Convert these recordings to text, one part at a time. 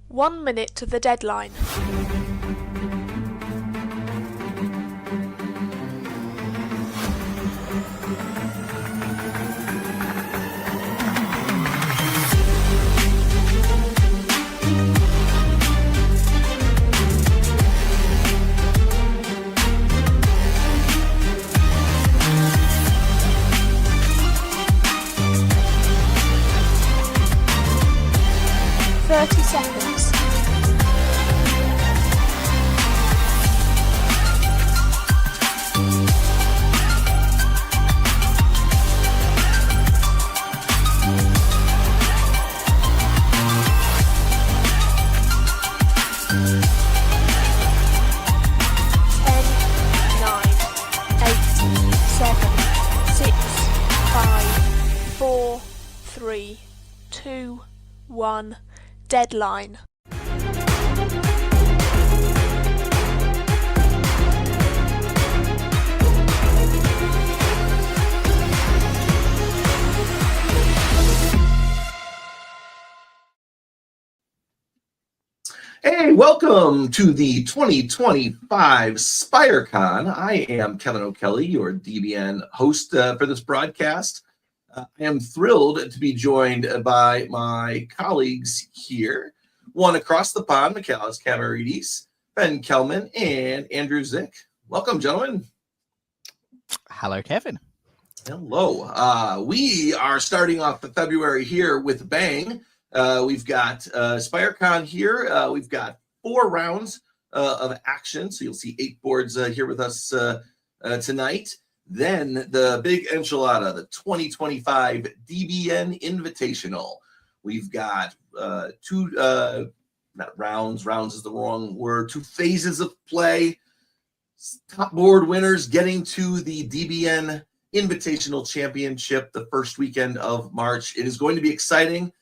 1 minute to the deadline. Seconds. 3, 2, 1. Deadline. Hey, welcome to the 2025 SpireCon. I am Kevin O'Kelly, your DBN host for this broadcast. I am thrilled to be joined by my colleagues here. One across the pond, Michaelis Kamaridis, Ben Kelman, and Andrew Zick. Welcome, gentlemen. Hello, Kevin. Hello. We are starting off the February here with a bang. We've got SpireCon here. We've got 4 rounds of action. So you'll see 8 boards here with us tonight. Then the big enchilada, the 2025 DBN Invitational. We've got 2, not rounds, rounds is the wrong word, 2 phases of play. Top board winners getting to the DBN Invitational Championship the first weekend of March. It is going to be exciting.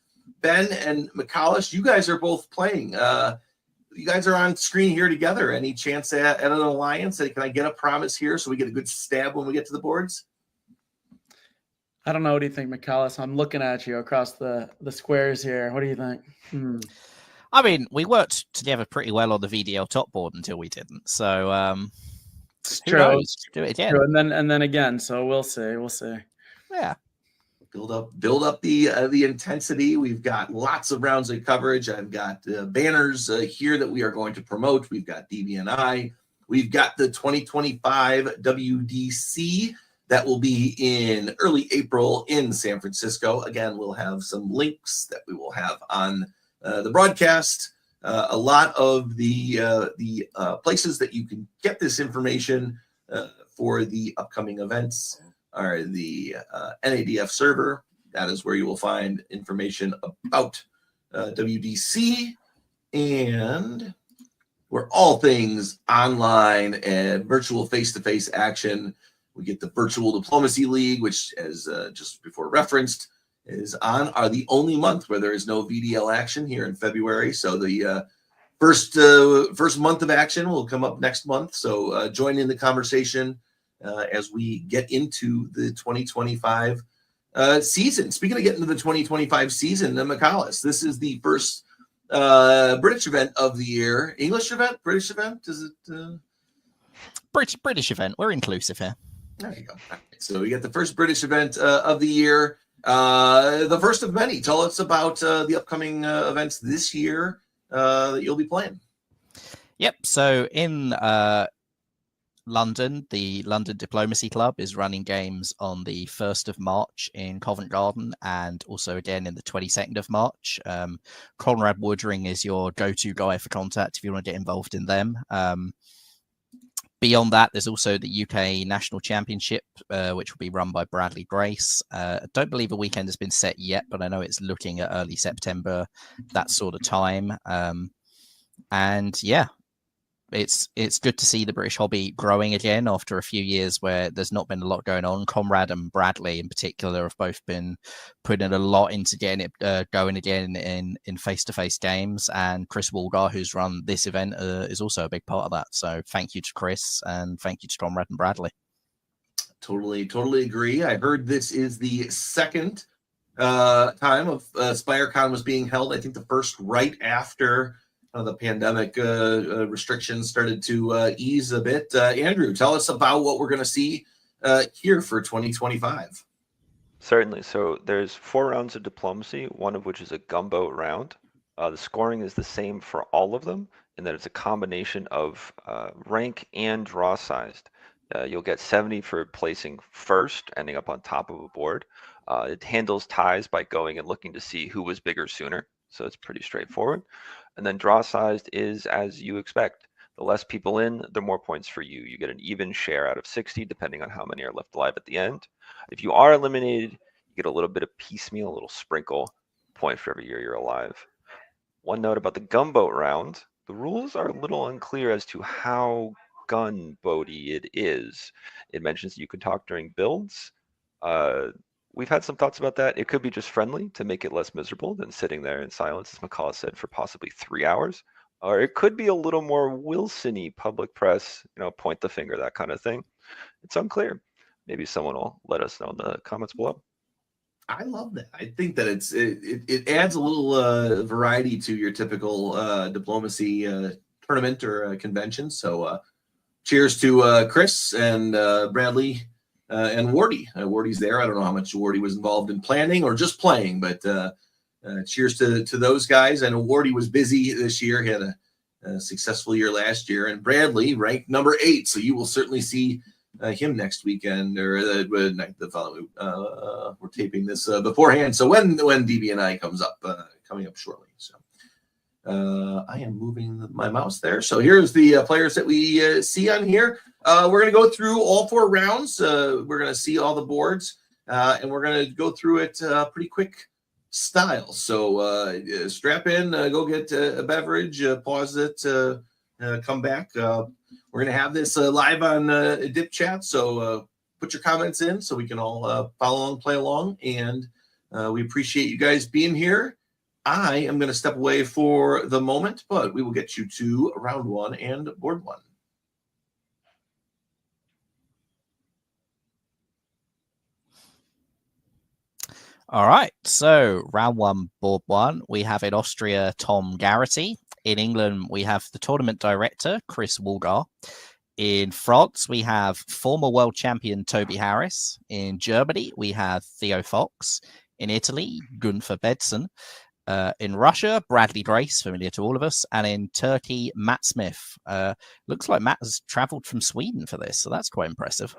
Ben and Michaelis, you guys are both playing. You guys are on screen here together. Any chance at an alliance? Can I get a promise here so we get a good stab when we get to the boards? I don't know. What do you think, Michaelis? I'm looking at you across the squares here. What do you think? I mean, we worked together pretty well on the VDL top board until we didn't. So it's who true. knows? Do it again. True. And then again. So we'll see. We'll see. Yeah. Build up the intensity. We've got lots of rounds of coverage. I've got banners here that we are going to promote. We've got DBNI. We've got the 2025 WDC that will be in early April in San Francisco. Again, we'll have some links that we will have on the broadcast. A lot of the places that you can get this information for the upcoming events are the NADF server. That is where you will find information about WDC, and where all things online and virtual face-to-face action. We get the Virtual Diplomacy League, which, as just before referenced, is are the only month where there is no VDL action here in February. So the first month of action will come up next month. So join in the conversation as we get into the 2025 season. Speaking of getting to the 2025 season, Michaelis, this is the first British event of the year. English event? British event? Is it? British event. We're inclusive here. There you go. Right. So we got the first British event of the year. The first of many. Tell us about the upcoming events this year that you'll be playing. Yep. So in London, the London Diplomacy Club is running games on the 1st of March in Covent Garden, and also again in the 22nd of March. Conrad Woodring is your go-to guy for contact if you want to get involved in them. Beyond that, there's also the UK National Championship, which will be run by Bradley Grace. I don't believe a weekend has been set yet, but I know it's looking at early September, that sort of time. And yeah, it's good to see the British hobby growing again after a few years where there's not been a lot going on. Conrad and Bradley in particular have both been putting a lot into getting it going again in face-to-face games, and Chris Walgar, who's run this event, is also a big part of that. So thank you to Chris, and thank you to Conrad and Bradley. Totally agree. I heard this is the second time of SpireCon was being held. I think the first right after the pandemic restrictions started to ease a bit. Andrew, tell us about what we're going to see here for 2025. Certainly. So there's 4 rounds of diplomacy, one of which is a gumbo round. The scoring is the same for all of them, in that it's a combination of rank and draw sized. You'll get 70 for placing first, ending up on top of a board. It handles ties by going and looking to see who was bigger sooner. So it's pretty straightforward. And then draw sized is as you expect. The less people in, the more points for you. You get an even share out of 60, depending on how many are left alive at the end. If you are eliminated, you get a little bit of piecemeal, a little sprinkle point for every year you're alive. One note about the gunboat round, the rules are a little unclear as to how gunboaty it is. It mentions that you can talk during builds. We've had some thoughts about that. It could be just friendly to make it less miserable than sitting there in silence, as McCullough said, for possibly 3 hours. Or it could be a little more Wilson-y public press, point the finger, that kind of thing. It's unclear. Maybe someone will let us know in the comments below. I love that. I think that it adds a little variety to your typical diplomacy tournament or convention. So cheers to Chris and Bradley and Wardy. Wardy's there. I don't know how much Wardy was involved in planning or just playing, but cheers to those guys. I know Wardy was busy this year. He had a successful year last year. And Bradley ranked number 8. So you will certainly see him next weekend or the following. We're taping this beforehand. So when DB&I comes up, coming up shortly. So I am moving my mouse there. So here's the players that we see on here. We're going to go through all 4 rounds. We're going to see all the boards and we're going to go through it pretty quick style. So strap in, go get a beverage, pause it, come back. We're going to have this live on Dip Chat, so put your comments in so we can all follow along, play along, and we appreciate you guys being here. I am going to step away for the moment, but we will get you to round 1 and board 1. All right, so round 1, board 1, we have in Austria, Tom Garrity. In England, we have the tournament director, Chris Woolgar. In France, we have former world champion Toby Harris. In Germany, we have Theo Fox. In Italy, Gunther Bedson. In Russia, Bradley Grace, familiar to all of us. And in Turkey, Matt Smith. Looks like Matt has traveled from Sweden for this, so that's quite impressive.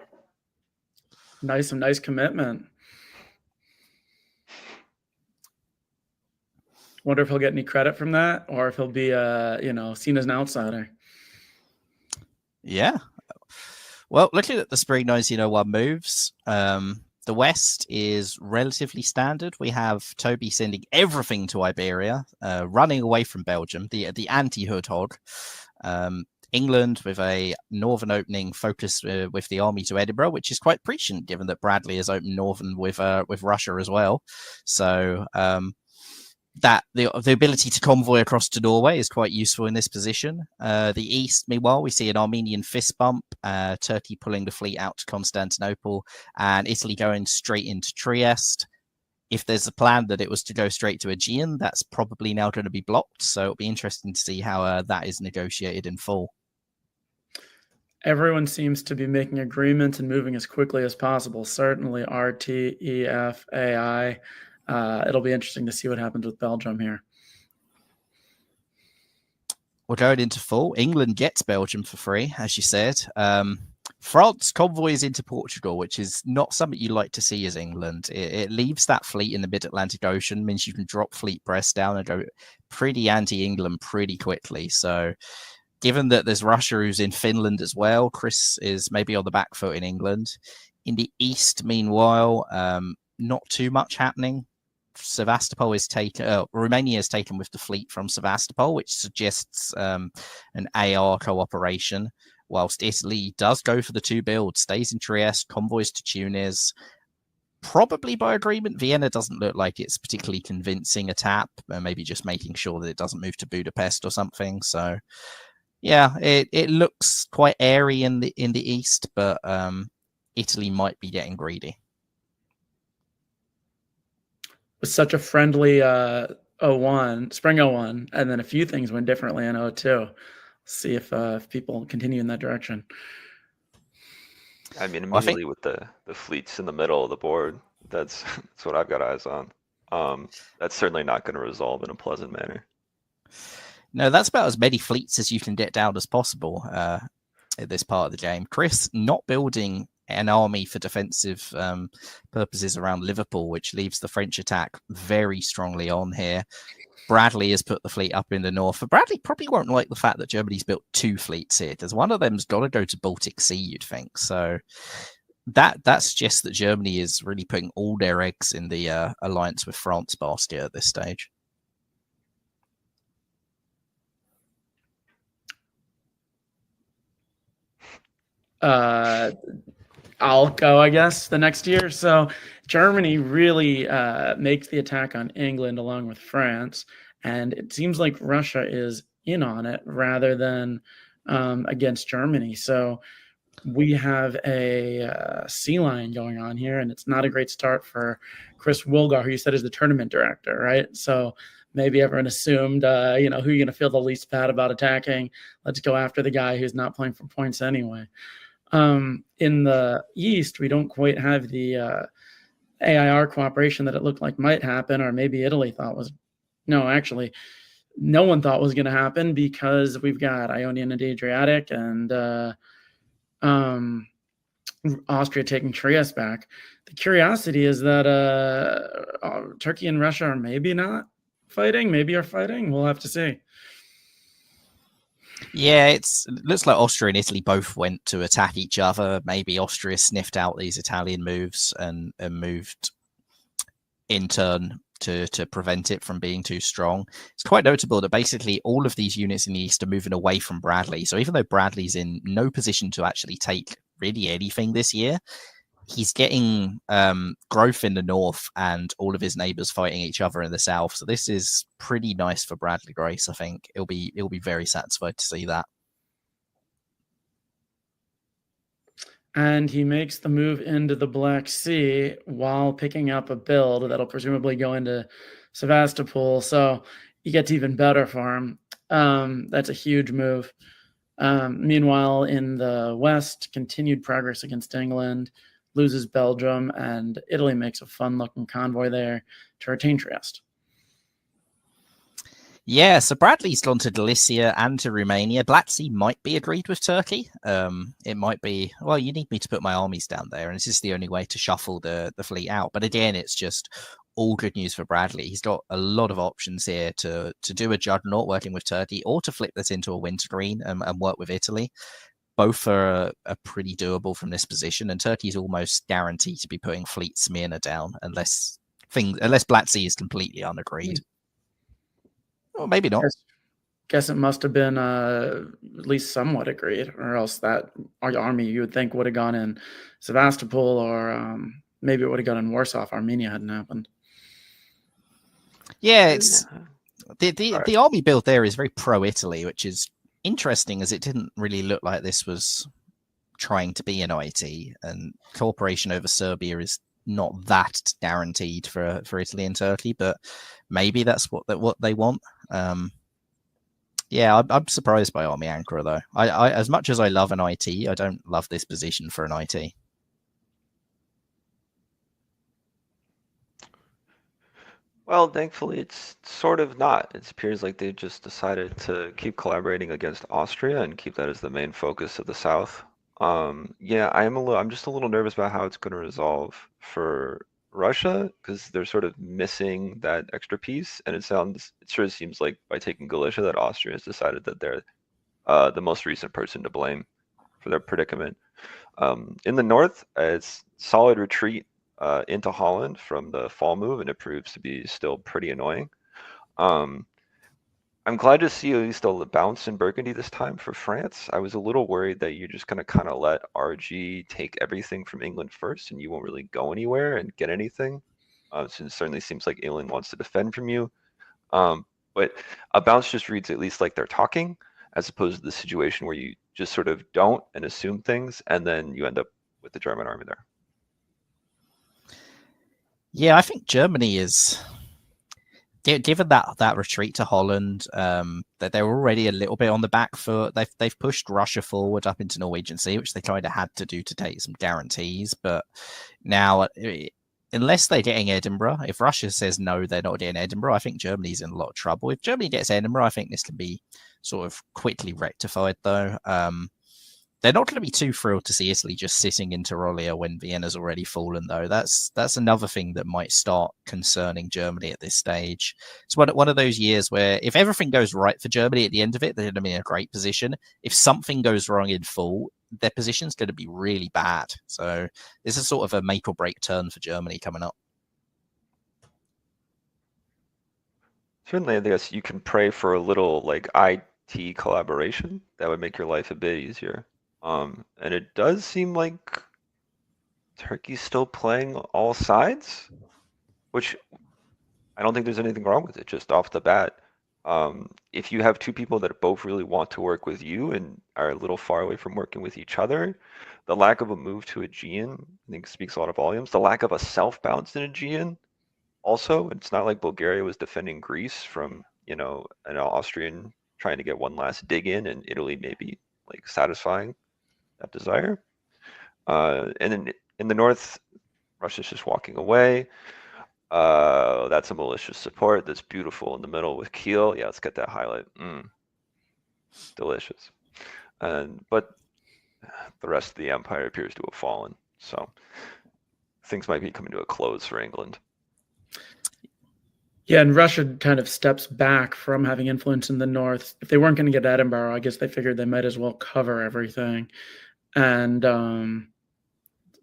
Nice commitment. Wonder if he'll get any credit from that, or if he'll be, seen as an outsider. Yeah. Well, looking at the spring 1901 moves, the West is relatively standard. We have Toby sending everything to Iberia, running away from Belgium, the anti-hood hog. England with a northern opening focus with the army to Edinburgh, which is quite prescient given that Bradley has opened northern with Russia as well. So that the ability to convoy across to Norway is quite useful in this position. The East, meanwhile, we see an Armenian fist bump, Turkey pulling the fleet out to Constantinople, and Italy going straight into Trieste. If there's a plan that it was to go straight to Aegean, that's probably now going to be blocked. So it'll be interesting to see how that is negotiated in full. Everyone seems to be making agreements and moving as quickly as possible. Certainly RT, EF, AI. It'll be interesting to see what happens with Belgium here. We're going into full. England gets Belgium for free, as you said. France convoys into Portugal, which is not something you like to see as England. It leaves that fleet in the mid-Atlantic Ocean, means you can drop fleet press down and go pretty anti-England pretty quickly. So given that there's Russia who's in Finland as well, Chris is maybe on the back foot in England. In the East, meanwhile, not too much happening. Sevastopol is taken. Romania is taken with the fleet from Sevastopol, which suggests an AR cooperation. Whilst Italy does go for the 2 builds, stays in Trieste, convoys to Tunis, probably by agreement. Vienna doesn't look like it's particularly convincing a tap, maybe just making sure that it doesn't move to Budapest or something. So, yeah, it looks quite airy in the East, but Italy might be getting greedy. was such a friendly spring 01, and then a few things went differently in 02. See if people continue in that direction. I mean, Well, I think immediately with the fleets in the middle of the board, that's that's what I've got eyes on. That's certainly not going to resolve in a pleasant manner. no, that's about as many fleets as you can get down as possible at this part of the game. Chris not building an army for defensive purposes around Liverpool, which leaves the French attack very strongly on here. Bradley has put the fleet up in the north. But Bradley probably won't like the fact that Germany's built 2 fleets here, because one of them's got to go to Baltic Sea, you'd think. So that suggests that Germany is really putting all their eggs in the alliance with France basket at this stage. I'll go, I guess, the next year. So Germany really makes the attack on England along with France, and it seems like Russia is in on it rather than against Germany. So we have a sea lion going on here, and it's not a great start for Chris Wilgar, who you said is the tournament director, right? So maybe everyone assumed, who are you going to feel the least bad about attacking? Let's go after the guy who's not playing for points anyway. In the East, we don't quite have the AIR cooperation that it looked like might happen, or maybe Italy thought was. No, actually, no one thought was going to happen because we've got Ionian and Adriatic and Austria taking Trieste back. The curiosity is that Turkey and Russia are maybe not fighting, maybe are fighting. We'll have to see. Yeah, it looks like Austria and Italy both went to attack each other. Maybe Austria sniffed out these Italian moves and moved in turn to prevent it from being too strong. It's quite notable that basically all of these units in the East are moving away from Bradley. So even though Bradley's in no position to actually take really anything this year, he's getting growth in the north and all of his neighbors fighting each other in the south. So this is pretty nice for Bradley Grace. I think he'll be very satisfied to see that. And he makes the move into the Black Sea while picking up a build that'll presumably go into Sevastopol. So he gets even better for him. That's a huge move. Meanwhile, in the West, continued progress against England, loses Belgium, and Italy makes a fun-looking convoy there to retain Trieste. Yeah, so Bradley's gone to Galicia and to Romania. Black Sea might be agreed with Turkey. It might be, well, you need me to put my armies down there, and this is the only way to shuffle the fleet out. But again, it's just all good news for Bradley. He's got a lot of options here to do a juggernaut working with Turkey, or to flip this into a wintergreen and work with Italy. Both are pretty doable from this position, and Turkey's almost guaranteed to be putting Fleet Smyrna down unless Black Sea is completely unagreed. Or maybe not. Guess it must have been at least somewhat agreed, or else that army you would think would have gone in Sevastopol, or maybe it would have gone in Warsaw if Armenia hadn't happened. Yeah, it's the army build there is very pro-Italy, which is interesting, as it didn't really look like this was trying to be an IT, and cooperation over Serbia is not that guaranteed for Italy and Turkey, but maybe that's what they want. Yeah, I'm surprised by Army Ankara, though. I as much as I love an IT, I don't love this position for an IT. Well, thankfully, it's sort of not. It appears like they just decided to keep collaborating against Austria and keep that as the main focus of the South. Yeah, I'm just a little nervous about how it's going to resolve for Russia, because they're sort of missing that extra piece, and it sure seems like by taking Galicia that Austria has decided that they're the most recent person to blame for their predicament. In the north, it's solid retreat into Holland from the fall move, and it proves to be still pretty annoying. I'm glad to see at least a bounce in Burgundy this time for France. I was a little worried that you're just going to kind of let RG take everything from England first, and you won't really go anywhere and get anything. Since it certainly seems like England wants to defend from you. But a bounce just reads at least like they're talking, as opposed to the situation where you just sort of don't and assume things, and then you end up with the German army there. Yeah, I think Germany is given that retreat to Holland, that they're already a little bit on the back foot. They've pushed Russia forward up into Norwegian Sea, which they kind of had to do to take some guarantees. But now, unless they're getting Edinburgh, if Russia says no, they're not getting Edinburgh, I think Germany's in a lot of trouble. If Germany gets Edinburgh, I think this can be sort of quickly rectified, though. They're not going to be too thrilled to see Italy just sitting in Tyrolia when Vienna's already fallen, though. That's another thing that might start concerning Germany at this stage. It's one of those years where if everything goes right for Germany at the end of it, they're going to be in a great position. If something goes wrong in full, their position's going to be really bad. So this is sort of a make or break turn for Germany coming up. Certainly, I guess you can pray for a little like IT collaboration. That would make your life a bit easier. And it does seem like Turkey's still playing all sides, which I don't think there's anything wrong with it, just off the bat. If you have two people that both really want to work with you and are a little far away from working with each other, the lack of a move to Aegean, I think, speaks a lot of volumes. The lack of a self-bounce in Aegean, also, it's not like Bulgaria was defending Greece from, an Austrian trying to get one last dig in, and Italy maybe like satisfying that desire. And then in the north, Russia's just walking away. That's a malicious support. That's beautiful in the middle with Kiel. Yeah, let's get that highlight. Delicious. But the rest of the empire appears to have fallen. So things might be coming to a close for England. Yeah, and Russia kind of steps back from having influence in the north. If they weren't going to get Edinburgh, I guess they figured they might as well cover everything. And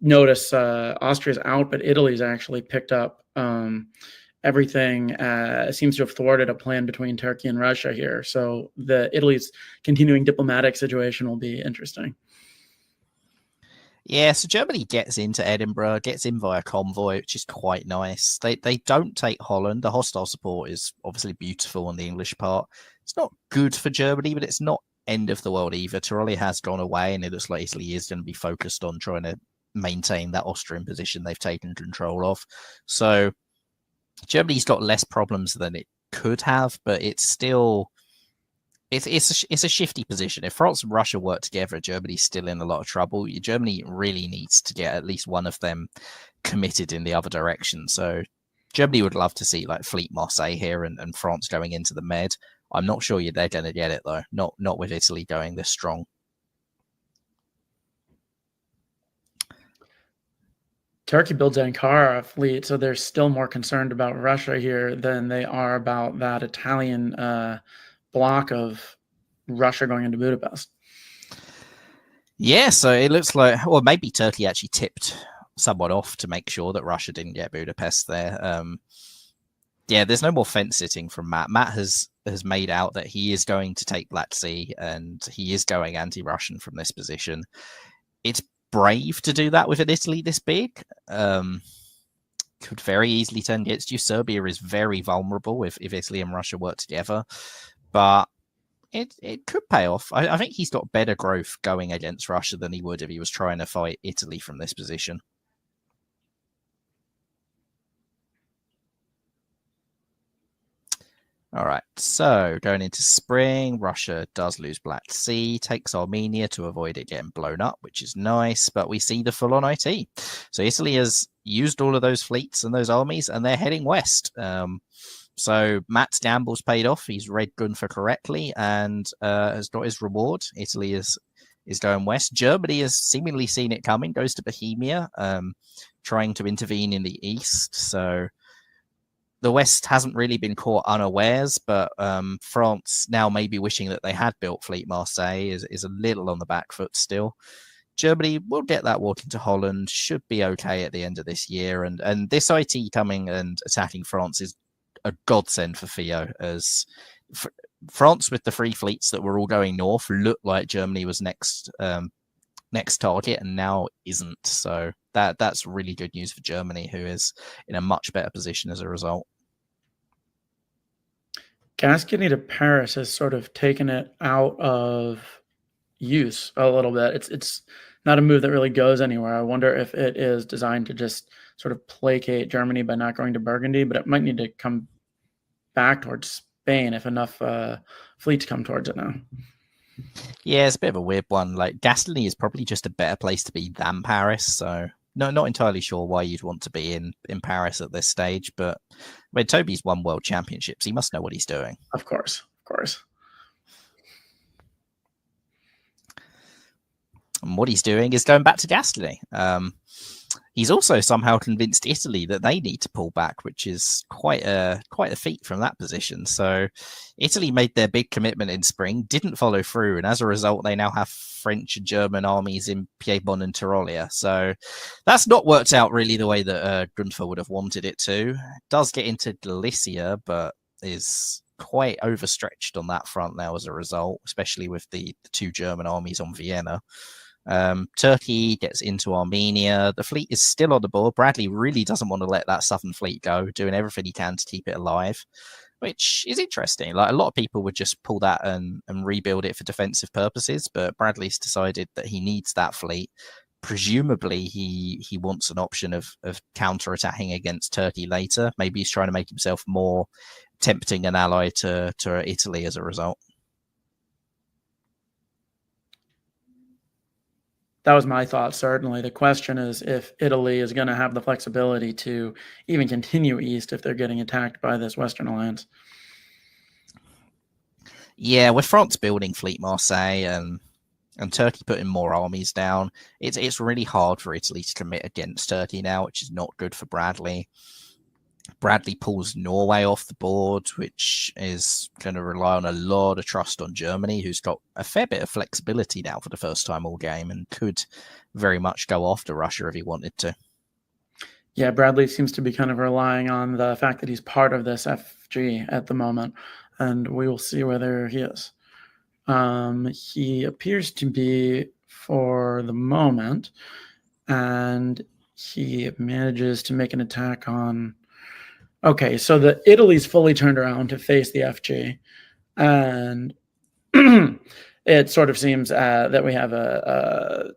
notice Austria's out, but Italy's actually picked up everything. Seems to have thwarted a plan between Turkey and Russia here. So Italy's continuing diplomatic situation will be interesting. Yeah, so Germany gets into Edinburgh, gets in via convoy, which is quite nice. They don't take Holland. The hostile support is obviously beautiful on the English part. It's not good for Germany, but it's not end of the world either. Tyrolia has gone away, and it looks like Italy is going to be focused on trying to maintain that Austrian position they've taken control of. So Germany's got less problems than it could have, but it's still... It's a shifty position. If France and Russia work together, Germany's still in a lot of trouble. Germany really needs to get at least one of them committed in the other direction. So Germany would love to see like Fleet Marseille here and France going into the Med. I'm not sure they're going to get it though. Not with Italy going this strong. Turkey builds Ankara fleet, so they're still more concerned about Russia here than they are about that Italian block of Russia going into Budapest. Yeah, so it looks like, or maybe Turkey actually tipped someone off to make sure that Russia didn't get Budapest there. Yeah, there's no more fence sitting from Matt. Matt has made out that he is going to take Black Sea and he is going anti-Russian from this position. It's brave to do that with an Italy this big. Could very easily turn against you. Serbia is very vulnerable if Italy and Russia work together. But it could pay off. I think he's got better growth going against Russia than he would if he was trying to fight Italy from this position. All right, so going into spring, Russia does lose Black Sea, takes Armenia to avoid it getting blown up, which is nice, but we see the full-on IT. So Italy has used all of those fleets and those armies, and they're heading west. So Matt's gamble's paid off. He's read Gunther correctly and has got his reward. Italy is going west. Germany has seemingly seen it coming, goes to Bohemia, trying to intervene in the east. So the West hasn't really been caught unawares, but France now maybe wishing that they had built Fleet Marseille is a little on the back foot still. Germany will get that walk into Holland, should be okay at the end of this year. And this IT coming and attacking France is a godsend for Theo, as France with the three fleets that were all going north looked like Germany was next target and now isn't. So that's really good news for Germany, who is in a much better position as a result. Gascony to Paris has sort of taken it out of use a little bit. It's not a move that really goes anywhere. I wonder if it is designed to just sort of placate Germany by not going to Burgundy, but it might need to come back towards Spain if enough fleets come towards it now. Yeah, it's a bit of a weird one. Like, Gascony is probably just a better place to be than Paris, so no, not entirely sure why you'd want to be in Paris at this stage. But when Toby's won world championships, he must know what he's doing. Of course. And what he's doing is going back to Gascony. He's also somehow convinced Italy that they need to pull back, which is quite a feat from that position. So Italy made their big commitment in spring, didn't follow through, and as a result, they now have French and German armies in Piedmont and Tyrolia. So that's not worked out really the way that Gunther would have wanted it to. It does get into Galicia, but is quite overstretched on that front now as a result, especially with the two German armies on Vienna. Turkey gets into Armenia. The fleet is still on the board. Bradley really doesn't want to let that southern fleet go, doing everything he can to keep it alive, which is interesting. Like, a lot of people would just pull that and rebuild it for defensive purposes, but Bradley's decided that he needs that fleet. Presumably, he wants an option of counter-attacking against Turkey later. Maybe he's trying to make himself more tempting an ally to Italy as a result. That was my thought, certainly. The question is if Italy is going to have the flexibility to even continue east if they're getting attacked by this Western alliance. Yeah, with France building Fleet Marseille and Turkey putting more armies down, it's really hard for Italy to commit against Turkey now, which is not good for Bradley. Bradley pulls Norway off the board, which is going to rely on a lot of trust on Germany, who's got a fair bit of flexibility now for the first time all game and could very much go after Russia if he wanted to. Yeah, Bradley seems to be kind of relying on the fact that he's part of this FG at the moment, and we will see whether he is. He appears to be for the moment, and he manages to make an attack on... Okay, so the Italy's fully turned around to face the FG, and it sort of seems that we have a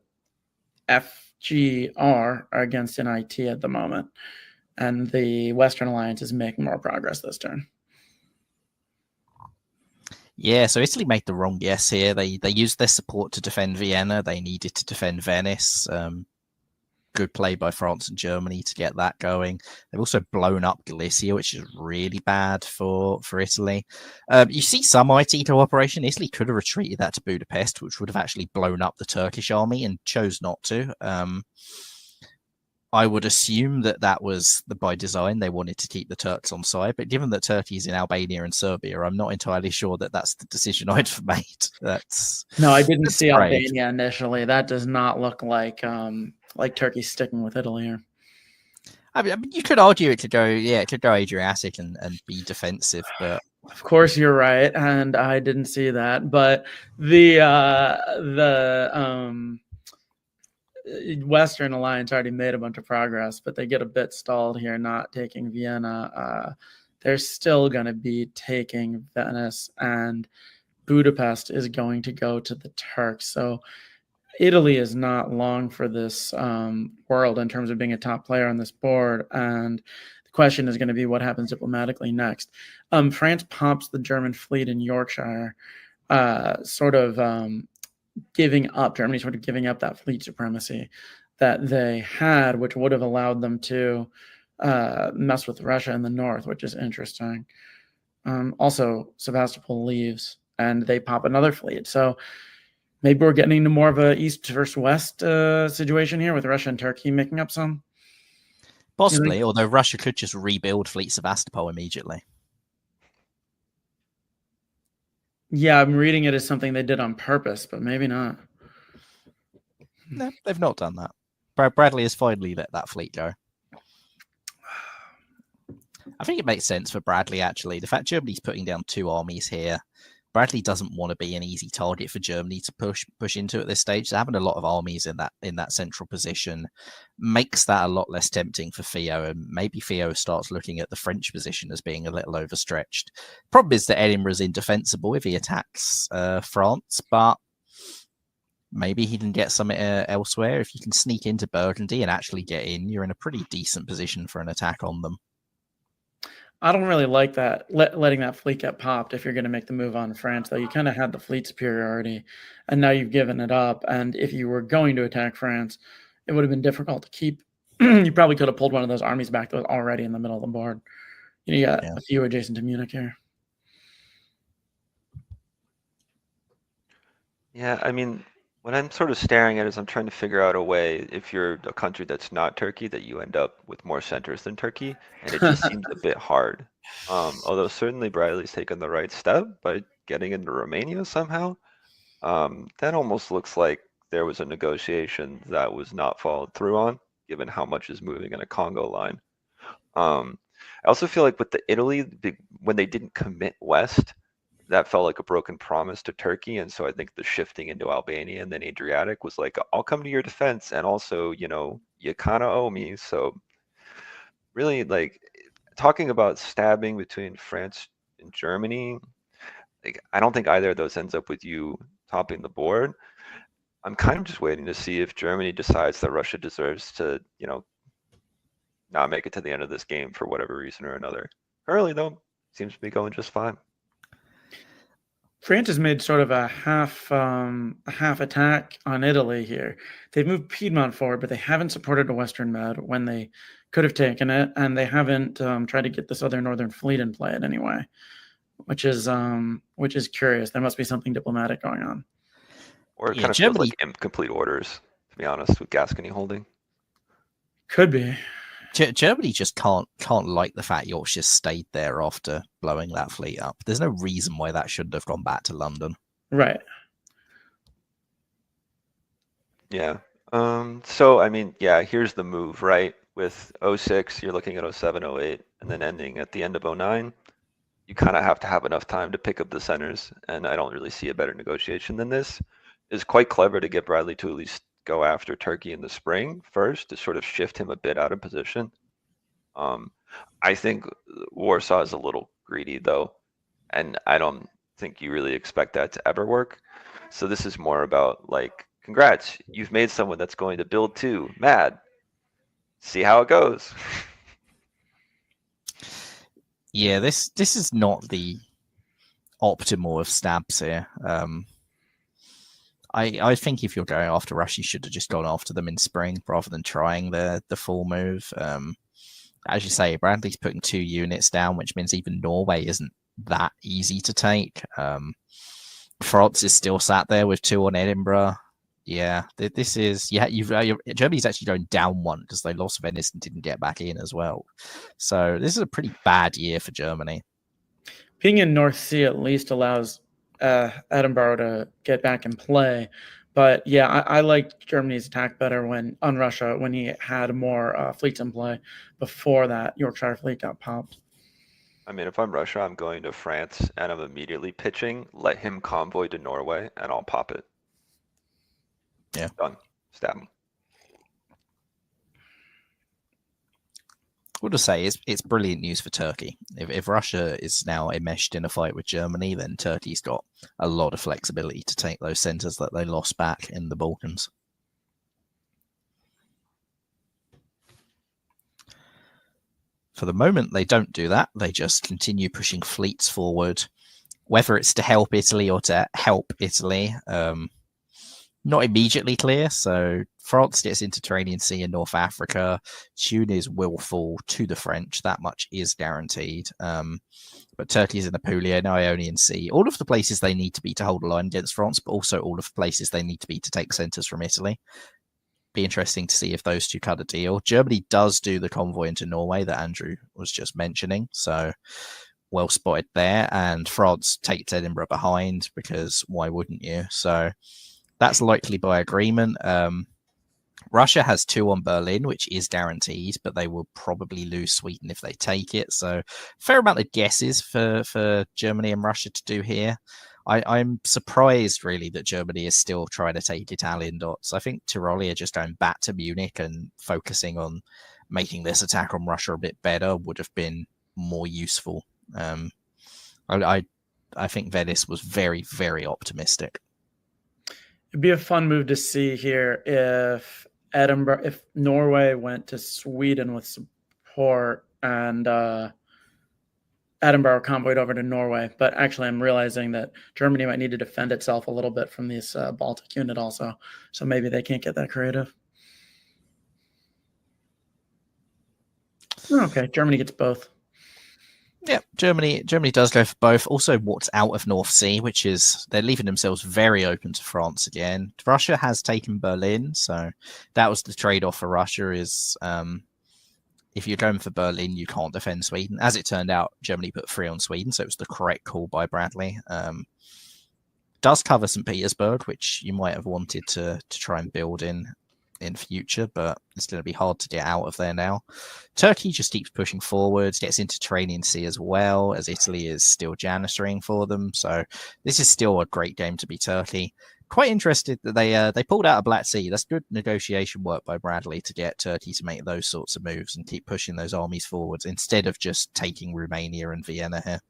FGR against an IT at the moment, and the Western Alliance is making more progress this turn. Yeah, so Italy made the wrong guess here. They used their support to defend Vienna. They needed to defend Venice. Good play by France and Germany to get that going. They've also blown up Galicia, which is really bad for Italy. You see some IT cooperation. Italy could have retreated that to Budapest, which would have actually blown up the Turkish army, and chose not to. I would assume that was by design. They wanted to keep the Turks on side, but given that Turkey is in Albania and Serbia, I'm not entirely sure that that's the decision I'd have made. No, I didn't see brave. Albania initially. That does not look like Turkey sticking with Italy here. I mean, you could argue it could go Adriatic and be defensive, but of course you're right, and I didn't see that. But the Western Alliance already made a bunch of progress, but they get a bit stalled here, not taking Vienna. They're still going to be taking Venice, and Budapest is going to go to the Turks. So Italy is not long for this world in terms of being a top player on this board, and the question is going to be what happens diplomatically next. France pops the German fleet in Yorkshire, giving up that fleet supremacy that they had, which would have allowed them to mess with Russia in the north, which is interesting. Also, Sevastopol leaves, and they pop another fleet. So maybe we're getting into more of a east versus west situation here with Russia and Turkey making up some. Possibly, although Russia could just rebuild Fleet Sevastopol immediately. Yeah, I'm reading it as something they did on purpose, but maybe not. No, they've not done that. Bradley has finally let that fleet go. I think it makes sense for Bradley, actually. The fact Germany's putting down 2 armies here, Bradley doesn't want to be an easy target for Germany to push into at this stage. So having a lot of armies in that central position makes that a lot less tempting for Theo, and maybe Theo starts looking at the French position as being a little overstretched. Problem is that Edinburgh's indefensible if he attacks France, but maybe he can get some elsewhere. If you can sneak into Burgundy and actually get in, you're in a pretty decent position for an attack on them. I don't really like that, letting that fleet get popped if you're going to make the move on France, though. You kind of had the fleet superiority, and now you've given it up. And if you were going to attack France, it would have been difficult to keep. You probably could have pulled one of those armies back that was already in the middle of the board. You got a few adjacent to Munich here. Yeah, I mean, what I'm sort of staring at is I'm trying to figure out a way, if you're a country that's not Turkey, that you end up with more centers than Turkey, and it just seems a bit hard. Although certainly Bradley's taken the right step by getting into Romania somehow. That almost looks like there was a negotiation that was not followed through on, given how much is moving in a Congo line. I also feel like with the Italy, when they didn't commit west, that felt like a broken promise to Turkey. And so I think the shifting into Albania and then Adriatic was like, I'll come to your defense. And also, you know, you kind of owe me. So really, like, talking about stabbing between France and Germany, like, I don't think either of those ends up with you topping the board. I'm kind of just waiting to see if Germany decides that Russia deserves to, you know, not make it to the end of this game for whatever reason or another. Currently, though, seems to be going just fine. France has made sort of a half attack on Italy here. They've moved Piedmont forward, but they haven't supported the Western Med when they could have taken it, and they haven't tried to get this other Northern Fleet in play in any way, which is curious. There must be something diplomatic going on. Or it Yeah, kind of feels like incomplete orders, to be honest, with Gascony holding. Could be. Germany just can't like the fact Yorkshire stayed there after blowing that fleet up. There's no reason why that shouldn't have gone back to London. Right. Yeah. So, I mean, yeah, here's the move, right? With 06, you're looking at 07, 08, and then ending at the end of 09. You kind of have to have enough time to pick up the centers, and I don't really see a better negotiation than this. It's quite clever to get Bradley to at least go after Turkey in the spring first to sort of shift him a bit out of position. I think Warsaw is a little greedy though, and I don't think you really expect that to ever work. So this is more about like, congrats, you've made someone that's going to build too. Mad. See how it goes. Yeah, this is not the optimal of stabs here. I think if you're going after Russia, you should have just gone after them in spring rather than trying the full move. As you say, Bradley's putting 2 units down, which means even Norway isn't that easy to take. France is still sat there with 2 on Edinburgh. Yeah, this is Germany's actually going down 1 because they lost Venice and didn't get back in as well. So this is a pretty bad year for Germany. Being in North Sea at least allows Edinburgh to get back in play. But yeah, I like Germany's attack better on Russia when he had more fleets in play before that Yorkshire fleet got popped. I mean, if I'm Russia, I'm going to France and I'm immediately pitching, let him convoy to Norway and I'll pop it. Yeah. Done. Stab him. We'll just say it's brilliant news for Turkey. If Russia is now enmeshed in a fight with Germany, then Turkey's got a lot of flexibility to take those centers that they lost back in the Balkans. For the moment, they don't do that. They just continue pushing fleets forward, whether it's to help Italy or to help Italy. Not immediately clear. So France gets into Mediterranean Sea and North Africa. Tunis will fall to the French. That much is guaranteed. But Turkey's in the Apulia, Ionian Sea, all of the places they need to be to hold a line against France, but also all of the places they need to be to take centers from Italy. Be interesting to see if those two cut a deal. Germany does do the convoy into Norway that Andrew was just mentioning. So well spotted there. And France takes Edinburgh behind because why wouldn't you? So that's likely by agreement. Russia has 2 on Berlin, which is guaranteed, but they will probably lose Sweden if they take it. So fair amount of guesses for Germany and Russia to do here. I'm surprised, really, that Germany is still trying to take Italian dots. I think Tiroli are just going back to Munich and focusing on making this attack on Russia a bit better would have been more useful. I think Venice was very, very optimistic. It'd be a fun move to see here if Norway went to Sweden with support and Edinburgh convoyed over to Norway. But actually, I'm realizing that Germany might need to defend itself a little bit from this Baltic unit also. So maybe they can't get that creative. Okay, Germany gets both. Yeah, Germany does go for both. Also, what's out of North Sea, which is they're leaving themselves very open to France again. Russia has taken Berlin, so that was the trade-off for Russia. Is if you're going for Berlin, you can't defend Sweden. As it turned out, Germany put 3 on Sweden, so it was the correct call by Bradley. Does cover St. Petersburg, which you might have wanted to try and build in future, but it's going to be hard to get out of there now. Turkey just keeps pushing forward, gets into Tyrrhenian Sea as well, as Italy is still janistering for them. So this is still a great game to be Turkey. Quite interested that they pulled out of Black Sea. That's good negotiation work by Bradley to get Turkey to make those sorts of moves and keep pushing those armies forwards instead of just taking Romania and Vienna here.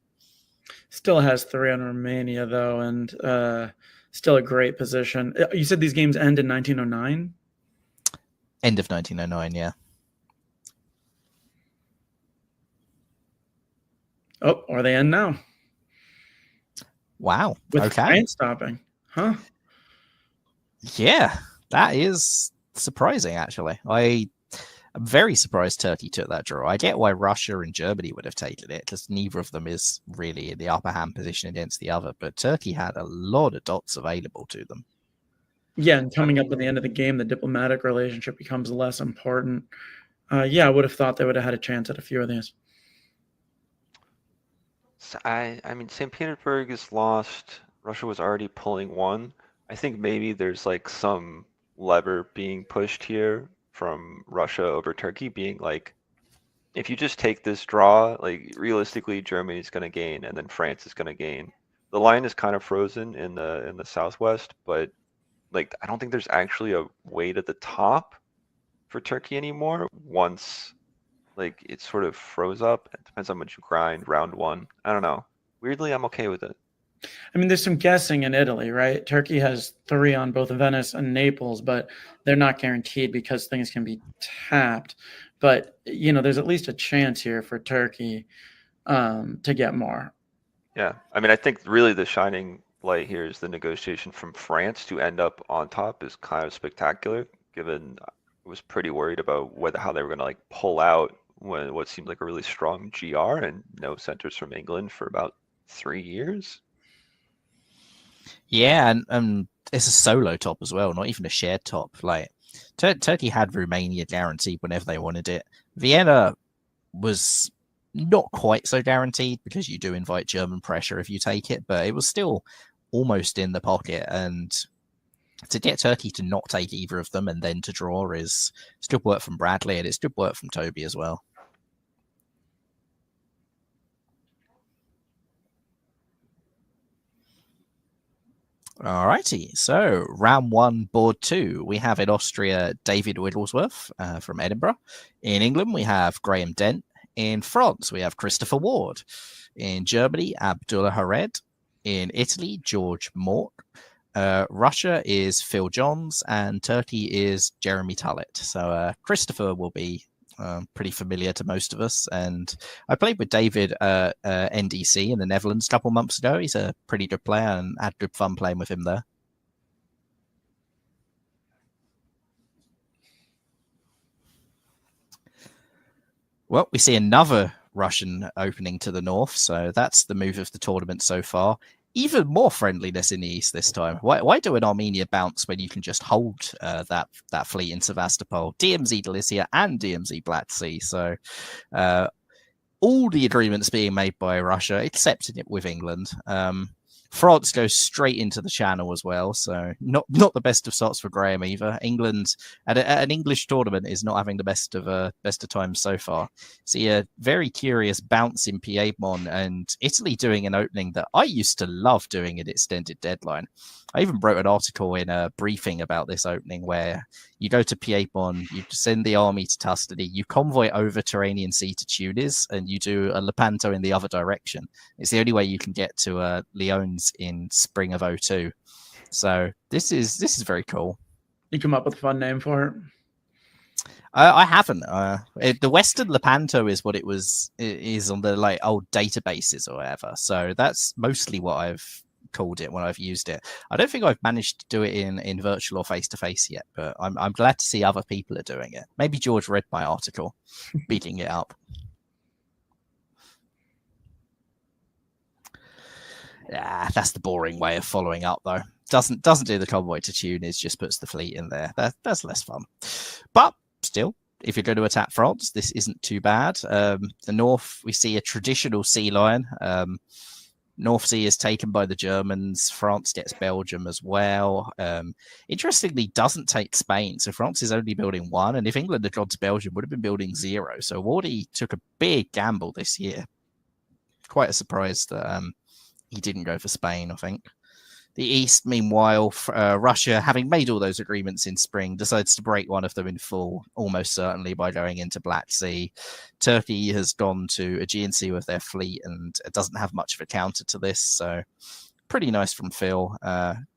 Still has 3 on Romania, though, and still a great position. You said these games end in 1909? End of 1909, yeah. Oh, or they end now. Wow. With okay. France stopping. Huh? Yeah, that is surprising, actually. I'm very surprised Turkey took that draw. I get why Russia and Germany would have taken it, because neither of them is really in the upper hand position against the other, but Turkey had a lot of dots available to them. Yeah, and coming up at the end of the game, the diplomatic relationship becomes less important. Yeah, I would have thought they would have had a chance at a few of these. So I mean, St. Petersburg is lost. Russia was already pulling 1. I think maybe there's like some lever being pushed here from Russia over Turkey, being like, if you just take this draw, like realistically, Germany's going to gain, and then France is going to gain. The line is kind of frozen in the southwest, but like I don't think there's actually a way to the top for Turkey anymore once like it sort of froze up. It depends how much you grind round 1. I don't know. Weirdly, I'm okay with it. I mean, there's some guessing in Italy, right? Turkey has 3 on both Venice and Naples, but they're not guaranteed because things can be tapped. But, you know, there's at least a chance here for Turkey to get more. Yeah. I mean, I think really the shining light here is the negotiation from France to end up on top is kind of spectacular, given I was pretty worried about how they were going to like pull out when what seemed like a really strong GR and no centers from England for about 3 years. Yeah, and it's a solo top as well, not even a shared top. Like Turkey had Romania guaranteed whenever they wanted it. Vienna was not quite so guaranteed because you do invite German pressure if you take it, but it was still almost in the pocket. And to get Turkey to not take either of them and then to draw is good work from Bradley, and it's good work from Toby as well. Alrighty, so round 1, board 2, we have in Austria David Wigglesworth from Edinburgh. In England, we have Graham Dent. In France, we have Christopher Ward. In Germany, Abdullah Hared. In Italy, George Mort. Russia is Phil Johns, and Turkey is Jeremy Tullett. So Christopher will be pretty familiar to most of us. And I played with David NDC in the Netherlands a couple months ago. He's a pretty good player and had good fun playing with him there. Well, we see another Russian opening to the north, so that's the move of the tournament so far. Even more friendliness in the east this time. Why do an Armenia bounce when you can just hold that fleet in Sevastopol, DMZ Galicia and DMZ Black Sea? So all the agreements being made by Russia, accepting it with England. France goes straight into the channel as well, so not the best of starts for Graham either. England at an English tournament is not having the best of times so far. See a very curious bounce in Piedmont, and Italy doing an opening that I used to love doing at extended deadline. I even wrote an article in a briefing about this opening where you go to Piedmont, you send the army to Tuscany, you convoy over Tyrrhenian Sea to Tunis, and you do a Lepanto in the other direction. It's the only way you can get to Lyons in spring of 2002. So this is very cool. You come up with a fun name for it? I haven't. The Western Lepanto is what it is on the like old databases or whatever. So that's mostly what I've called it when I've used it. I don't think I've managed to do it in virtual or face to face yet, but I'm glad to see other people are doing it. Maybe George read my article, beating it up. Yeah, that's the boring way of following up, though. Doesn't do the convoy to Tunis, just puts the fleet in there. That's less fun. But still, if you're going to attack France, this isn't too bad. The north, we see a traditional sea line. North Sea is taken by the Germans. France gets Belgium as well. Interestingly, doesn't take Spain. So France is only building one. And if England had gone to Belgium, would have been building 0. So Wardy took a big gamble this year. Quite a surprise that he didn't go for Spain, I think. The East, meanwhile, Russia, having made all those agreements in spring, decides to break one of them in full, almost certainly by going into Black Sea. Turkey has gone to Aegean Sea with their fleet and it doesn't have much of a counter to this. So pretty nice from Phil.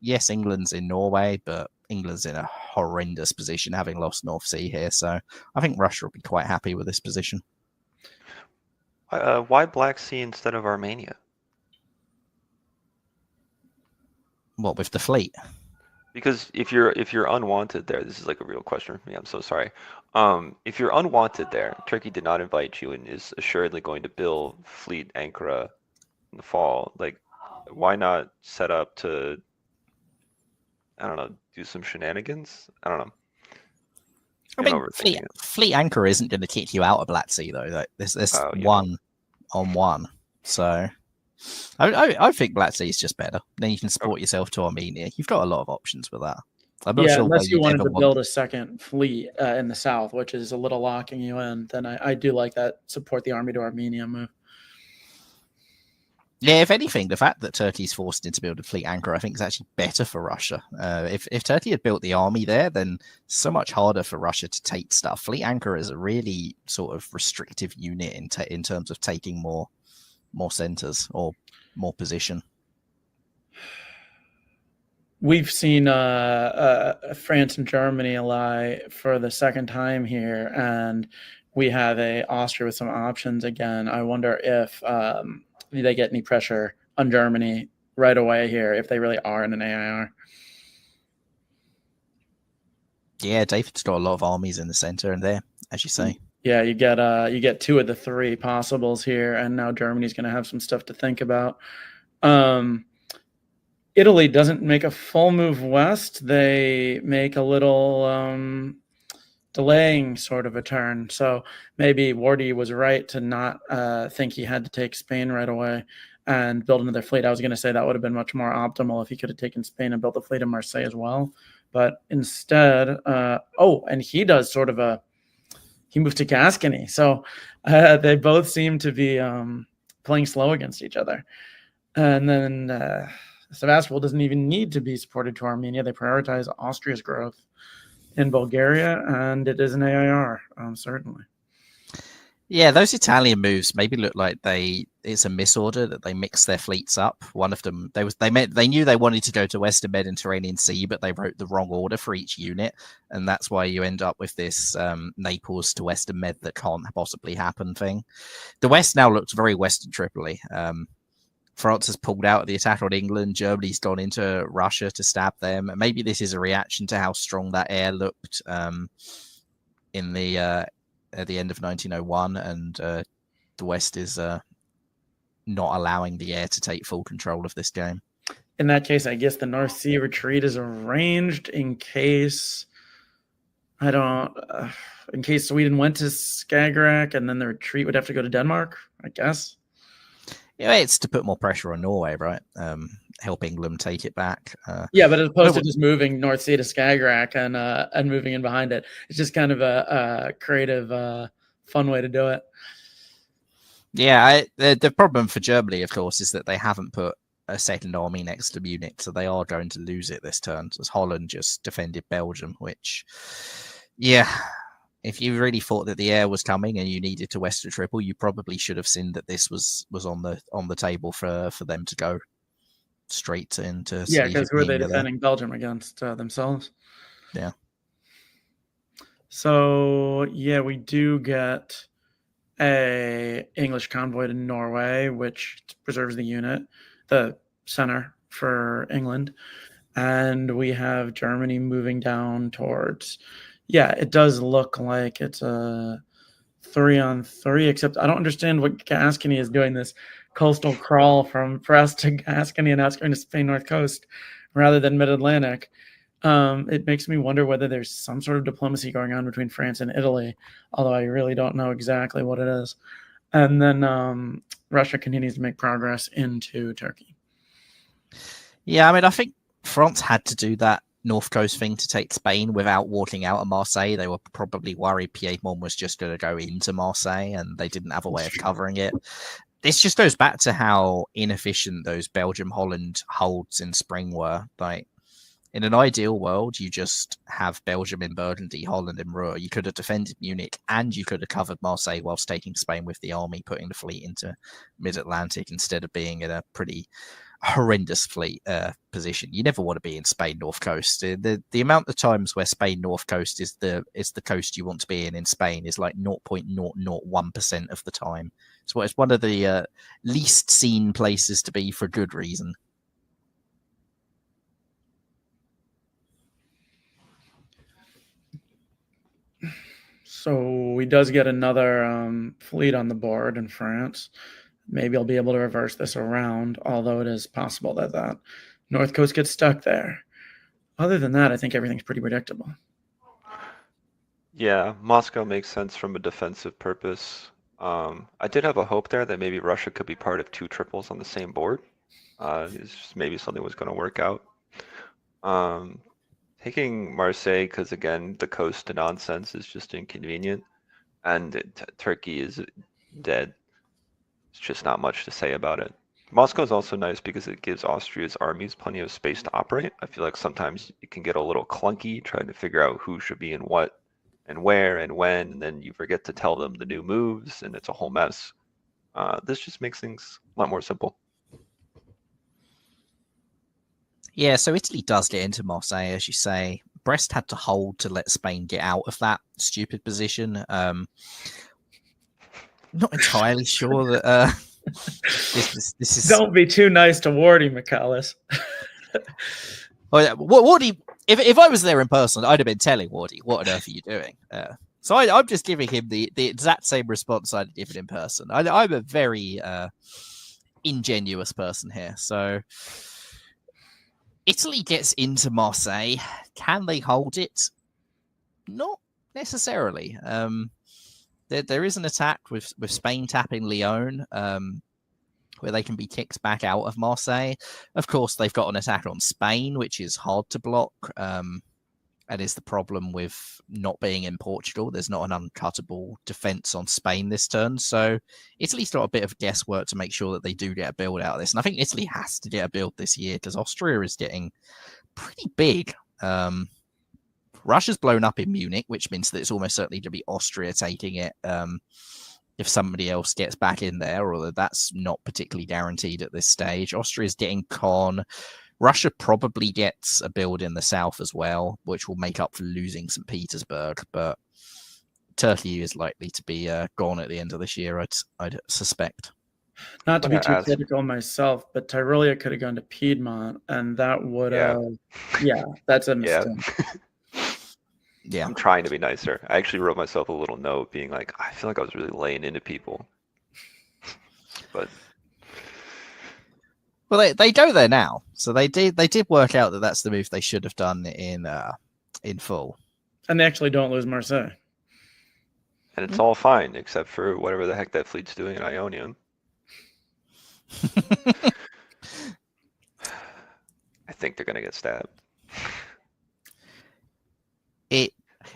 Yes, England's in Norway, but England's in a horrendous position, having lost North Sea here. So I think Russia will be quite happy with this position. Why Black Sea instead of Armenia? What, with the fleet? Because if you're unwanted there, this is like a real question for me. I'm so sorry. If you're unwanted there, Turkey did not invite you and is assuredly going to build fleet Ankara in the fall. Like, why not set up to, I don't know, do some shenanigans? I don't know. I mean, fleet Ankara isn't going to kick you out of Black Sea though. Like, there's one on one, so. I think Black Sea is just better. Then you can support yourself to Armenia. You've got a lot of options with that. I'm not sure unless you wanted to build a second fleet in the south, which is a little locking you in, then I do like that support the army to Armenia move. Yeah, if anything, the fact that Turkey's forced into build a fleet anchor, I think is actually better for Russia. If Turkey had built the army there, then it's so much harder for Russia to take stuff. Fleet anchor is a really sort of restrictive unit in terms of taking more centers or more position. We've seen France and Germany ally for the second time here, and we have Austria with some options again. I wonder if they get any pressure on Germany right away here, if they really are in an AIR. Yeah, David's got a lot of armies in the center and there, as you say. Yeah, you get 2 of the 3 possibles here, and now Germany's going to have some stuff to think about. Italy doesn't make a full move west. They make a little delaying sort of a turn. So maybe Wardy was right to not think he had to take Spain right away and build another fleet. I was going to say that would have been much more optimal if he could have taken Spain and built a fleet in Marseille as well. But instead, and he does sort of he moved to Gascony. So they both seem to be playing slow against each other. And then Sevastopol doesn't even need to be supported to Armenia. They prioritize Austria's growth in Bulgaria, and it is an AIR, certainly. Yeah, those Italian moves maybe look like it's a misorder that they mix their fleets up. One of them, they knew they wanted to go to Western Mediterranean Sea, but they wrote the wrong order for each unit, and that's why you end up with this Naples to Western Med that can't possibly happen thing. The West now looks very Western Tripoli. France has pulled out of the attack on England. Germany's gone into Russia to stab them. Maybe this is a reaction to how strong that air looked in the at the end of 1901, and the West is not allowing the air to take full control of this game. In that case, I guess the North Sea retreat is arranged in case in case Sweden went to Skagerrak, and then the retreat would have to go to Denmark, I guess. Yeah, it's to put more pressure on Norway, right? Help England take it back. Yeah, but as opposed to just moving North Sea to Skagerrak and moving in behind it, it's just kind of a creative, fun way to do it. Yeah, the problem for Germany, of course, is that they haven't put a second army next to Munich, so they are going to lose it this turn. As Holland just defended Belgium, which, yeah. If you really thought that the air was coming and you needed to Western Triple, you probably should have seen that this was on the table for them to go straight into. Yeah, because who are they defending Belgium against themselves? Yeah. So yeah, we do get a English convoy to Norway, which preserves the unit, the center for England, and we have Germany moving down towards. Yeah, it does look like it's a 3-on-3, except I don't understand what Gascony is doing this coastal crawl from Brest to Gascony and now it's going to Spain North Coast rather than Mid-Atlantic. It makes me wonder whether there's some sort of diplomacy going on between France and Italy, although I really don't know exactly what it is. And then Russia continues to make progress into Turkey. Yeah, I mean, I think France had to do that North Coast thing to take Spain without walking out of Marseille. They were probably worried Piedmont was just going to go into Marseille and they didn't have a way of covering it. This just goes back to how inefficient those Belgium-Holland holds in spring were. Like, in an ideal world, you just have Belgium in Burgundy, Holland in Ruhr. You could have defended Munich and you could have covered Marseille whilst taking Spain with the army, putting the fleet into mid-Atlantic instead of being in a pretty horrendous fleet position. You never want to be in Spain North Coast. The amount of times where Spain North Coast is the coast you want to be in Spain is like 0.001% of the time. So it's one of the least seen places to be for good reason. So he does get another fleet on the board in France. Maybe I'll be able to reverse this around, although it is possible that that North Coast gets stuck there. Other than that, I think everything's pretty predictable. Yeah, Moscow makes sense from a defensive purpose. I did have a hope there that maybe Russia could be part of 2 triples on the same board. It's just maybe something was going to work out. Taking Marseille, because again, the coast to nonsense is just inconvenient, and Turkey is dead. It's just not much to say about it. Moscow is also nice because it gives Austria's armies plenty of space to operate. I feel like sometimes it can get a little clunky trying to figure out who should be in what and where and when, and then you forget to tell them the new moves, and it's a whole mess. This just makes things a lot more simple. Yeah, so Italy does get into Marseille, as you say. Brest had to hold to let Spain get out of that stupid position. Not entirely sure that this is. Don't be too nice to Wardy, McCallis. Well, yeah, Wardy, if I was there in person, I'd have been telling Wardy, "What on earth are you doing?" So I'm just giving him the exact same response I'd given in person. I'm a very ingenuous person here, so. Italy gets into Marseille. Can they hold it? Not necessarily. There is an attack with Spain tapping Lyon, where they can be kicked back out of Marseille. Of course, they've got an attack on Spain, which is hard to block. And is the problem with not being in Portugal. There's not an uncuttable defense on Spain this turn. So Italy's got a bit of guesswork to make sure that they do get a build out of this. And I think Italy has to get a build this year because Austria is getting pretty big. Russia's blown up in Munich, which means that it's almost certainly to be Austria taking it if somebody else gets back in there, although that's not particularly guaranteed at this stage. Austria's getting Con. Russia probably gets a build in the south as well, which will make up for losing St. Petersburg. But Turkey is likely to be gone at the end of this year, I'd suspect. Not to be too critical myself, but Tyrolia could have gone to Piedmont, and that would have... Yeah, that's a mistake. Yeah. I'm trying to be nicer. I actually wrote myself a little note being like, I feel like I was really laying into people. But... Well, they go there now, so they did work out that that's the move they should have done in full, and they actually don't lose Marseille, and it's all fine except for whatever the heck that fleet's doing in Ionian. I think they're gonna get stabbed.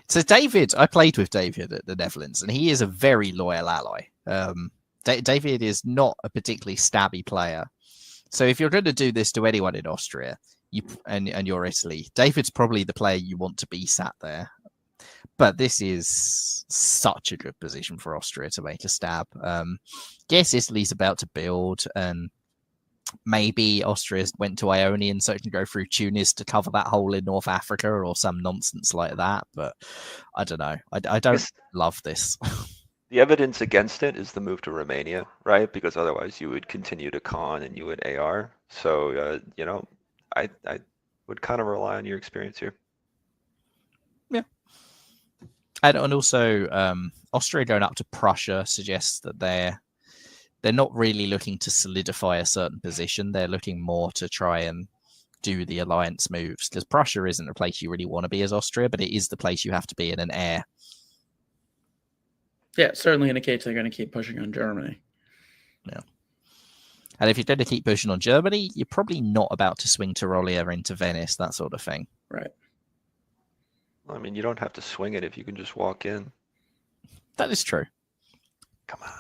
So David, I played with David at the Netherlands, and he is a very loyal ally. David is not a particularly stabby player. So if you're going to do this to anyone in Austria, and you're Italy, David's probably the player you want to be sat there. But this is such a good position for Austria to make a stab. Guess Italy's about to build, and maybe Austria went to Ionian so it can go through Tunis to cover that hole in North Africa or some nonsense like that. But I don't know. I don't Yes. love this. The evidence against it is the move to Romania, right? Because otherwise you would continue to con and you would AR. So, I would kind of rely on your experience here. Yeah. And also, Austria going up to Prussia suggests that they're not really looking to solidify a certain position. They're looking more to try and do the alliance moves, because Prussia isn't a place you really want to be as Austria, but it is the place you have to be in an air. Yeah, it certainly indicates they're going to keep pushing on Germany. Yeah. And if you're going to keep pushing on Germany, you're probably not about to swing Tyrolia into Venice, that sort of thing. Right. I mean, you don't have to swing it if you can just walk in. That is true. Come on.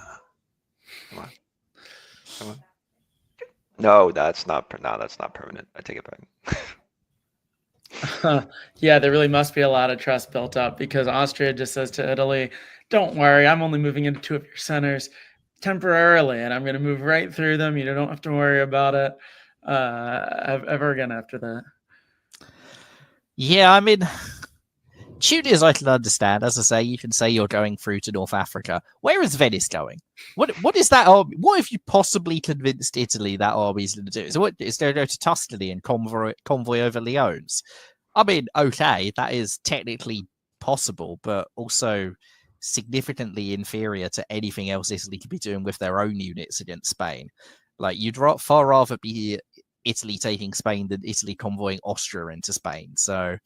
No, that's not permanent. I take it back. Yeah, there really must be a lot of trust built up, because Austria just says to Italy, don't worry, I'm only moving into 2 of your centers temporarily, and I'm going to move right through them. You don't have to worry about it ever again after that. Yeah, I mean, Tunis I can understand. As I say, you can say you're going through to North Africa. Where is Venice going? What is that army? What have you possibly convinced Italy that army's going to do? So what is there to go to Tuscany and convoy over Lyons? I mean, okay, that is technically possible, but also significantly inferior to anything else Italy could be doing with their own units against Spain. Like, you'd far rather be Italy taking Spain than Italy convoying Austria into Spain. So,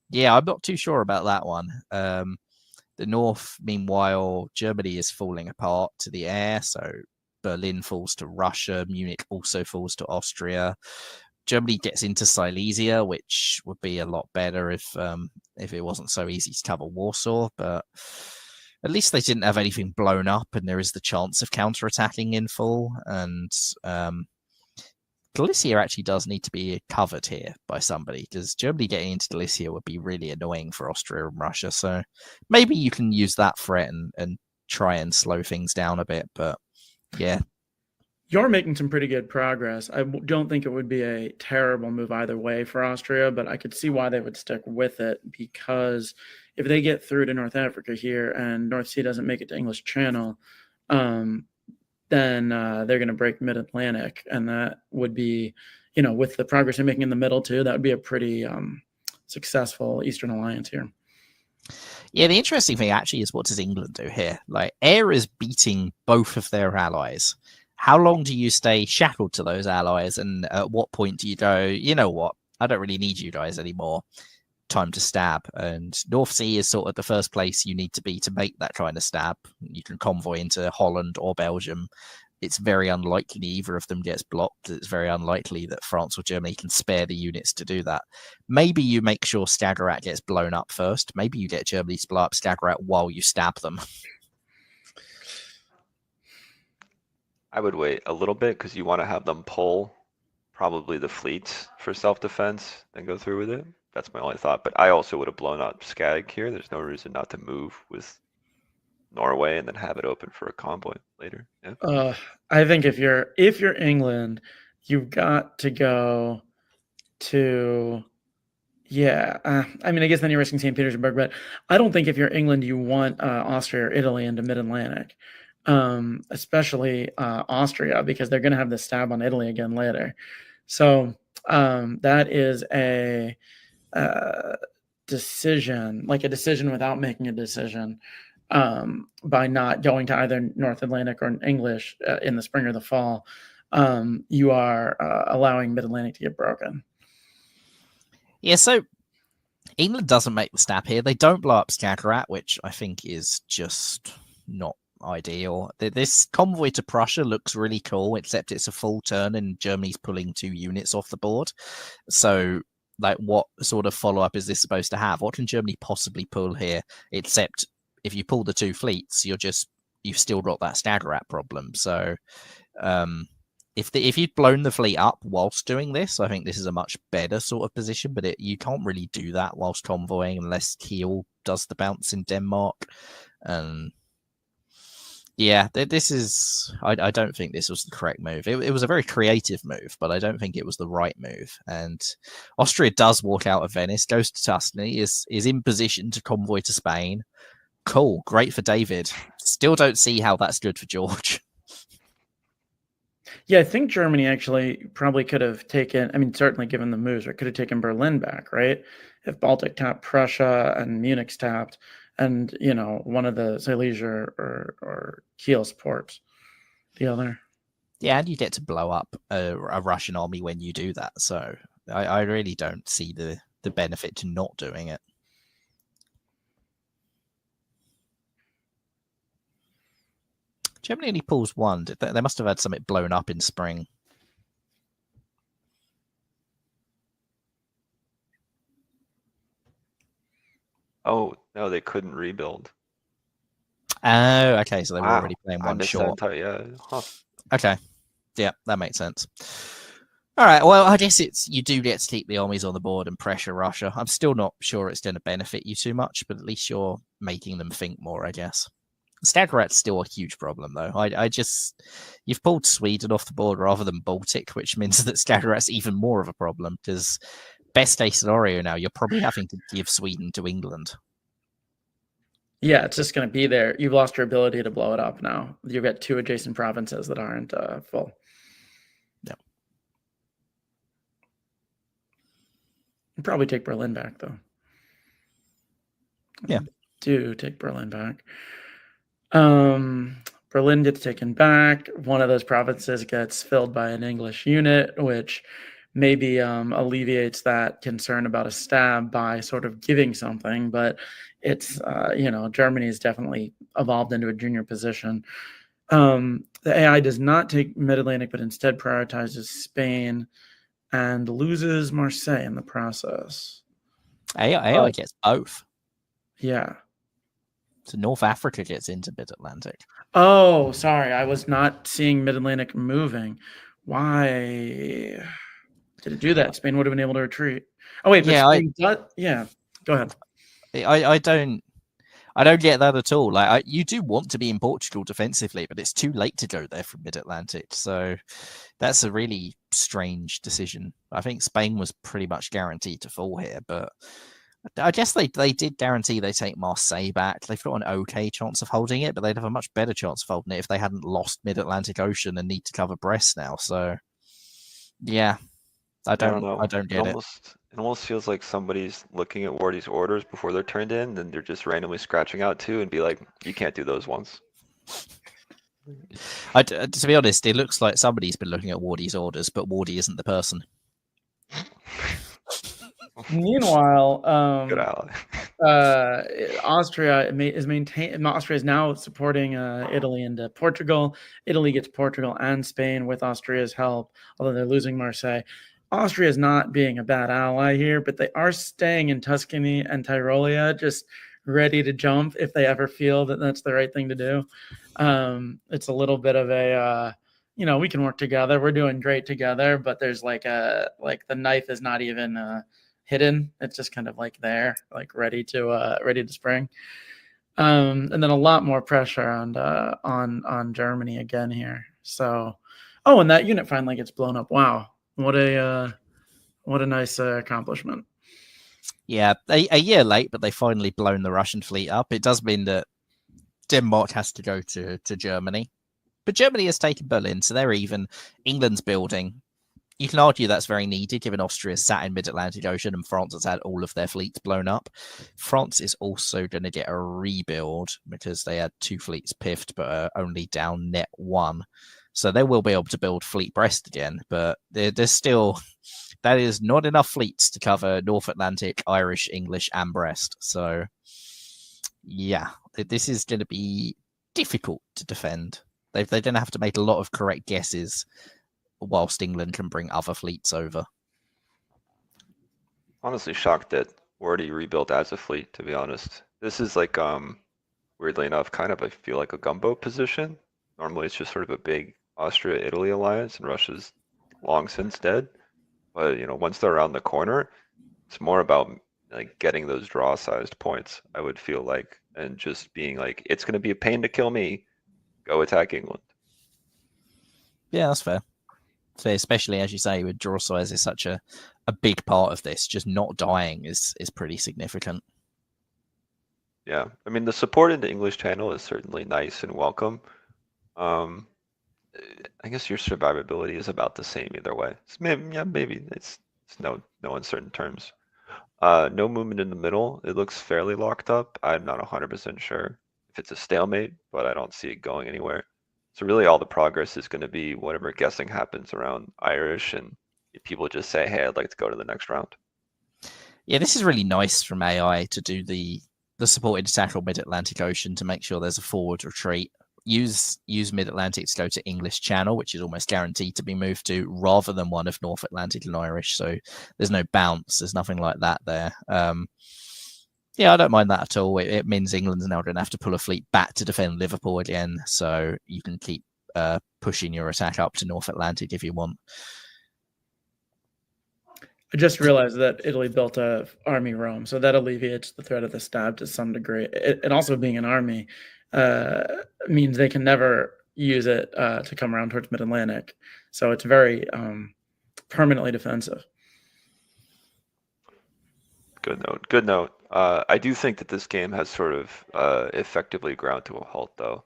yeah, I'm not too sure about that one. The north, meanwhile, Germany is falling apart to the air. So Berlin falls to Russia. Munich also falls to Austria. Germany gets into Silesia, which would be a lot better if it wasn't so easy to cover Warsaw. But at least they didn't have anything blown up, and there is the chance of counterattacking in full. And Galicia actually does need to be covered here by somebody, because Germany getting into Galicia would be really annoying for Austria and Russia. So maybe you can use that threat and try and slow things down a bit. But yeah. You're making some pretty good progress. I don't think it would be a terrible move either way for Austria, but I could see why they would stick with it, because if they get through to North Africa here and North Sea doesn't make it to English Channel, then they're going to break mid-Atlantic, and that would be, with the progress they're making in the middle too, that would be a pretty successful Eastern Alliance here. Yeah, the interesting thing actually is, what does England do here? Like, air is beating both of their allies. How long do you stay shackled to those allies? And at what point do you go, you know what? I don't really need you guys anymore. Time to stab. And North Sea is sort of the first place you need to be to make that kind of stab. You can convoy into Holland or Belgium. It's very unlikely either of them gets blocked. It's very unlikely that France or Germany can spare the units to do that. Maybe you make sure Skagerrak gets blown up first. Maybe you get Germany to blow up Skagerrak while you stab them. I would wait a little bit, because you want to have them pull probably the fleets for self-defense and go through with it. That's my only thought. But I also would have blown up Skag here. There's no reason not to move with Norway and then have it open for a convoy later. Yeah. I think if you're England, you've got to go to. Yeah, I mean, I guess then you're risking St. Petersburg, but I don't think if you're England, you want Austria or Italy into mid-Atlantic. Especially Austria, because they're going to have this stab on Italy again later. So that is a decision, like a decision without making a decision, by not going to either North Atlantic or English in the spring or the fall. You are allowing mid-Atlantic to get broken. Yeah, so England doesn't make the stab here. They don't blow up Skagerrak, which I think is just not ideal. This convoy to Prussia looks really cool, except it's a full turn and Germany's pulling 2 units off the board. So, like, what sort of follow-up is this supposed to have? What can Germany possibly pull here? Except if you pull the 2 fleets, you've still got that Skagerrak problem. So, if you'd blown the fleet up whilst doing this, I think this is a much better sort of position. But you can't really do that whilst convoying unless Kiel does the bounce in Denmark. Yeah, this is. I don't think this was the correct move. It was a very creative move, but I don't think it was the right move. And Austria does walk out of Venice, goes to Tuscany, is in position to convoy to Spain. Cool, great for David. Still don't see how that's good for George. Yeah, I think Germany actually probably could have taken, I mean, certainly given the moves, it could have taken Berlin back, right? If Baltic tapped Prussia and Munich's tapped, and, you know, one of the Silesia or Kiel's ports, the other. Yeah, and you get to blow up a Russian army when you do that. So I really don't see the benefit to not doing it. Germany only pulls one. They must have had something blown up in spring. Oh, no, they couldn't rebuild. Oh, okay. So they were Wow, already playing I one missed that short. entire, yeah, huh. Okay. Yeah, that makes sense. All right. Well, I guess you do get to keep the armies on the board and pressure Russia. I'm still not sure it's going to benefit you too much, but at least you're making them think more, I guess. Staggerat's still a huge problem, though. You've pulled Sweden off the board rather than Baltic, which means that Staggerat's even more of a problem because best case scenario now, you're probably having to give Sweden to England. Yeah, it's just going to be there. You've lost your ability to blow it up now. You've got 2 adjacent provinces that aren't full. Yeah. You'd probably take Berlin back, though. Yeah. Do take Berlin back. Berlin gets taken back. One of those provinces gets filled by an English unit, which maybe alleviates that concern about a stab by sort of giving something. But it's, Germany has definitely evolved into a junior position. The AI does not take Mid-Atlantic, but instead prioritizes Spain and loses Marseille in the process. AI gets both. Yeah. So North Africa gets into Mid-Atlantic. Oh, sorry. I was not seeing Mid-Atlantic moving. Why did it do that? Spain would have been able to retreat. Oh, wait. But yeah. Go ahead. I don't get that at all. Like you do want to be in Portugal defensively, but it's too late to go there from Mid-Atlantic. So that's a really strange decision. I think Spain was pretty much guaranteed to fall here, but I guess they did guarantee they take Marseille back. They've got an okay chance of holding it, but they'd have a much better chance of holding it if they hadn't lost Mid-Atlantic Ocean and need to cover Brest now. So yeah, I don't know. get it. It almost feels like somebody's looking at Wardy's orders before they're turned in, then they're just randomly scratching out 2 and be like, you can't do those ones. To be honest, it looks like somebody's been looking at Wardy's orders, but Wardy isn't the person. Meanwhile, Good ally. Austria is now supporting Italy and Portugal. Italy gets Portugal and Spain with Austria's help, although they're losing Marseille. Austria is not being a bad ally here, but they are staying in Tuscany and Tyrolia, just ready to jump if they ever feel that that's the right thing to do. It's a little bit of a, we can work together. We're doing great together, but there's the knife is not even hidden. It's just kind of there, ready to spring. And then a lot more pressure on Germany again here. So, and that unit finally gets blown up. Wow. What a nice accomplishment. Yeah, a year late, but they finally blown the Russian fleet up. It does mean that Denmark has to go to Germany. But Germany has taken Berlin, so they're even. England's building. You can argue that's very needed, given Austria sat in Mid-Atlantic Ocean and France has had all of their fleets blown up. France is also going to get a rebuild because they had 2 fleets piffed, but only down net 1. So they will be able to build Fleet Brest again, but there's still, that is not enough fleets to cover North Atlantic, Irish, English, and Brest. So yeah, this is going to be difficult to defend. They're going to have to make a lot of correct guesses whilst England can bring other fleets over. Honestly shocked that Wardy rebuilt as a fleet, to be honest. This is weirdly enough, kind of I feel like a gumbo position. Normally it's just sort of a big Austria-Italy alliance, and Russia's long since dead. But once they're around the corner, it's more about getting those draw-sized points, I would feel like, and just being it's going to be a pain to kill me. go attack England. Yeah, that's fair. So especially as you say, with draw size is such a big part of this, just not dying is pretty significant. Yeah, I mean the support in the English channel is certainly nice and welcome. I guess your survivability is about the same either way. Maybe it's no uncertain terms. No movement in the middle. It looks fairly locked up. I'm not 100% sure if it's a stalemate, but I don't see it going anywhere. So really all the progress is going to be whatever guessing happens around Irish, and if people just say, hey, I'd like to go to the next round. Yeah, this is really nice from AI to do the supported attack on Mid-Atlantic Ocean to make sure there's a forward retreat. Use Mid-Atlantic to go to English Channel, which is almost guaranteed to be moved to, rather than one of North Atlantic and Irish. So there's no bounce. There's nothing like that there. Yeah, I don't mind that at all. It means England's now going to have to pull a fleet back to defend Liverpool again. So you can keep pushing your attack up to North Atlantic if you want. I just realized that Italy built a army Rome, so that alleviates the threat of the stab to some degree. And also being an army means they can never use it to come around towards Mid-Atlantic. So it's very permanently defensive. Good note. I do think that this game has sort of effectively ground to a halt, though.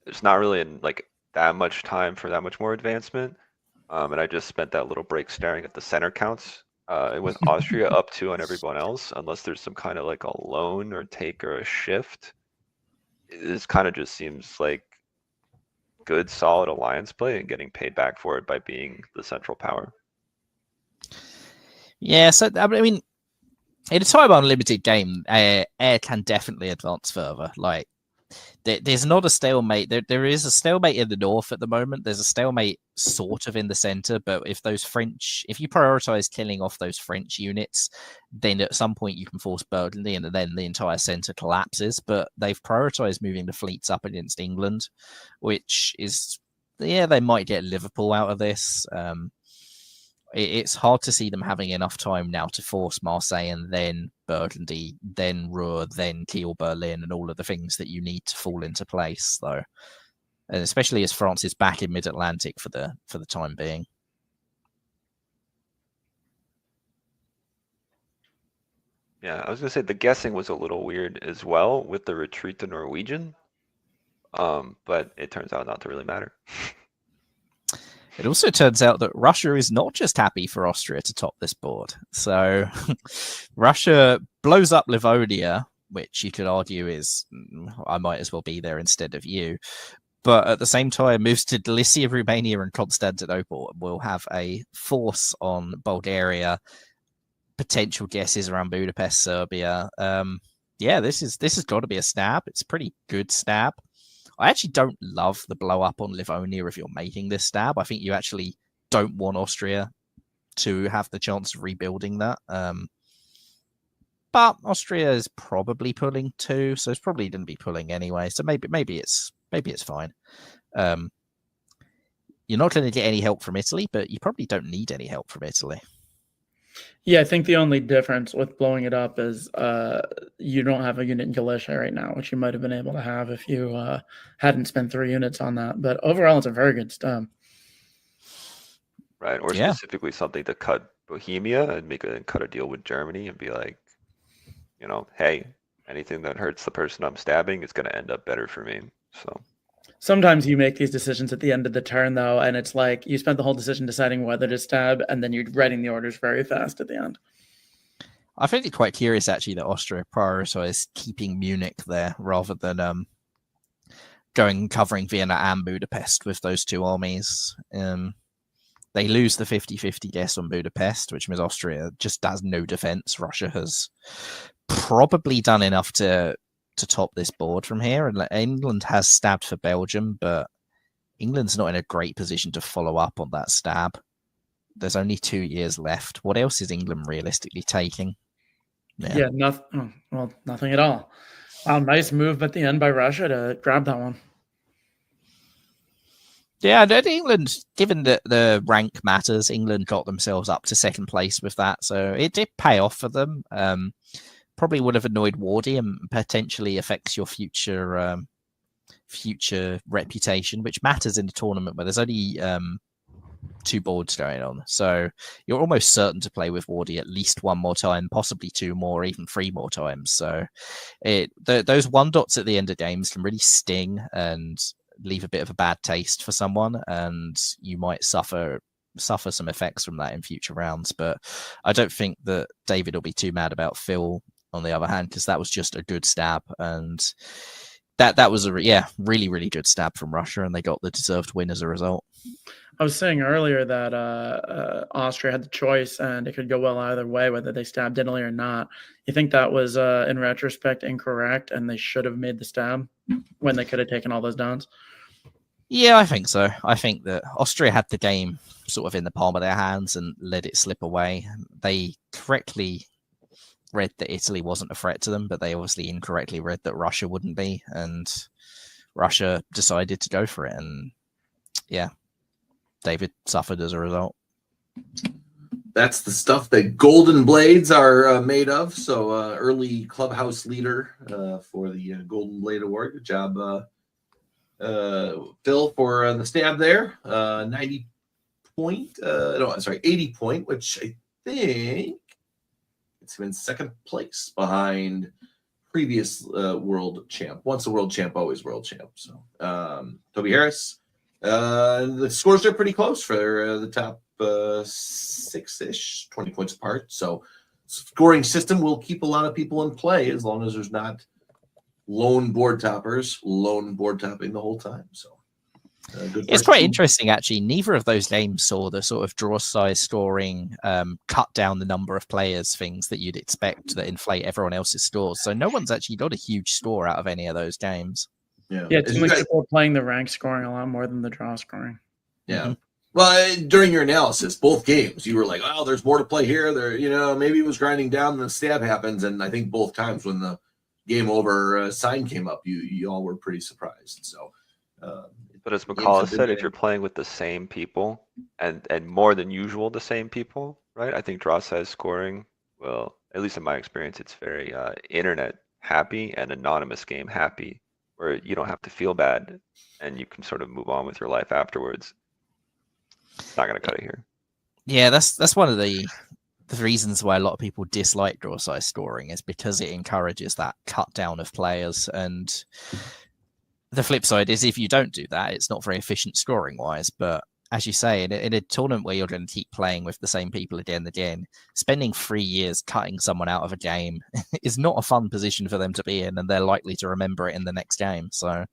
There's not really that much time for that much more advancement. And I just spent that little break staring at the center counts with Austria up 2 on everyone else, unless there's some kind of like a loan or take or a shift. This kind of just seems like good, solid alliance play and getting paid back for it by being the central power. Yeah, so I mean, in a time unlimited game, air can definitely advance further. Like, there's not a stalemate. There is a stalemate in the north at the moment. There's a stalemate sort of in the center, but if you prioritize killing off those French units, then at some point you can force Burgundy and then the entire center collapses. But they've prioritized moving the fleets up against England, which is, yeah, they might get Liverpool out of this. It's hard to see them having enough time now to force Marseille and then Burgundy, then Ruhr, then Kiel, Berlin, and all of the things that you need to fall into place, though. And especially as France is back in Mid-Atlantic for the time being. Yeah, I was gonna say the guessing was a little weird as well with the retreat to Norwegian, but it turns out not to really matter. It also turns out that Russia is not just happy for Austria to top this board. So Russia blows up Livonia, which you could argue is, I might as well be there instead of you. But at the same time, moves to Galicia, Romania, and Constantinople. Will have a force on Bulgaria, potential guesses around Budapest, Serbia. Yeah, this has got to be a stab. It's a pretty good stab. I actually don't love the blow up on Livonia if you're making this stab. I think you actually don't want Austria to have the chance of rebuilding that. But Austria is probably pulling too, so it's probably going to be pulling anyway. So maybe it's fine. You're not going to get any help from Italy, but you probably don't need any help from Italy. Yeah, I think the only difference with blowing it up is you don't have a unit in Galicia right now, which you might have been able to have if you hadn't spent 3 units on that. But overall, it's a very good stab. Right, or specifically something to cut Bohemia and cut a deal with Germany and be like, hey, anything that hurts the person I'm stabbing is going to end up better for me. So sometimes you make these decisions at the end of the turn, though, and it's like you spent the whole decision deciding whether to stab, and then you're writing the orders very fast at the end. I find it quite curious, actually, that Austria prioritized keeping Munich there rather than covering Vienna and Budapest with those 2 armies. They lose the 50-50 guess on Budapest, which means Austria just does no defense. Russia has probably done enough to top this board from here. And England has stabbed for Belgium, but England's not in a great position to follow up on that stab. There's only 2 years left. What else is England realistically taking? Yeah, nothing at all. Nice move at the end by Russia to grab that one. Yeah, England, given that the rank matters, England got themselves up to 2nd place with that. So it did pay off for them. Probably would have annoyed Wardy and potentially affects your future future reputation, which matters in a tournament where there's only 2 boards going on. So you're almost certain to play with Wardy at least 1 more time, possibly 2 more, even 3 more times. So those 1 dots at the end of games can really sting and leave a bit of a bad taste for someone, and you might suffer some effects from that in future rounds. But I don't think that David will be too mad about Phil, on the other hand, because that was just a good stab, and that was a really, really good stab from Russia, and they got the deserved win as a result. I was saying earlier that Austria had the choice, and it could go well either way, whether they stabbed Italy or not. You think that was, in retrospect, incorrect, and they should have made the stab when they could have taken all those downs? Yeah, I think so. I think that Austria had the game sort of in the palm of their hands and let it slip away. They correctly read that Italy wasn't a threat to them, but they obviously incorrectly read that Russia wouldn't be, and Russia decided to go for it, and yeah, David suffered as a result. That's the stuff that golden blades are made of. So early clubhouse leader for the Golden Blade Award. Good job, Phil, for the stab there. 80 point, which I think it's in 2nd place behind previous world champ. Once a world champ, always world champ. So Toby Harris. The scores are pretty close for the top 6-ish, 20 points apart. So scoring system will keep a lot of people in play as long as there's not lone board topping the whole time. So it's quite interesting, actually. Neither of those games saw the sort of draw size scoring, cut down the number of players things that you'd expect that inflate everyone else's scores. So no one's actually got a huge score out of any of those games. Yeah, too many people are playing the rank scoring a lot more than the draw scoring. Yeah. Mm-hmm. Well, during your analysis, both games, you were like, "Oh, there's more to play here." There, maybe it was grinding down, and the stab happens, and I think both times when the game over sign came up, you all were pretty surprised. So, but as McCall said, if you're playing with the same people and more than usual the same people, right? I think draw size scoring, well, at least in my experience, it's very internet happy and anonymous game happy, where you don't have to feel bad and you can sort of move on with your life afterwards. Not going to cut it here. Yeah, that's one of the reasons why a lot of people dislike draw size scoring, is because it encourages that cut down of players. And the flip side is, if you don't do that, it's not very efficient scoring wise. But as you say, in a tournament where you're going to keep playing with the same people again and again, spending 3 years cutting someone out of a game is not a fun position for them to be in, and they're likely to remember it in the next game. So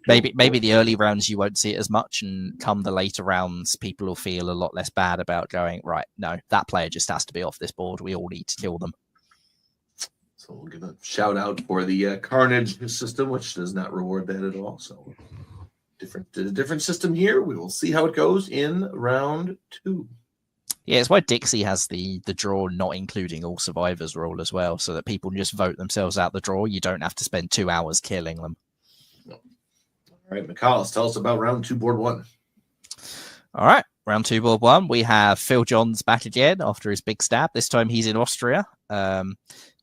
maybe the early rounds you won't see it as much, and come the later rounds, people will feel a lot less bad about going, right, no, that player just has to be off this board. We all need to kill them. So we'll give a shout out for the Carnage system, which does not reward that at all. So different system here. We will see how it goes in round 2. Yeah, it's why Dixie has the draw not including all survivors rule as well, so that people just vote themselves out the draw. You don't have to spend 2 hours killing them. All right, McCall, tell us about round 2, board 1. All right, round 2, board 1. We have Phil Johns back again after his big stab. This time he's in Austria.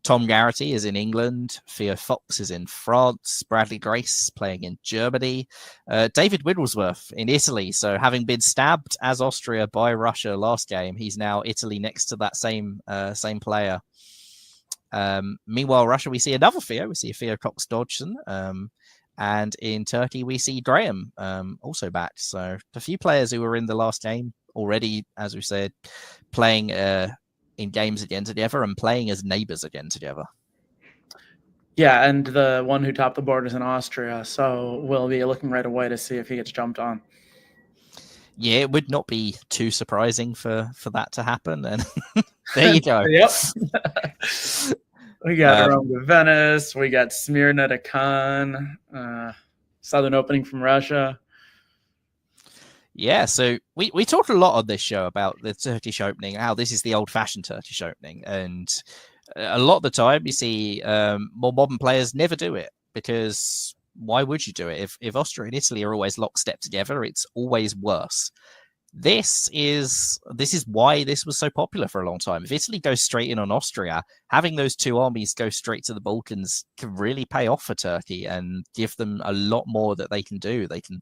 Tom Garrity is in England. Theo Fox is in France. Bradley Grace playing in Germany. David Wigglesworth in Italy. So having been stabbed as Austria by Russia last game, he's now Italy next to that same player. Meanwhile, Russia, we see another Theo. We see Theo Cox Dodgson. And in Turkey, we see Graham also back. So a few players who were in the last game already, as we said, playing in games again together and playing as neighbors again together. Yeah, and the one who topped the board is in Austria, so we'll be looking right away to see if he gets jumped on. Yeah, it would not be too surprising for that to happen. And there you go. Yep. We got Rome to Venice. We got Smyrna to Cannes. Southern opening from Russia. Yeah, so we talked a lot on this show about the Turkish opening, how this is the old-fashioned Turkish opening. And a lot of the time you see more modern players never do it, because why would you do it? If Austria and Italy are always lockstep together, it's always worse. this is why this was so popular for a long time. If Italy goes straight in on Austria, having those two armies go straight to the Balkans can really pay off for Turkey and give them a lot more that they can do. They can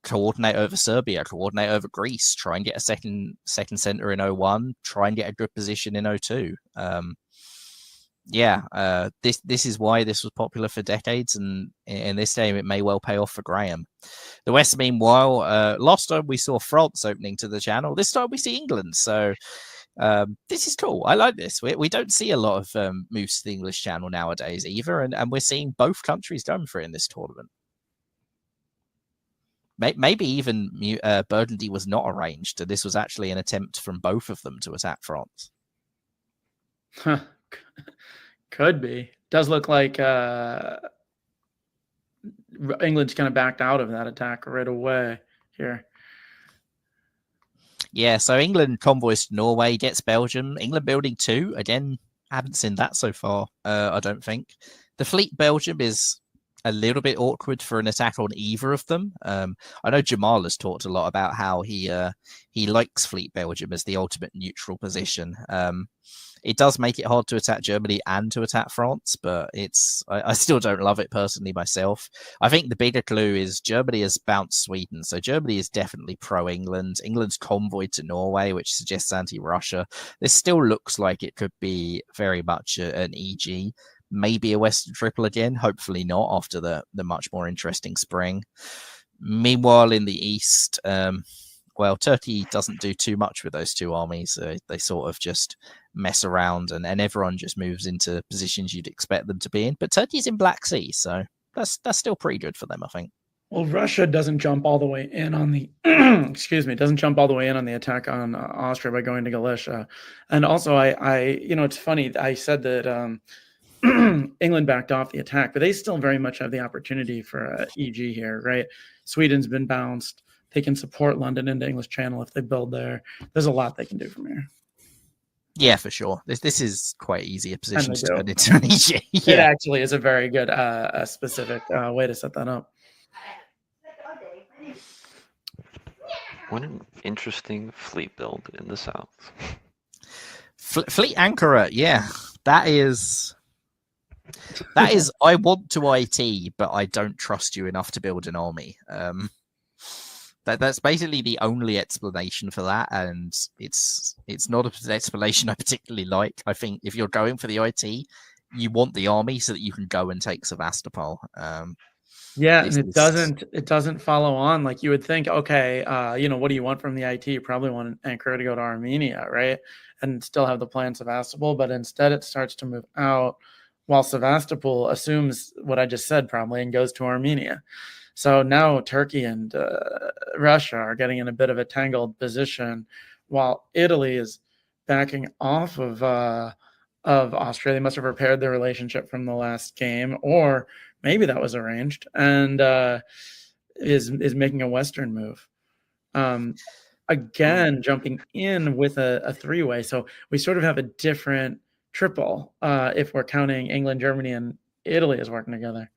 coordinate over Serbia, coordinate over Greece, try and get a second center in 01, try and get a good position in 02. This is why this was popular for decades, and in this game it may well pay off for Graham. The West, meanwhile, last time we saw France opening to the channel. This time we see England, so this is cool. I like this. We don't see a lot of moves to the English channel nowadays either, and we're seeing both countries going for it in this tournament. Maybe even Burgundy was not arranged, and this was actually an attempt from both of them to attack France. Huh. Could be. Does look like England's kind of backed out of that attack right away here. Yeah, so England convoys to Norway, gets Belgium. England building 2. Again, haven't seen that so far, I don't think. The fleet Belgium is a little bit awkward for an attack on either of them. I know Jamal has talked a lot about how he likes fleet Belgium as the ultimate neutral position. It does make it hard to attack Germany and to attack France, but I still don't love it personally myself. I think the bigger clue is Germany has bounced Sweden, so Germany is definitely pro-England. England's convoyed to Norway, which suggests anti-Russia. This still looks like it could be very much an EG. Maybe a Western triple again, hopefully not after the much more interesting spring. Meanwhile, in the East, Turkey doesn't do too much with those two armies. They sort of just mess around and everyone just moves into positions you'd expect them to be in. But Turkey's in Black Sea, so that's still pretty good for them, I think. Well, Russia doesn't jump all the way in on the doesn't jump all the way in on the attack on Austria by going to Galicia. And also, I it's funny. I said that England backed off the attack, but they still very much have the opportunity for EG here, right? Sweden's been bounced. They can support London into English Channel if they build there. There's a lot they can do from here. Yeah, for sure. This is quite easy a position to turn into an EG. It actually is a very good specific way to set that up. What an interesting fleet build in the south. Fleet Ankara, yeah. That is I want to IT, but I don't trust you enough to build an army. That's basically the only explanation for that, and it's not an explanation I particularly like. I think if you're going for the IT, you want the army so that you can go and take Sevastopol. And it doesn't follow on like you would think. Okay, what do you want from the IT? You probably want Ankara to go to Armenia, right, and still have the plan Sevastopol, but instead it starts to move out while Sevastopol assumes what I just said probably and goes to Armenia. So now Turkey and Russia are getting in a bit of a tangled position, while Italy is backing off of Austria. They must have repaired their relationship from the last game, or maybe that was arranged, and is making a Western move. Again, jumping in with a three-way. So we sort of have a different triple if we're counting England, Germany, and Italy as working together.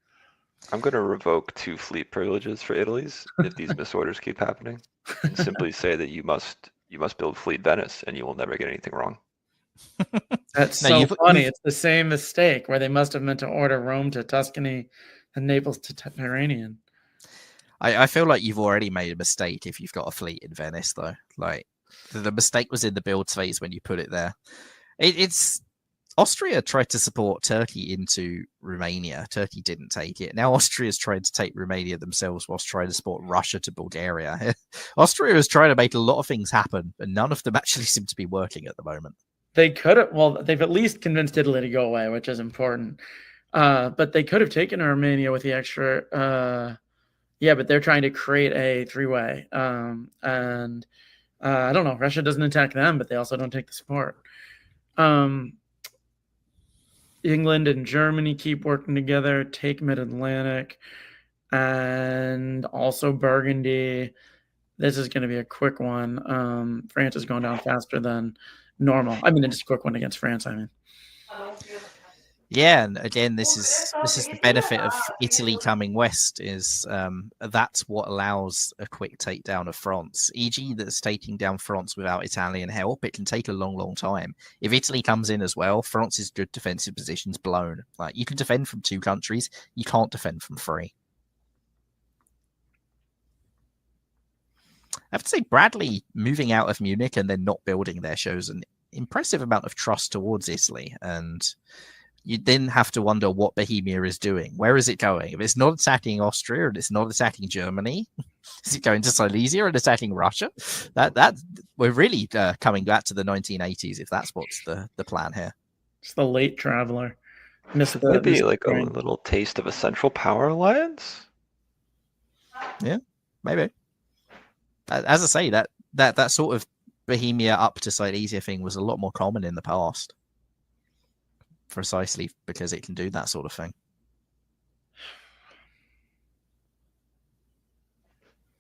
I'm going to revoke 2 fleet privileges for Italy's if these misorders keep happening, and simply say that you must build Fleet Venice and you will never get anything wrong. That's funny. It's the same mistake where they must have meant to order Rome to Tuscany and Naples to Tyrrhenian. I feel like you've already made a mistake if you've got a fleet in Venice, though. Like the mistake was in the build phase when you put it there. It's Austria tried to support Turkey into Romania. Turkey didn't take it. Now Austria's trying to take Romania themselves whilst trying to support Russia to Bulgaria. Austria is trying to make a lot of things happen, and none of them actually seem to be working at the moment. They could have, they've at least convinced Italy to go away, which is important. But they could have taken Armenia with the extra, but they're trying to create a three-way. And I don't know, Russia doesn't attack them, but they also don't take the support. England and Germany keep working together, take Mid-Atlantic, and also Burgundy. This is going to be a quick one. France is going down faster than normal. I mean, it's a quick one against France, Yeah, and again, this is the benefit of Italy coming west. Is that's what allows a quick takedown of France. E.g., that's taking down France without Italian help. It can take a long time. If Italy comes in as well, France's good defensive position's blown. Like, you can defend from 2 countries, you can't defend from 3. I have to say, Bradley moving out of Munich and then not building there shows an impressive amount of trust towards Italy, and you then have to wonder what Bohemia is doing. Where is it going? If it's not attacking Austria and it's not attacking Germany, is it going to Silesia and attacking Russia? That we're really coming back to the 1980s if that's what's the plan here. It's the late traveler. Maybe like a little taste of a Central Power alliance. Yeah, maybe. As I say, that sort of Bohemia up to Silesia thing was a lot more common in the past. Precisely because it can do that sort of thing.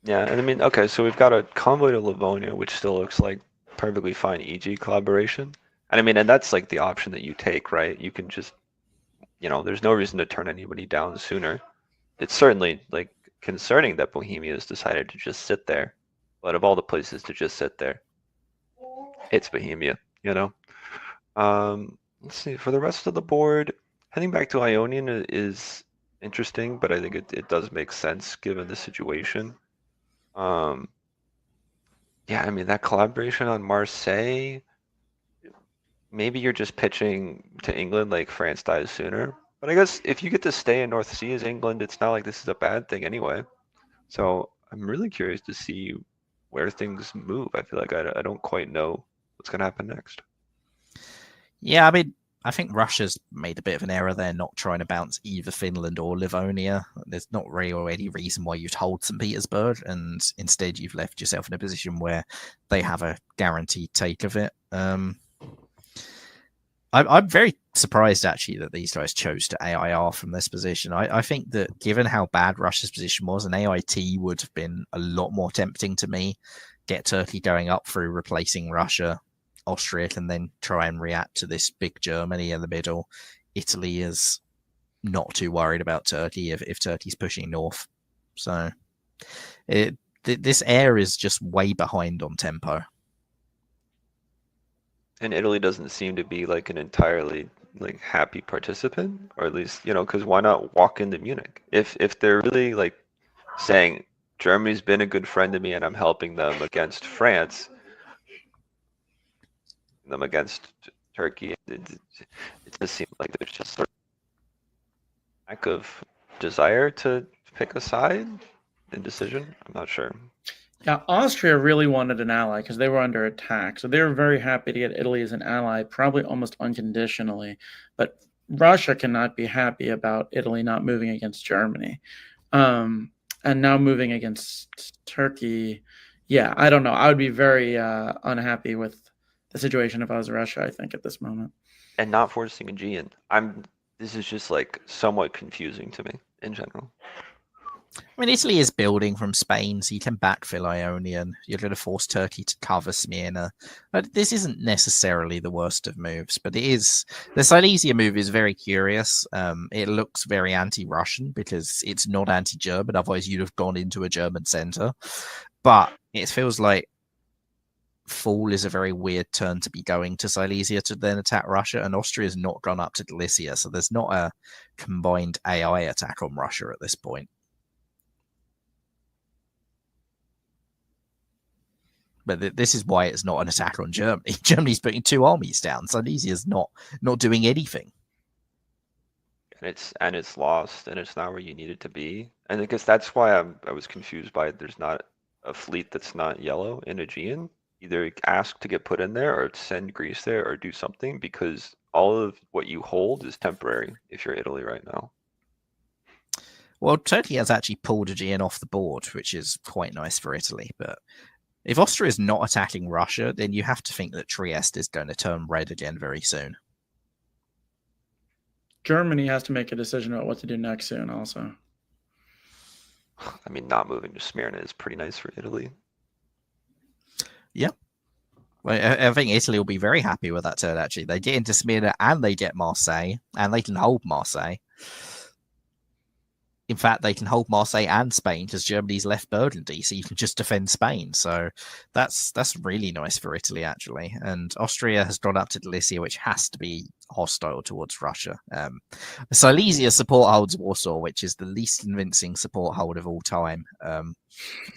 Yeah, and I mean, okay, so we've got a convoy to Livonia, which still looks like perfectly fine EG collaboration. And I mean, and that's like the option that you take, right? You can just, there's no reason to turn anybody down sooner. It's certainly like concerning that Bohemia has decided to just sit there. But of all the places to just sit there, it's Bohemia, Let's see, for the rest of the board, heading back to Ionian is interesting, but I think it does make sense given the situation. Yeah, I mean, that collaboration on Marseille, maybe you're just pitching to England like France dies sooner. But I guess if you get to stay in North Sea as England, it's not like this is a bad thing anyway. So I'm really curious to see where things move. I feel like I don't quite know what's going to happen next. Yeah, I mean, I think Russia's made a bit of an error there, not trying to bounce either Finland or Livonia. There's not really any reason why you'd hold St. Petersburg, and instead you've left yourself in a position where they have a guaranteed take of it. I'm very surprised, actually, that these guys chose to AIR from this position. I think that given how bad Russia's position was, an AIT would have been a lot more tempting to me. Get Turkey going up through replacing Russia. Austria can then try and react to this big Germany in the middle. Italy is not too worried about Turkey if Turkey's pushing north. So this air is just way behind on tempo. And Italy doesn't seem to be like an entirely like happy participant, or at least, because why not walk into Munich? If they're really like saying Germany's been a good friend to me and I'm helping them against France, them against Turkey, it does seem like there's just sort of lack of desire to pick a side in decision. I'm not sure. Yeah, Austria really wanted an ally because they were under attack. So they were very happy to get Italy as an ally, probably almost unconditionally. But Russia cannot be happy about Italy not moving against Germany. And now moving against Turkey, yeah, I don't know. I would be very unhappy with the situation if I was Russia, I think, at this moment. And not forcing Aegean. This is just like somewhat confusing to me in general. I mean, Italy is building from Spain, so you can backfill Ionian. You're going to force Turkey to cover Smyrna. But this isn't necessarily the worst of moves, but it is. The Silesia move is very curious. It looks very anti-Russian because it's not anti-German. Otherwise, you'd have gone into a German center. But it feels like fall is a very weird turn to be going to Silesia to then attack Russia, and Austria's not gone up to Galicia, so there's not a combined AI attack on Russia at this point. But this is why it's not an attack on Germany. Germany's putting 2 armies down. Silesia's not doing anything. And it's lost, and it's not where you need it to be. And I guess that's why I was confused by it. There's not a fleet that's not yellow in Aegean. Either ask to get put in there, or send Greece there, or do something, because all of what you hold is temporary if you're Italy right now. Well, Turkey has actually pulled Aegean off the board, which is quite nice for Italy, but if Austria is not attacking Russia, then you have to think that Trieste is going to turn red again very soon. Germany has to make a decision about what to do next soon also. I mean, not moving to Smyrna is pretty nice for Italy. Yeah. Well, I think Italy will be very happy with that turn, actually. They get into Smyrna and they get Marseille, and they can hold Marseille. In fact, they can hold Marseille and Spain because Germany's left Burgundy, so you can just defend Spain. So that's really nice for Italy, actually. And Austria has gone up to Galicia, which has to be hostile towards Russia. Silesia support holds Warsaw, which is the least convincing support hold of all time.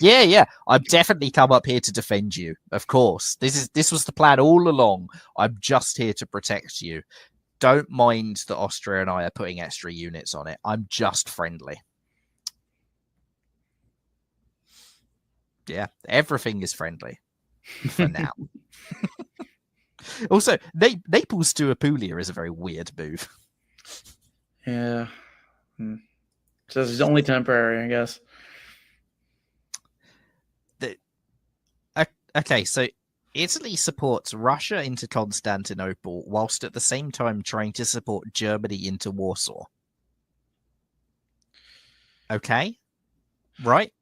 Yeah, I've definitely come up here to defend you. Of course, this was the plan all along. I'm just here to protect you. Don't mind that Austria and I are putting extra units on it. I'm just friendly. Yeah, everything is friendly for now. Also, Naples to Apulia is a very weird move. Yeah. So it's only temporary, I guess. Okay, so Italy supports Russia into Constantinople whilst at the same time trying to support Germany into Warsaw. Okay, right?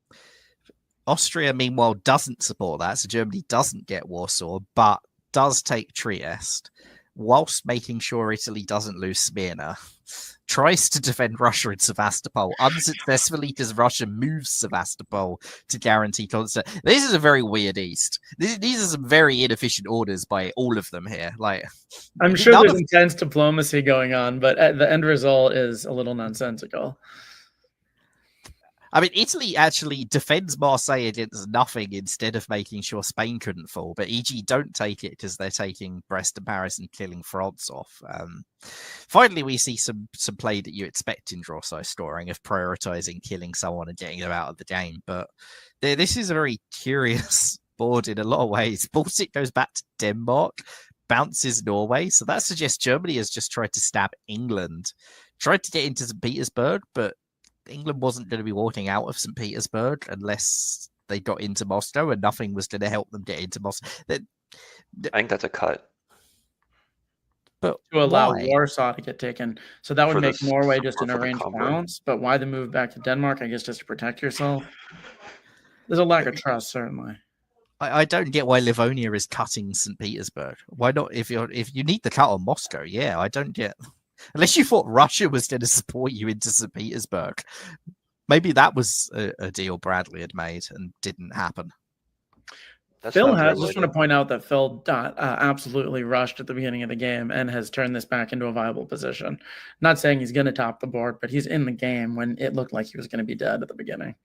Austria, meanwhile, doesn't support that, so Germany doesn't get Warsaw, but does take Trieste, whilst making sure Italy doesn't lose Smyrna. Tries to defend Russia in Sevastopol unsuccessfully because Russia moves Sevastopol to guarantee constant. This is a very weird East. These are some very inefficient orders by all of them here. Like, I'm sure there's intense diplomacy going on, but the end result is a little nonsensical. I mean, Italy actually defends Marseille against nothing instead of making sure Spain couldn't fall. But e.g., don't take it because they're taking Brest and Paris and killing France off. Finally, we see some play that you expect in draw size scoring of prioritizing killing someone and getting them out of the game. But this is a very curious board in a lot of ways. Baltic goes back to Denmark, bounces Norway. So that suggests Germany has just tried to stab England, tried to get into St. Petersburg, but England wasn't going to be walking out of St. Petersburg unless they got into Moscow, and nothing was going to help them get into Moscow. I think that's a cut. But to allow why? Warsaw to get taken. So that would For make this- Norway just an for the arranged convoy. bounce. But why the move back to Denmark? I guess just to protect yourself. There's a lack of trust, certainly. I don't get why Livonia is cutting St. Petersburg. Why not? If you need the cut on Moscow, yeah, I don't get. Unless you thought Russia was going to support you into St. Petersburg. Maybe that was a deal Bradley had made and didn't happen. Phil has just want to point out that Phil absolutely rushed at the beginning of the game and has turned this back into a viable position. Not saying he's going to top the board, but he's in the game when it looked like he was going to be dead at the beginning.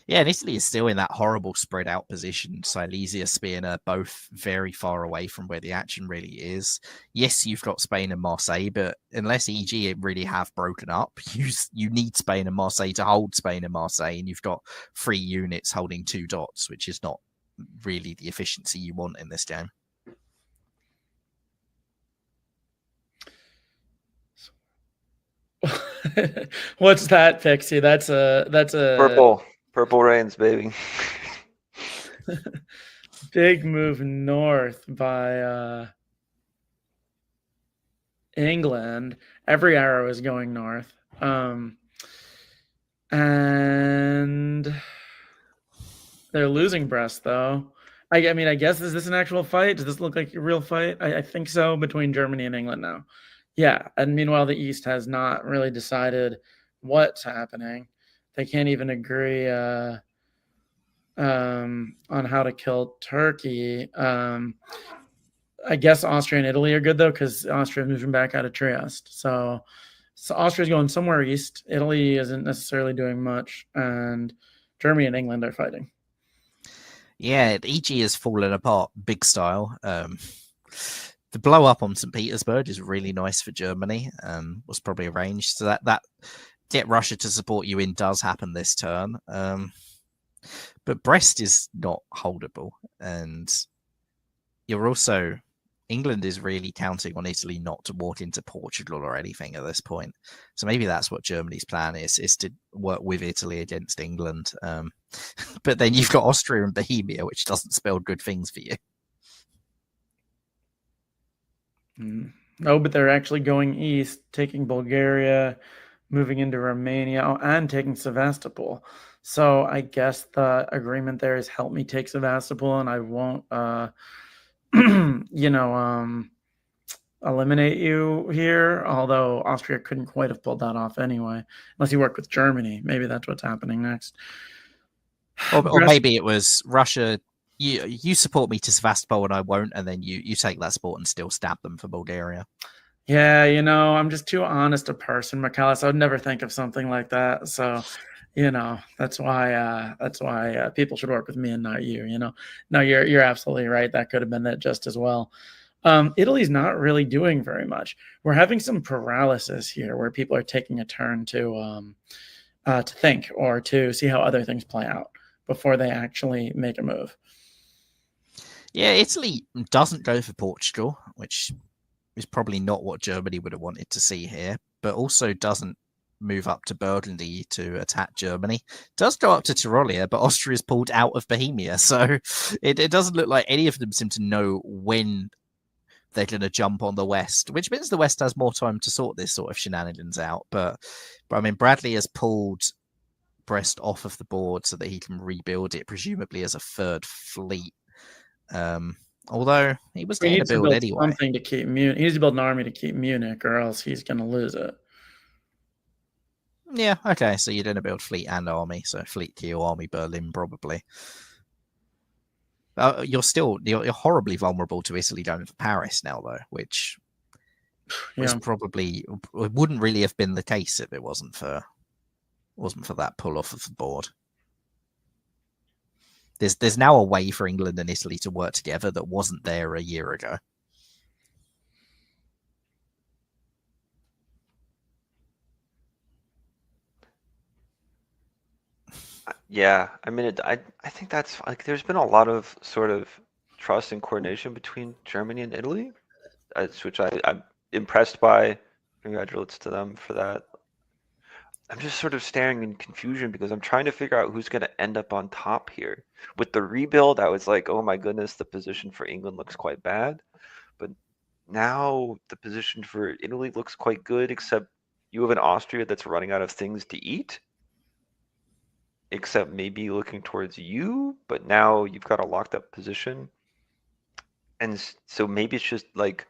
Yeah, and Italy is still in that horrible spread out position. Silesia, Smyrna, both very far away from where the action really is. Yes, you've got Spain and Marseille, but unless EG really have broken up, you need Spain and Marseille to hold Spain and Marseille, and you've got 3 units holding 2 dots, which is not really the efficiency you want in this game. What's that, Pixie? That's a Purple rains, baby. Big move north by England. Every arrow is going north. And they're losing Brest, though. I mean, I guess, is this an actual fight? Does this look like a real fight? I think so, between Germany and England now. Yeah, and meanwhile, the East has not really decided what's happening. They can't even agree on how to kill Turkey. I guess Austria and Italy are good, though, because Austria is moving back out of Trieste. So Austria's going somewhere east. Italy isn't necessarily doing much, and Germany and England are fighting. Yeah, EG has fallen apart big style. The blow up on St. Petersburg is really nice for Germany. Was probably arranged. So that get Russia to support you in does happen this turn. But Brest is not holdable. And you're also... England is really counting on Italy not to walk into Portugal or anything at this point. So maybe that's what Germany's plan is to work with Italy against England. But then you've got Austria and Bohemia, which doesn't spell good things for you. No, but they're actually going east, taking Bulgaria, moving into Romania, and taking Sevastopol. So I guess the agreement there is help me take Sevastopol, and I won't, eliminate you here. Although Austria couldn't quite have pulled that off anyway, unless you work with Germany. Maybe that's what's happening next. Or maybe it was Russia. You support me to Sevastopol and I won't, and then you take that support and still stab them for Bulgaria. Yeah, I'm just too honest a person, McAllis. I would never think of something like that. So, that's why people should work with me and not you. No, you're absolutely right. That could have been it just as well. Italy's not really doing very much. We're having some paralysis here, where people are taking a turn to think or to see how other things play out before they actually make a move. Yeah, Italy doesn't go for Portugal, which is probably not what Germany would have wanted to see here, but also doesn't move up to Burgundy to attack Germany. Does go up to Tyrolia, but Austria's pulled out of Bohemia, so it doesn't look like any of them seem to know when they're going to jump on the West, which means the West has more time to sort this sort of shenanigans out. But I mean, Bradley has pulled Brest off of the board so that he can rebuild it, presumably as a third fleet. Although he was going to build anyway. Something to keep Munich. He needs to build an army to keep Munich, or else he's going to lose it. Yeah, okay. So you're going to build fleet and army. So fleet Kiel, army Berlin, probably. You're horribly vulnerable to Italy going for Paris now, though, which was probably wouldn't really have been the case if it wasn't for that pull off of the board. There's now a way for England and Italy to work together that wasn't there a year ago. Yeah, I mean, I think that's like there's been a lot of sort of trust and coordination between Germany and Italy, which I'm impressed by. Congratulations to them for that. I'm just sort of staring in confusion because I'm trying to figure out who's going to end up on top here. With the rebuild, I was like, oh my goodness, the position for England looks quite bad. But now the position for Italy looks quite good, except you have an Austria that's running out of things to eat. Except maybe looking towards you, but now you've got a locked up position. And so maybe it's just like,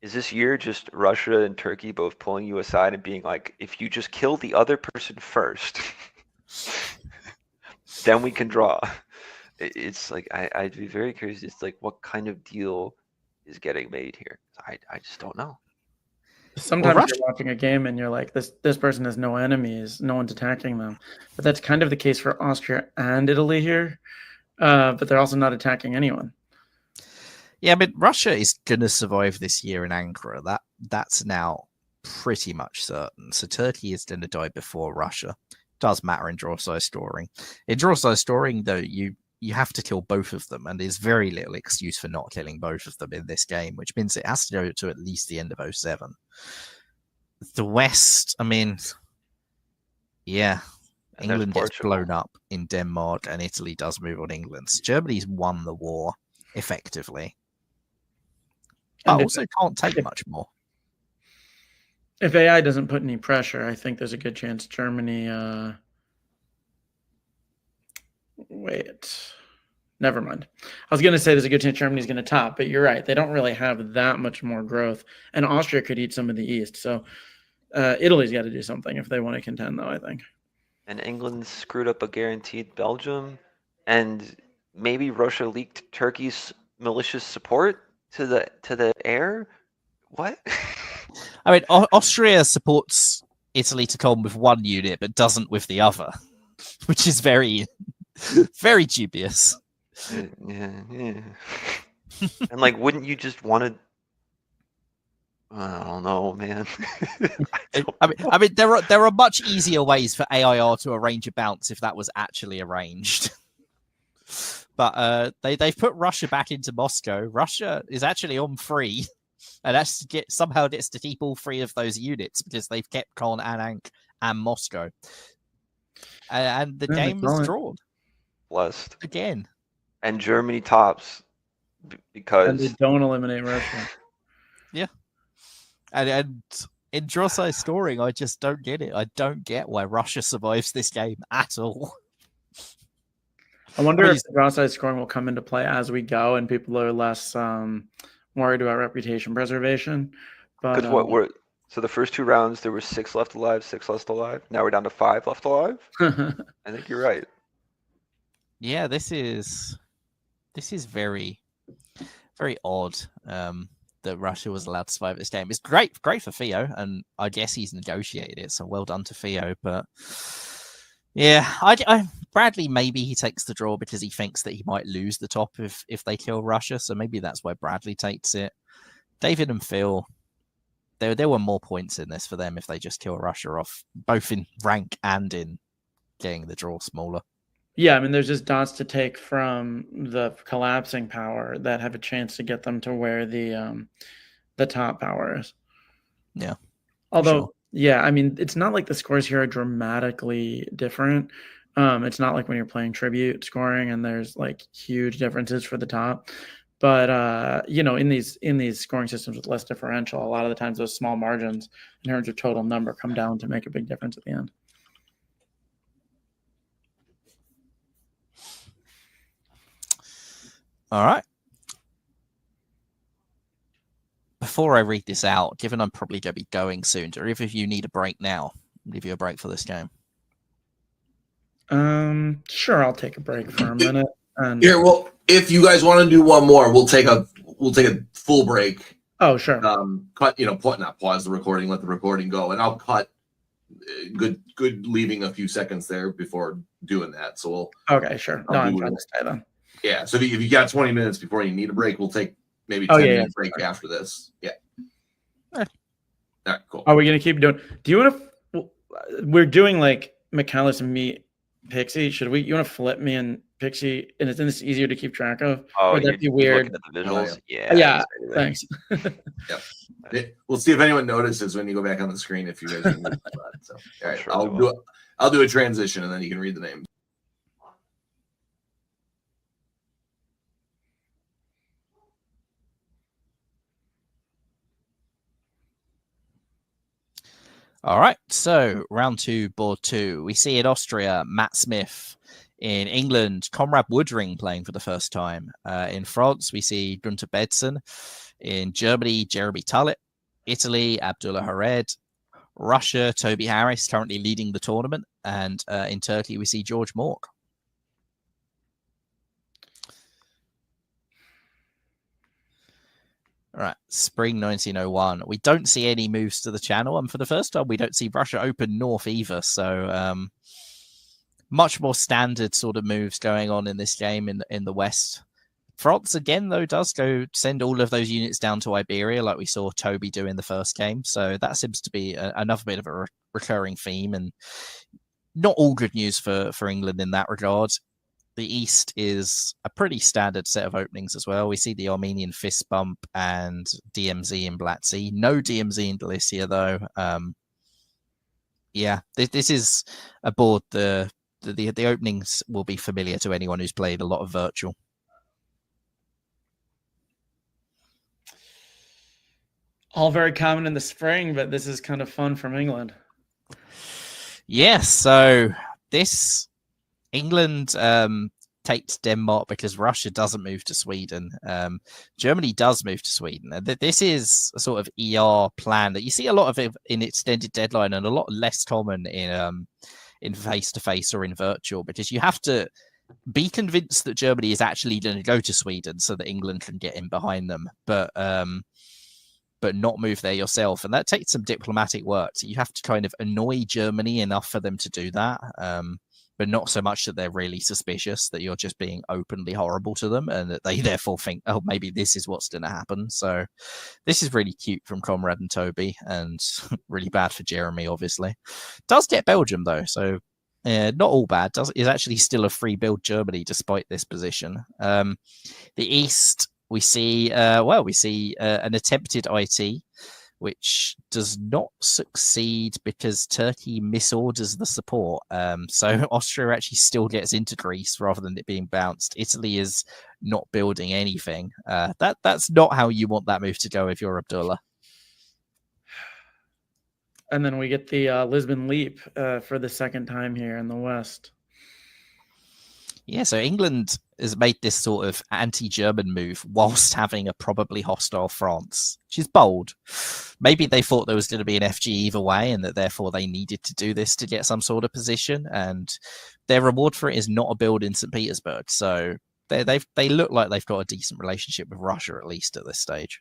is this year just Russia and Turkey both pulling you aside and being like, if you just kill the other person first, then we can draw. It's like, I'd be very curious. It's like, what kind of deal is getting made here? I just don't know. Sometimes you're watching a game and you're like, this person has no enemies, no one's attacking them. But that's kind of the case for Austria and Italy here. But they're also not attacking anyone. Yeah, but Russia is going to survive this year in Ankara. That's now pretty much certain. So Turkey is going to die before Russia. Does matter in draw size scoring. In draw size scoring, though, you have to kill both of them, and there's very little excuse for not killing both of them in this game, which means it has to go to at least the end of 07. The West, I mean, yeah, and England gets blown up in Denmark, and Italy does move on England. So Germany's won the war, effectively. But also can't take much more. If AI doesn't put any pressure, I think there's a good chance Germany... Wait, never mind. I was going to say there's a good chance Germany's going to top, but you're right. They don't really have that much more growth. And Austria could eat some of the East. So Italy's got to do something if they want to contend, though, I think. And England screwed up a guaranteed Belgium. And maybe Russia leaked Turkey's malicious support to the air? What? I mean, Austria supports Italy to come with one unit, but doesn't with the other, which is very... very dubious. Yeah. And like, wouldn't you just want to? I don't know, man. I mean, there are much easier ways for AIR to arrange a bounce if that was actually arranged. But they've put Russia back into Moscow. Russia is actually on 3, and somehow gets to keep all 3 of those units because they've kept Khan and Ankh and Moscow, and the game is drawn. Blessed again, and Germany tops because and they don't eliminate Russia. Yeah, and in draw size scoring, I just don't get it. I don't get why Russia survives this game at all. I wonder I mean, if the draw size scoring will come into play as we go, and people are less worried about reputation preservation. But Because so the first 2 rounds there were 6 left alive, 6 left alive. Now we're down to 5 left alive. I think you're right. yeah, this is very, very odd. That Russia was allowed to survive this game. It's great for Theo, and I guess he's negotiated it, so well done to Theo. But yeah, Bradley, maybe he takes the draw because he thinks that he might lose the top if they kill Russia, so maybe that's why Bradley takes it. David and Phil, there were more points in this for them if they just kill Russia off, both in rank and in getting the draw smaller. yeah, I mean, there's just dots to take from the collapsing power that have a chance to get them to where the top power is. Yeah. Although, sure. yeah, I mean, it's not like the scores here are dramatically different. It's not like when you're playing tribute scoring and there's like huge differences for the top. But in these scoring systems with less differential, a lot of the times those small margins in terms of total number come down to make a big difference at the end. All right. Before I read this out, given I'm probably going to be going soon, do either of you need a break now? I'll give you a break for this game. Sure, I'll take a break for a minute. And Here, well, if you guys want to do one more, we'll take a full break. oh, sure. Cut, not pause the recording, let the recording go, and I'll cut. Good, leaving a few seconds there before doing that. So we'll. Okay, sure. No, I'll I'm do trying it. to stay then. Yeah. So if you got 20 minutes before you need a break, we'll take maybe 10 minute break after this. Yeah. All right, cool. Are we gonna keep doing? Do you want to? We're doing like McAllis and me, Pixie. Should we? You want to flip me and Pixie? And isn't this easier to keep track of? Oh, would that be weird? Looking at the visuals. Yeah. Thanks. Yep. We'll see if anyone notices when you go back on the screen if you guys are moving. So, all right, Sure I'll do a transition and then you can read the names. All right, so round 2, board 2. We see in Austria, Matt Smith. In England, Conrad Woodring playing for the first time. In France, we see Gunter Bedson. In Germany, Jeremy Tullett. Italy, Abdullah Hared. Russia, Toby Harris, currently leading the tournament. And in Turkey, we see George Mork. All right, spring 1901. We don't see any moves to the channel, and for the first time, we don't see Russia open north either. So much more standard sort of moves going on in this game in the west. France again, though, does go send all of those units down to Iberia, like we saw Toby do in the first game. So that seems to be another bit of a recurring theme, and not all good news for England in that regard. The East is a pretty standard set of openings as well. We see the Armenian Fist Bump and DMZ in Black Sea. No DMZ in Galicia, though. Yeah, this is a board. The openings will be familiar to anyone who's played a lot of virtual. All very common in the spring, but this is kind of fun from England. Yes, so this England takes Denmark because Russia doesn't move to Sweden. Germany does move to Sweden. This is a sort of ER plan that you see a lot of it in extended deadline and a lot less common in face-to-face or in virtual, because you have to be convinced that Germany is actually going to go to Sweden so that England can get in behind them, but not move there yourself. And that takes some diplomatic work. So you have to kind of annoy Germany enough for them to do that, but not so much that they're really suspicious that you're just being openly horrible to them and that they therefore think, oh, maybe this is what's going to happen. So this is really cute from Conrad and Toby, and really bad for Jeremy, obviously. Does get Belgium, though, so not all bad. Is actually still a free build Germany despite this position. The East, we see an attempted IT, which does not succeed because Turkey misorders the support. So Austria actually still gets into Greece rather than it being bounced. Italy is not building anything. That's not how you want that move to go if you're Abdullah. And then we get the Lisbon Leap for the second time here in the West. Yeah, so England has made this sort of anti-German move whilst having a probably hostile France, which is bold. Maybe they thought there was going to be an FG either way, and that therefore they needed to do this to get some sort of position. And their reward for it is not a build in St. Petersburg. So they look like they've got a decent relationship with Russia, at least at this stage.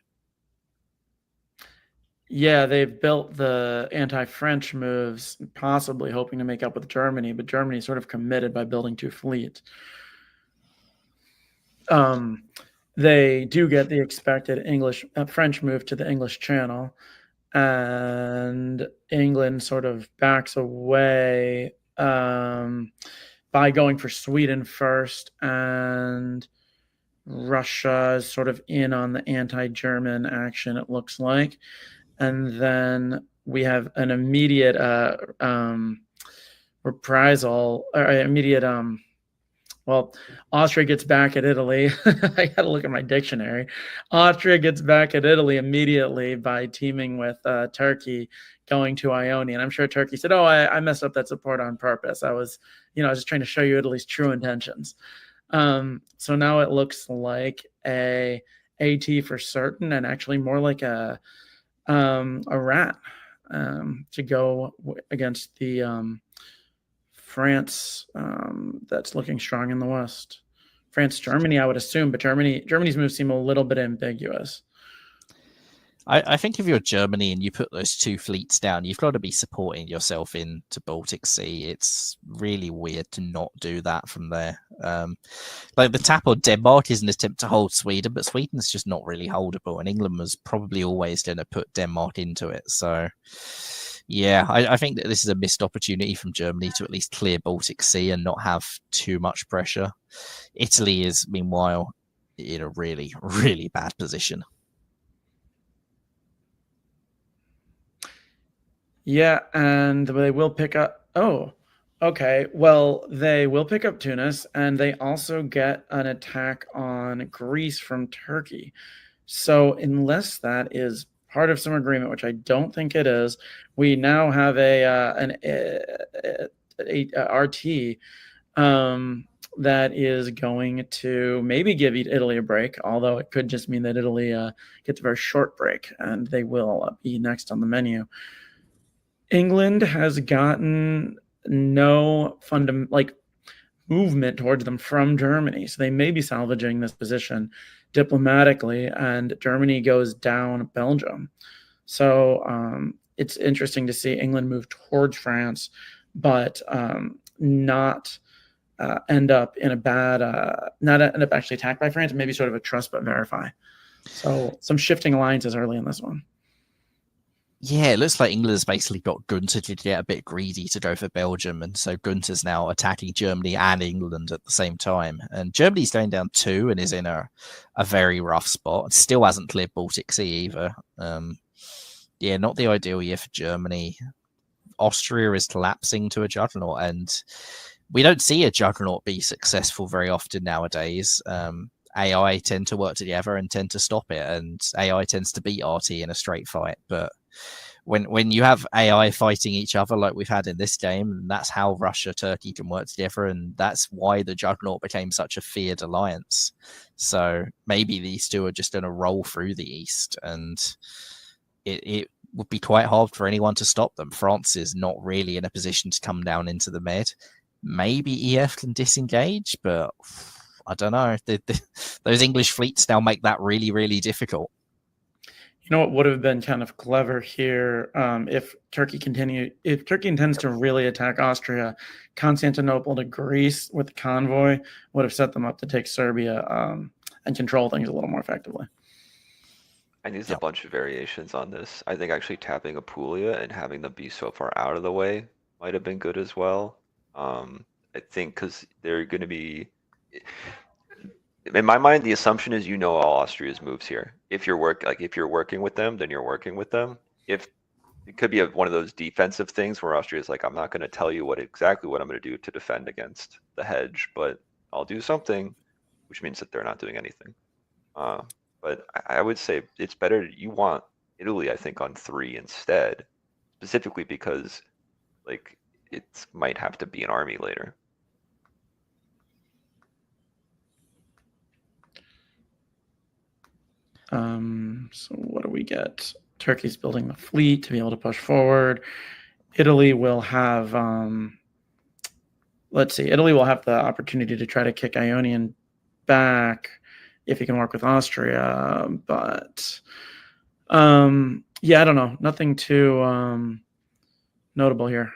Yeah, they've built the anti-French moves, possibly hoping to make up with Germany, but Germany sort of committed by building 2 fleets. They do get the expected French move to the English Channel, and England sort of backs away by going for Sweden first, and Russia is sort of in on the anti-German action, it looks like. And then we have an immediate reprisal, or immediate well, Austria gets back at Italy. I got to look at my dictionary. Austria gets back at Italy immediately by teaming with Turkey, going to Ionia. And I'm sure Turkey said, oh, I messed up that support on purpose. I was just trying to show you Italy's true intentions. So now it looks like a AT for certain, and actually more like a rat to go against the France that's looking strong in the West. France, Germany, I would assume, but Germany's moves seem a little bit ambiguous. I think if you're Germany and you put those 2 fleets down, you've got to be supporting yourself into Baltic Sea. It's really weird to not do that from there. Like the tap on Denmark is an attempt to hold Sweden, but Sweden's just not really holdable, and England was probably always going to put Denmark into it. So, yeah, I think that this is a missed opportunity from Germany to at least clear Baltic Sea and not have too much pressure. Italy is, meanwhile, in a really, really bad position. Yeah, and they will pick up. Oh, okay. Well, they will pick up Tunis, and they also get an attack on Greece from Turkey. So, unless that is part of some agreement, which I don't think it is, we now have an RT that is going to maybe give Italy a break, although it could just mean that Italy gets a very short break, and they will be next on the menu. England has gotten no movement towards them from Germany, so they may be salvaging this position diplomatically, and Germany goes down Belgium. So it's interesting to see England move towards France, but not end up in a bad, not end up actually attacked by France, maybe sort of a trust but verify. So some shifting alliances early in this one. Yeah, it looks like England has basically got Gunther to get a bit greedy to go for Belgium, and so Gunther's now attacking Germany and England at the same time. And Germany's going down 2 and is in a very rough spot. Still hasn't cleared Baltic Sea either. Yeah, not the ideal year for Germany. Austria is collapsing to a juggernaut, and we don't see a juggernaut be successful very often nowadays. AI tend to work together and tend to stop it, and AI tends to beat RT in a straight fight. But when you have AI fighting each other like we've had in this game, that's how Russia, Turkey can work together, and that's why the Juggernaut became such a feared alliance. So maybe these two are just going to roll through the East, and it would be quite hard for anyone to stop them. France is not really in a position to come down into the Med. Maybe EF can disengage, but I don't know. Those English fleets now make that really, really difficult. You know what would have been kind of clever here if Turkey intends to really attack Austria, Constantinople to Greece with the convoy would have set them up to take Serbia and control things a little more effectively. I need a bunch of variations on this. I think actually tapping Apulia and having them be so far out of the way might have been good as well. I think because they're going to be, in my mind, the assumption is all Austria's moves here. If you're working with them, then you're working with them. If it could be one of those defensive things where Austria's like, I'm not going to tell you exactly what I'm going to do to defend against the hedge, but I'll do something, which means that they're not doing anything. But I would say it's better. You want Italy, I think, on 3 instead, specifically because it might have to be an army later. So what do we get? Turkey's building the fleet to be able to push forward. Italy will have, let's see, Italy will have the opportunity to try to kick Ionian back if he can work with Austria. But yeah, I don't know. Nothing too notable here.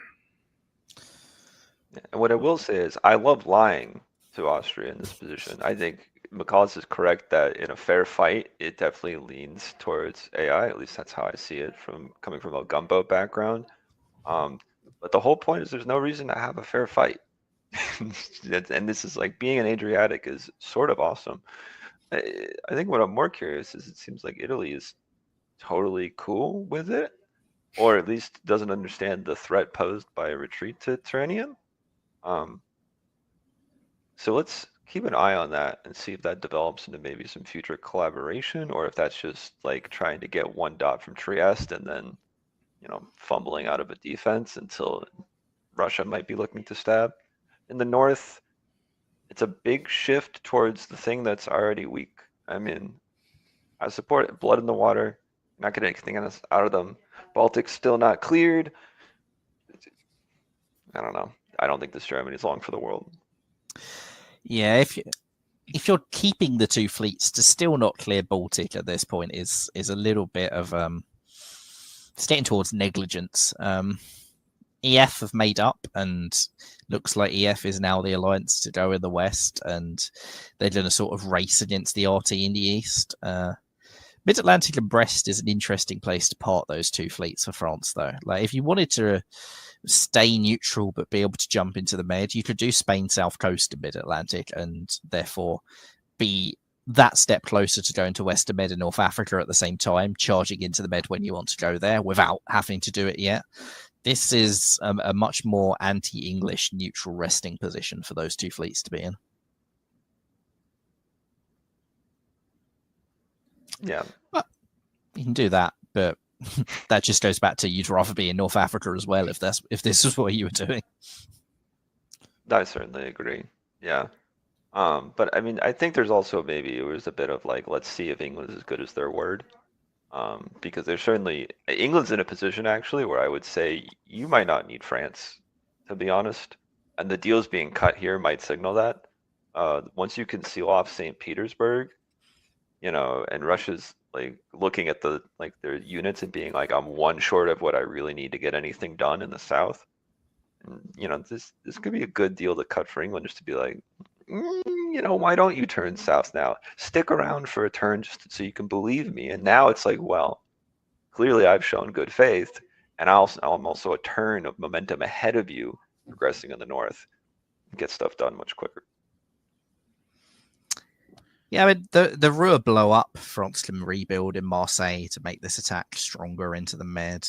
And what I will say is, I love lying to Austria in this position. I think McCullis is correct that in a fair fight, it definitely leans towards AI. At least that's how I see it from coming from a gunboat background. But the whole point is there's no reason to have a fair fight. And this is like being an Adriatic is sort of awesome. I think what I'm more curious is it seems like Italy is totally cool with it, or at least doesn't understand the threat posed by a retreat to Tyrrhenium. So let's keep an eye on that and see if that develops into maybe some future collaboration, or if that's just like trying to get one dot from Trieste and then, fumbling out of a defense until Russia might be looking to stab. In the north, it's a big shift towards the thing that's already weak. I mean, I support blood in the water, not getting anything out of them. Baltic's still not cleared. I don't know. I don't think this Germany is long for the world. Yeah, if you're keeping the two fleets to still not clear Baltic at this point is a little bit of it's getting towards negligence. EF have made up, and looks like EF is now the alliance to go in the west, and they're doing a sort of race against the RT in the east. Mid-Atlantic and Brest is an interesting place to part those two fleets for France, though. Like, if you wanted to stay neutral but be able to jump into the Med, you could do Spain South Coast in Mid-Atlantic and therefore be that step closer to going to Western Med and North Africa at the same time, charging into the Med when you want to go there without having to do it yet. This is a much more anti-English neutral resting position for those two fleets to be in. Yeah. Well, you can do that, but that just goes back to you'd rather be in North Africa as well if this is what you were doing. I certainly agree. Yeah. But I mean, I think there's also maybe it was a bit of like, let's see if England's as good as their word. Because there's certainly England's in a position actually where I would say you might not need France, to be honest. And the deals being cut here might signal that. Once you can seal off St. Petersburg, and Russia's like looking at their units and being like, I'm one short of what I really need to get anything done in the south. And, this could be a good deal to cut for England, just to be like, why don't you turn south now? Stick around for a turn just so you can believe me. And now it's like, well, clearly I've shown good faith, and I'm also a turn of momentum ahead of you, progressing in the north, get stuff done much quicker. Yeah, I mean, the Ruhr blow up, France can rebuild in Marseille to make this attack stronger into the Med.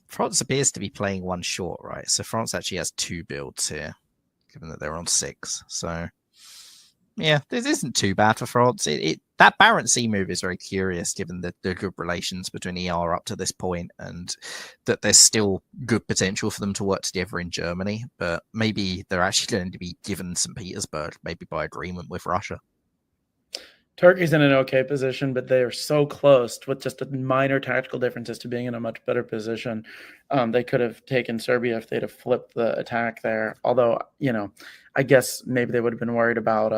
France appears to be playing one short, right? So France actually has two builds here, given that they're on 6. So, yeah, this isn't too bad for France. That Barents Sea move is very curious, given the good relations between ER up to this point, and that there's still good potential for them to work together in Germany. But maybe they're actually going to be given St. Petersburg, maybe by agreement with Russia. Turkey's in an okay position, but they are so close with just minor tactical differences to being in a much better position. They could have taken Serbia if they'd have flipped the attack there. Although, I guess maybe they would have been worried about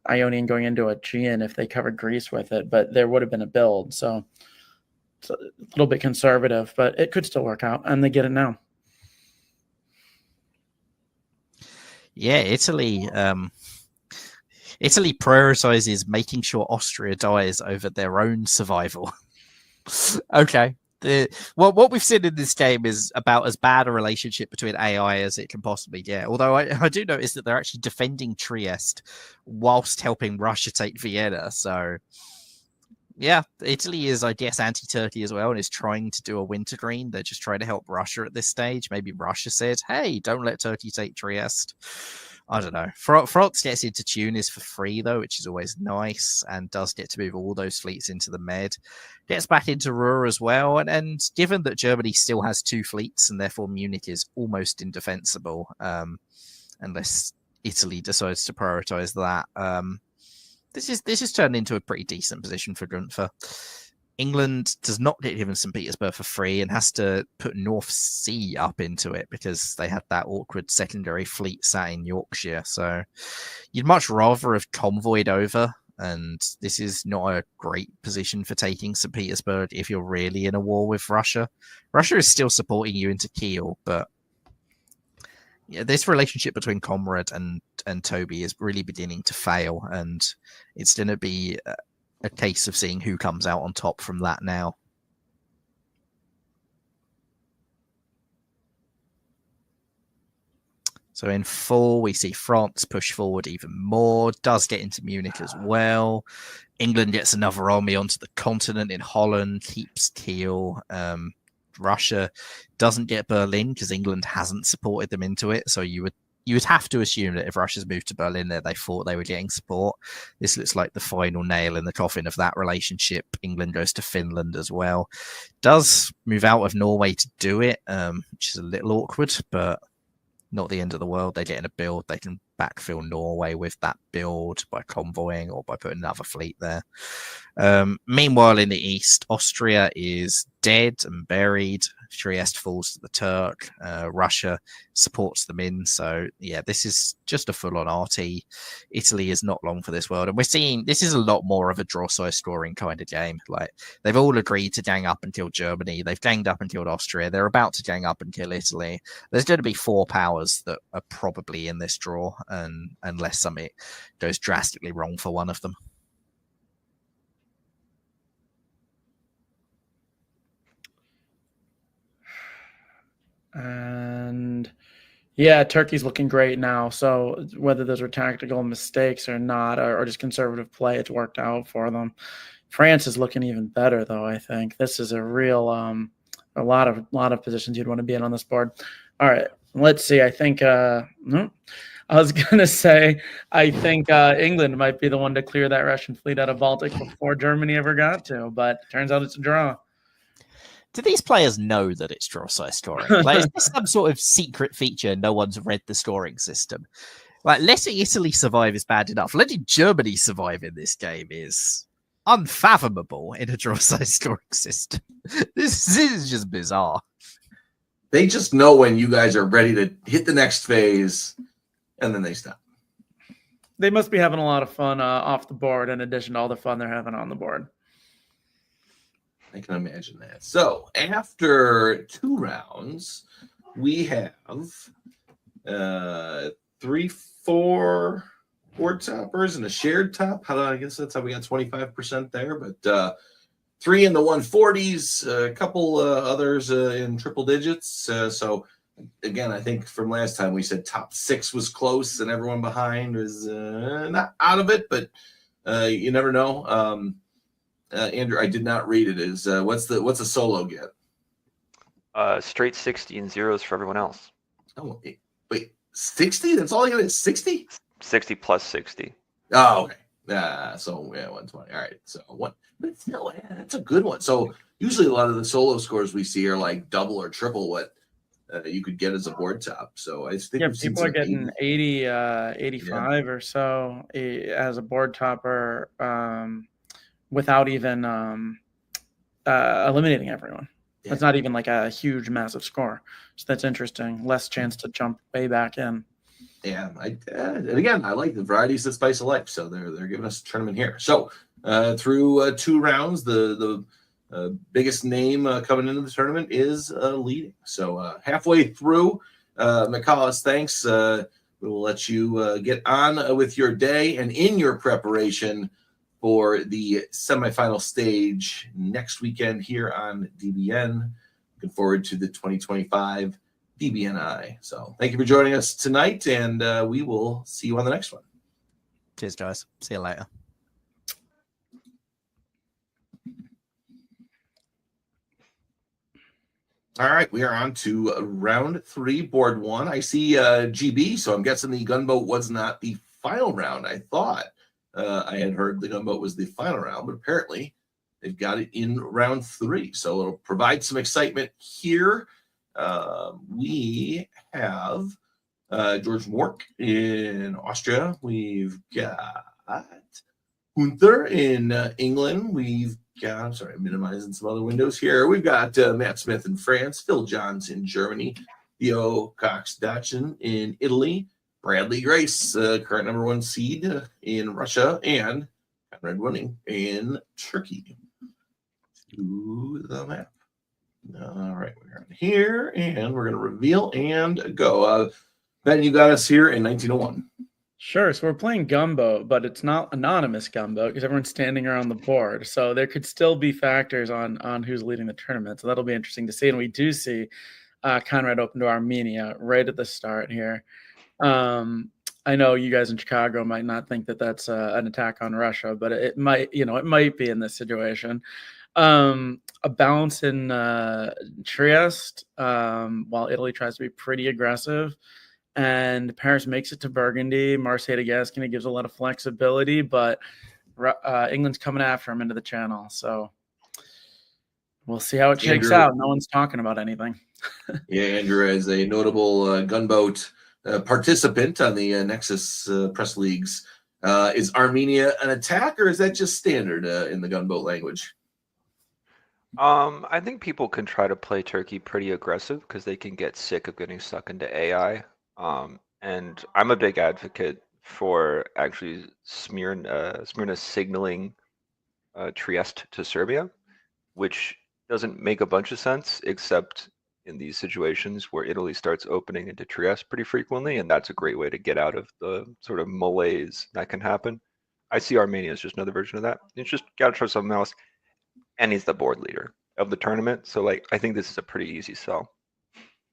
Ionian going into Aegean if they covered Greece with it, but there would have been a build. So it's a little bit conservative, but it could still work out, and they get it now. Yeah, Italy prioritizes making sure Austria dies over their own survival. Okay. What we've seen in this game is about as bad a relationship between AI as it can possibly get. Although I do notice that they're actually defending Trieste whilst helping Russia take Vienna. So, yeah, Italy is, I guess, anti-Turkey as well and is trying to do a wintergreen. They're just trying to help Russia at this stage. Maybe Russia said, hey, don't let Turkey take Trieste. I don't know. France gets into Tunis for free, though, which is always nice, and does get to move all those fleets into the Med. Gets back into Ruhr as well, and given that Germany still has 2 fleets, and therefore Munich is almost indefensible, unless Italy decides to prioritize that, This is turned into a pretty decent position for Gunther. England does not get given St. Petersburg for free and has to put North Sea up into it because they had that awkward secondary fleet sat in Yorkshire. So you'd much rather have convoyed over, and this is not a great position for taking St. Petersburg if you're really in a war with Russia. Russia is still supporting you into Kiel, but yeah, this relationship between Comrade and Toby is really beginning to fail, and it's going to be a case of seeing who comes out on top from that now. So in full, we see France push forward even more, does get into Munich as well. England gets another army onto the continent in Holland, keeps Kiel. Russia doesn't get Berlin because England hasn't supported them into it. So you would have to assume that if Russia's moved to Berlin there, they thought they were getting support. This looks like the final nail in the coffin of that relationship. England goes to Finland as well. Does move out of Norway to do it, which is a little awkward, but not the end of the world. They get in a build. They can backfill Norway with that build by convoying or by putting another fleet there. Meanwhile, in the east, Austria is dead and buried. Trieste falls to the Turk. Russia supports them in. So, yeah, this is just a full-on RT. Italy is not long for this world. And we're seeing this is a lot more of a draw-size scoring kind of game. Like, they've all agreed to gang up and kill Germany. They've ganged up and killed Austria. They're about to gang up and kill Italy. There's going to be 4 powers that are probably in this draw, and unless something goes drastically wrong for one of them. And yeah, Turkey's looking great now. So whether those were tactical mistakes or not, or just conservative play, it's worked out for them. France is looking even better, though. I think this is a real a lot of positions you'd want to be in on this board. All right, let's see. I think I was gonna say I think England might be the one to clear that Russian fleet out of Baltic before Germany ever got to, but turns out it's a draw. Do these players know that it's draw-size scoring? Like, is this some sort of secret feature? No one's read the scoring system. Like, letting Italy survive is bad enough. Letting Germany survive in this game is unfathomable in a draw-size scoring system. This is just bizarre. They just know when you guys are ready to hit the next phase, and then they stop. They must be having a lot of fun off the board in addition to all the fun they're having on the board. I can imagine that. So after 2 rounds, we have 3, 4 board toppers and a shared top. I guess that's how we got 25% there. But 3 in the 140s, a couple others in triple digits. So again, I think from last time we said top 6 was close and everyone behind was not out of it, but you never know. Andrew, I did not read it. Is what's a solo get? Straight 60 and zeros for everyone else. Oh, wait, 60? That's all you got is 60? 60 plus 60. Oh, okay. So yeah, 120. All right. So what? But still, that's a good one. So usually a lot of the solo scores we see are like double or triple what you could get as a board top. So I think people are getting 80, 85 or so as a board topper. Without even eliminating everyone. Yeah. That's not even like a huge, massive score. So that's interesting. Less chance to jump way back in. Yeah, and again, I like the varieties that spice of life. So they're giving us a tournament here. So through 2 rounds, the biggest name coming into the tournament is leading. So halfway through, McCullis, thanks. We will let you get on with your day and in your preparation for the semifinal stage next weekend here on DBN. Looking forward to the 2025 DBNI. So thank you for joining us tonight, and we will see you on the next one. Cheers, guys. See you later. All right, we are on to round 3, board 1. I see GB, so I'm guessing the gunboat was not the final round. I thought I had heard the gunboat was the final round, but apparently they've got it in round 3. So it'll provide some excitement here. We have George Mork in Austria. We've got Gunther in England. We've got, I'm sorry, I'm minimizing some other windows here. We've got Matt Smith in France, Phil Johns in Germany, Theo Cox-Dachshund in Italy, Bradley Grace, current number 1 seed in Russia, and Conrad Winning in Turkey. To the map. All right, we're on here, and we're going to reveal and go. Ben, you got us here in 1901. Sure. So we're playing Gumbo, but it's not anonymous Gumbo because everyone's standing around the board. So there could still be factors on who's leading the tournament. So that'll be interesting to see. And we do see Conrad open to Armenia right at the start here. I know you guys in Chicago might not think that that's an attack on Russia, but it might, it might be in this situation. A bounce in Trieste, while Italy tries to be pretty aggressive, and Paris makes it to Burgundy. Marseille to Gascony gives a lot of flexibility, but England's coming after him into the channel. So we'll see how it shakes out. No one's talking about anything. Yeah, Andrew, as a notable gunboat participant on the Nexus Press Leagues, is Armenia an attack, or is that just standard in the gunboat language? I think people can try to play Turkey pretty aggressive because they can get sick of getting stuck into AI. And I'm a big advocate for actually Smyrna signaling Trieste to Serbia, which doesn't make a bunch of sense except in these situations where Italy starts opening into Trieste pretty frequently, and that's a great way to get out of the sort of malaise that can happen. I see Armenia as just another version of that. It's just got to try something else. And he's the board leader of the tournament. So, I think this is a pretty easy sell.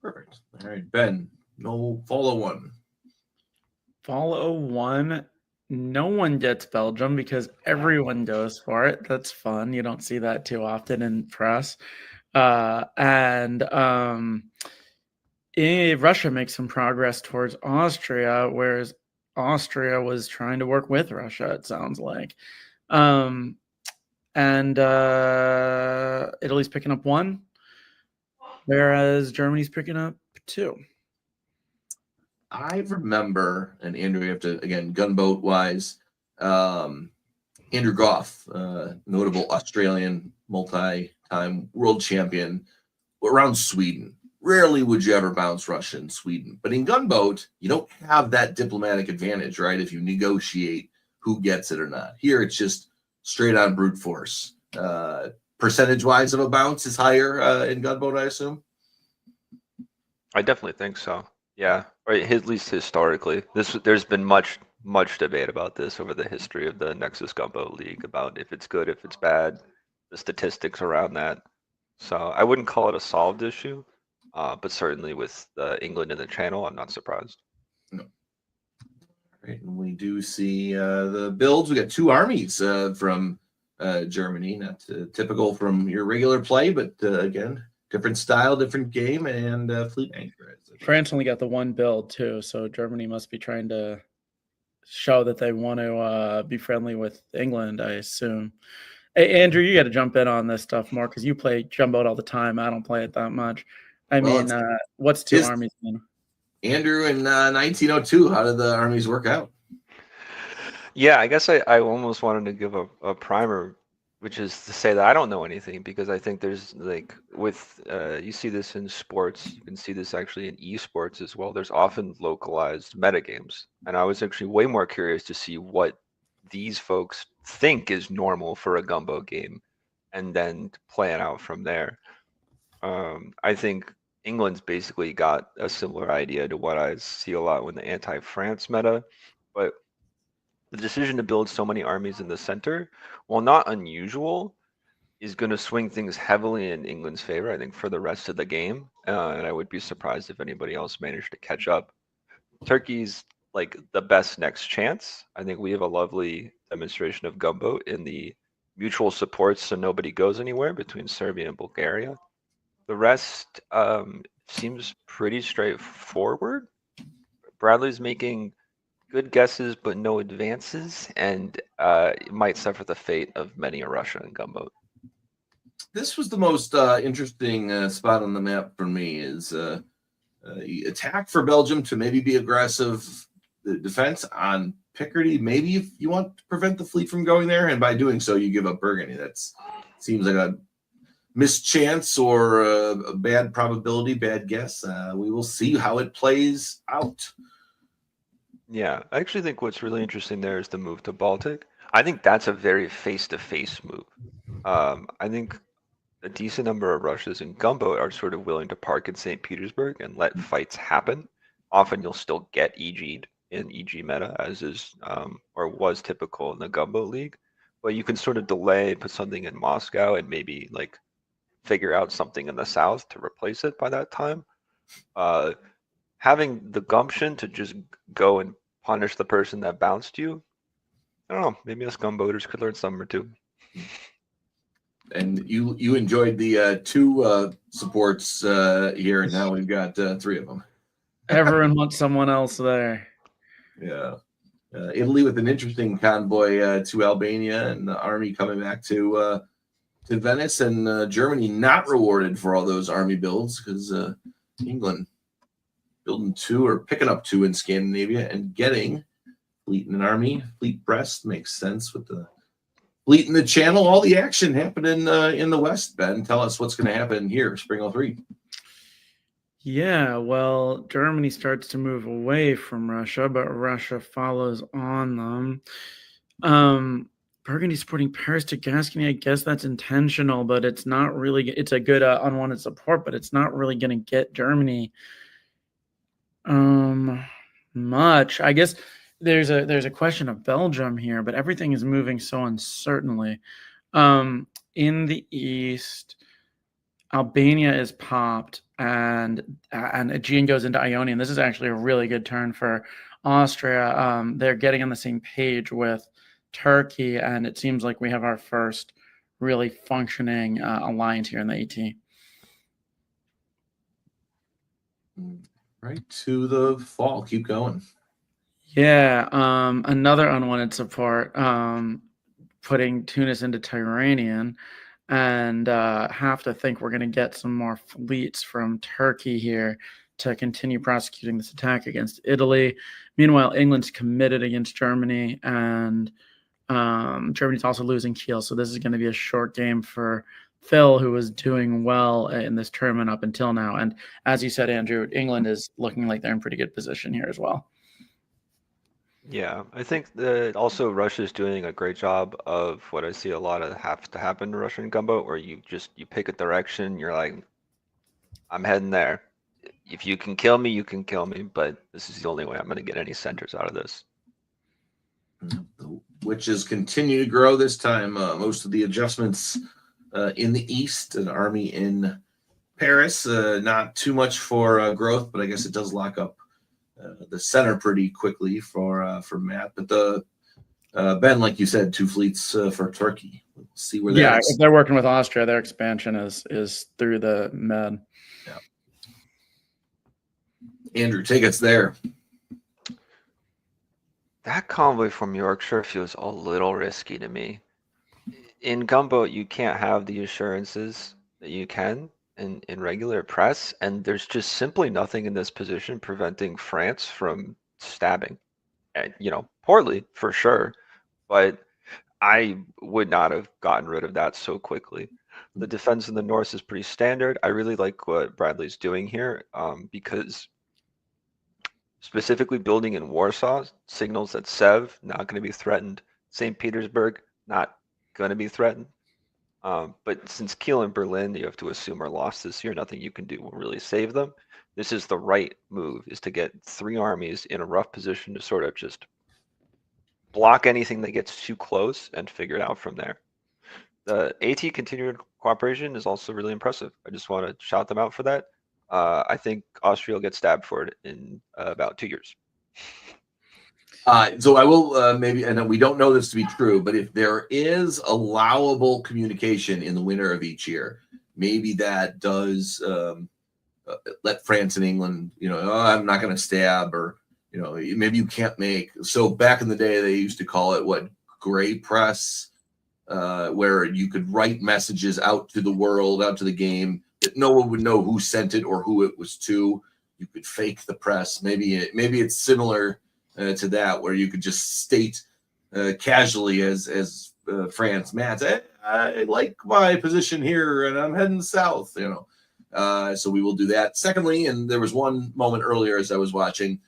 Perfect. All right, Ben, no follow one. Follow one. No one gets Belgium because everyone goes for it. That's fun. You don't see that too often in press. And Russia makes some progress towards Austria, whereas Austria was trying to work with Russia, it sounds like. And Italy's picking up 1, whereas Germany's picking up 2. I remember, and Andrew, you have to, again, gunboat wise, Andrew Goff, notable Australian multi-time world champion around Sweden. Rarely would you ever bounce Russia in Sweden. But in gunboat, you don't have that diplomatic advantage, right? If you negotiate who gets it or not. Here, it's just straight on brute force. Percentage-wise of a bounce is higher in gunboat, I assume? I definitely think so. Yeah, or at least historically. There's been much debate about this over the history of the Nexus Gunboat League, about if it's good, if it's bad, the statistics around that. So I wouldn't call it a solved issue, but certainly with England in the channel, I'm not surprised. No. Right, and we do see the builds. We got 2 armies from Germany, not typical from your regular play, but again, different style, different game, and fleet anchor. France only got the 1 build too, so Germany must be trying to show that they want to be friendly with England, I assume. Hey, Andrew, you got to jump in on this stuff more because you play gunboat all the time. I don't play it that much. What's 2 armies mean? Andrew, in 1902, how did the armies work out? Yeah, I guess I almost wanted to give a primer, which is to say that I don't know anything, because I think there's you see this in sports, you can see this actually in esports as well. There's often localized metagames, and I was actually way more curious to see what these folks think is normal for a gumbo game, and then plan out from there. I think England's basically got a similar idea to what I see a lot with the anti-France meta, but the decision to build so many armies in the center, while not unusual, is going to swing things heavily in England's favor, I think, for the rest of the game. And I would be surprised if anybody else managed to catch up. Turkey's the best next chance. I think we have a lovely demonstration of gumbo in the mutual support so nobody goes anywhere between Serbia and Bulgaria. The rest seems pretty straightforward. Bradley's making good guesses, but no advances, and it might suffer the fate of many a Russia and gunboat. This was the most interesting spot on the map for me, is attack for Belgium to maybe be aggressive. The defense on Picardy. Maybe if you want to prevent the fleet from going there, and by doing so, you give up Burgundy. That seems like a mischance or a bad probability, bad guess. We will see how it plays out. Yeah, I actually think what's really interesting there is the move to Baltic. I think that's a very face-to-face move. I think a decent number of Russias in Gumbo are sort of willing to park in St. Petersburg and let fights happen. Often you'll still get EG'd in EG meta, as is or was typical in the Gumbo League. But you can sort of delay, put something in Moscow, and maybe like figure out something in the south to replace it by that time. Having the gumption to just go and punish the person that bounced you, I don't know, maybe us gumboaters could learn something or two. And you enjoyed the two supports here, and now we've got three of them. Everyone wants someone else there. Yeah. Italy with an interesting convoy to Albania, and the army coming back to Venice, and Germany not rewarded for all those army builds because England building two or picking up two in Scandinavia and getting fleet and an army. Fleet Brest makes sense with the fleet in the Channel. All the action happening in the West. Ben, tell us what's going to happen here, Spring 03. Yeah, well, Germany starts to move away from Russia, but Russia follows on them. Burgundy supporting Paris to Gascony. I guess that's intentional, but it's not really. It's a good unwanted support, but it's not really going to get Germany much. I guess there's a question of Belgium here, but everything is moving so uncertainly. In the east, Albania is popped, and Aegean goes into Ionian. This is actually a really good turn for Austria. They're getting on the same page with Turkey, and it seems like we have our first really functioning alliance here in the AT. Right to the fall. Keep going. Yeah, another unwanted support, putting Tunis into Tyrrhenian, and have to think we're going to get some more fleets from Turkey here to continue prosecuting this attack against Italy. Meanwhile, England's committed against Germany, and Germany's also losing Kiel, so this is going to be a short game for Phil, who was doing well in this tournament up until now. And as you said, Andrew, England is looking like they're in pretty good position here as well. Yeah, I think that also Russia's doing a great job of what I see a lot of have to happen to Russian Gumbo, where you pick a direction, you're like, I'm heading there. If you can kill me, you can kill me, but this is the only way I'm going to get any centers out of this. Which is continue to grow this time. Most of the adjustments in the east, an army in Paris, not too much for growth, but I guess it does lock up the center pretty quickly for Matt. But the Ben, like you said, two fleets for Turkey. We'll see where that is. If they're working with Austria, their expansion is through the Med. Yeah. Andrew, take us there. That convoy from Yorkshire feels a little risky to me. In Gumbo, you can't have the assurances that you can in regular press, and there's just simply nothing in this position preventing France from stabbing. And, poorly for sure, but I would not have gotten rid of that so quickly. The defense in the north is pretty standard. I really like what Bradley's doing here because specifically building in Warsaw signals that Sev not going to be threatened. St. Petersburg not going to be threatened. But since Kiel and Berlin, you have to assume are lost this year, nothing you can do will really save them. This is the right move, is to get three armies in a rough position to sort of just block anything that gets too close and figure it out from there. The AT continued cooperation is also really impressive. I just want to shout them out for that. I think Austria will get stabbed for it in about 2 years. So I will maybe, and we don't know this to be true, but if there is allowable communication in the winter of each year, maybe that does let France and England, I'm not going to stab, or, maybe you can't make. So back in the day, they used to call it gray press, where you could write messages out to the world, out to the game, that no one would know who sent it or who it was to. You could fake the press. Maybe it's similar to that, where you could just state casually as France Matt, I like my position here and I'm heading south, so we will do that. Secondly, and there was one moment earlier as I was watching,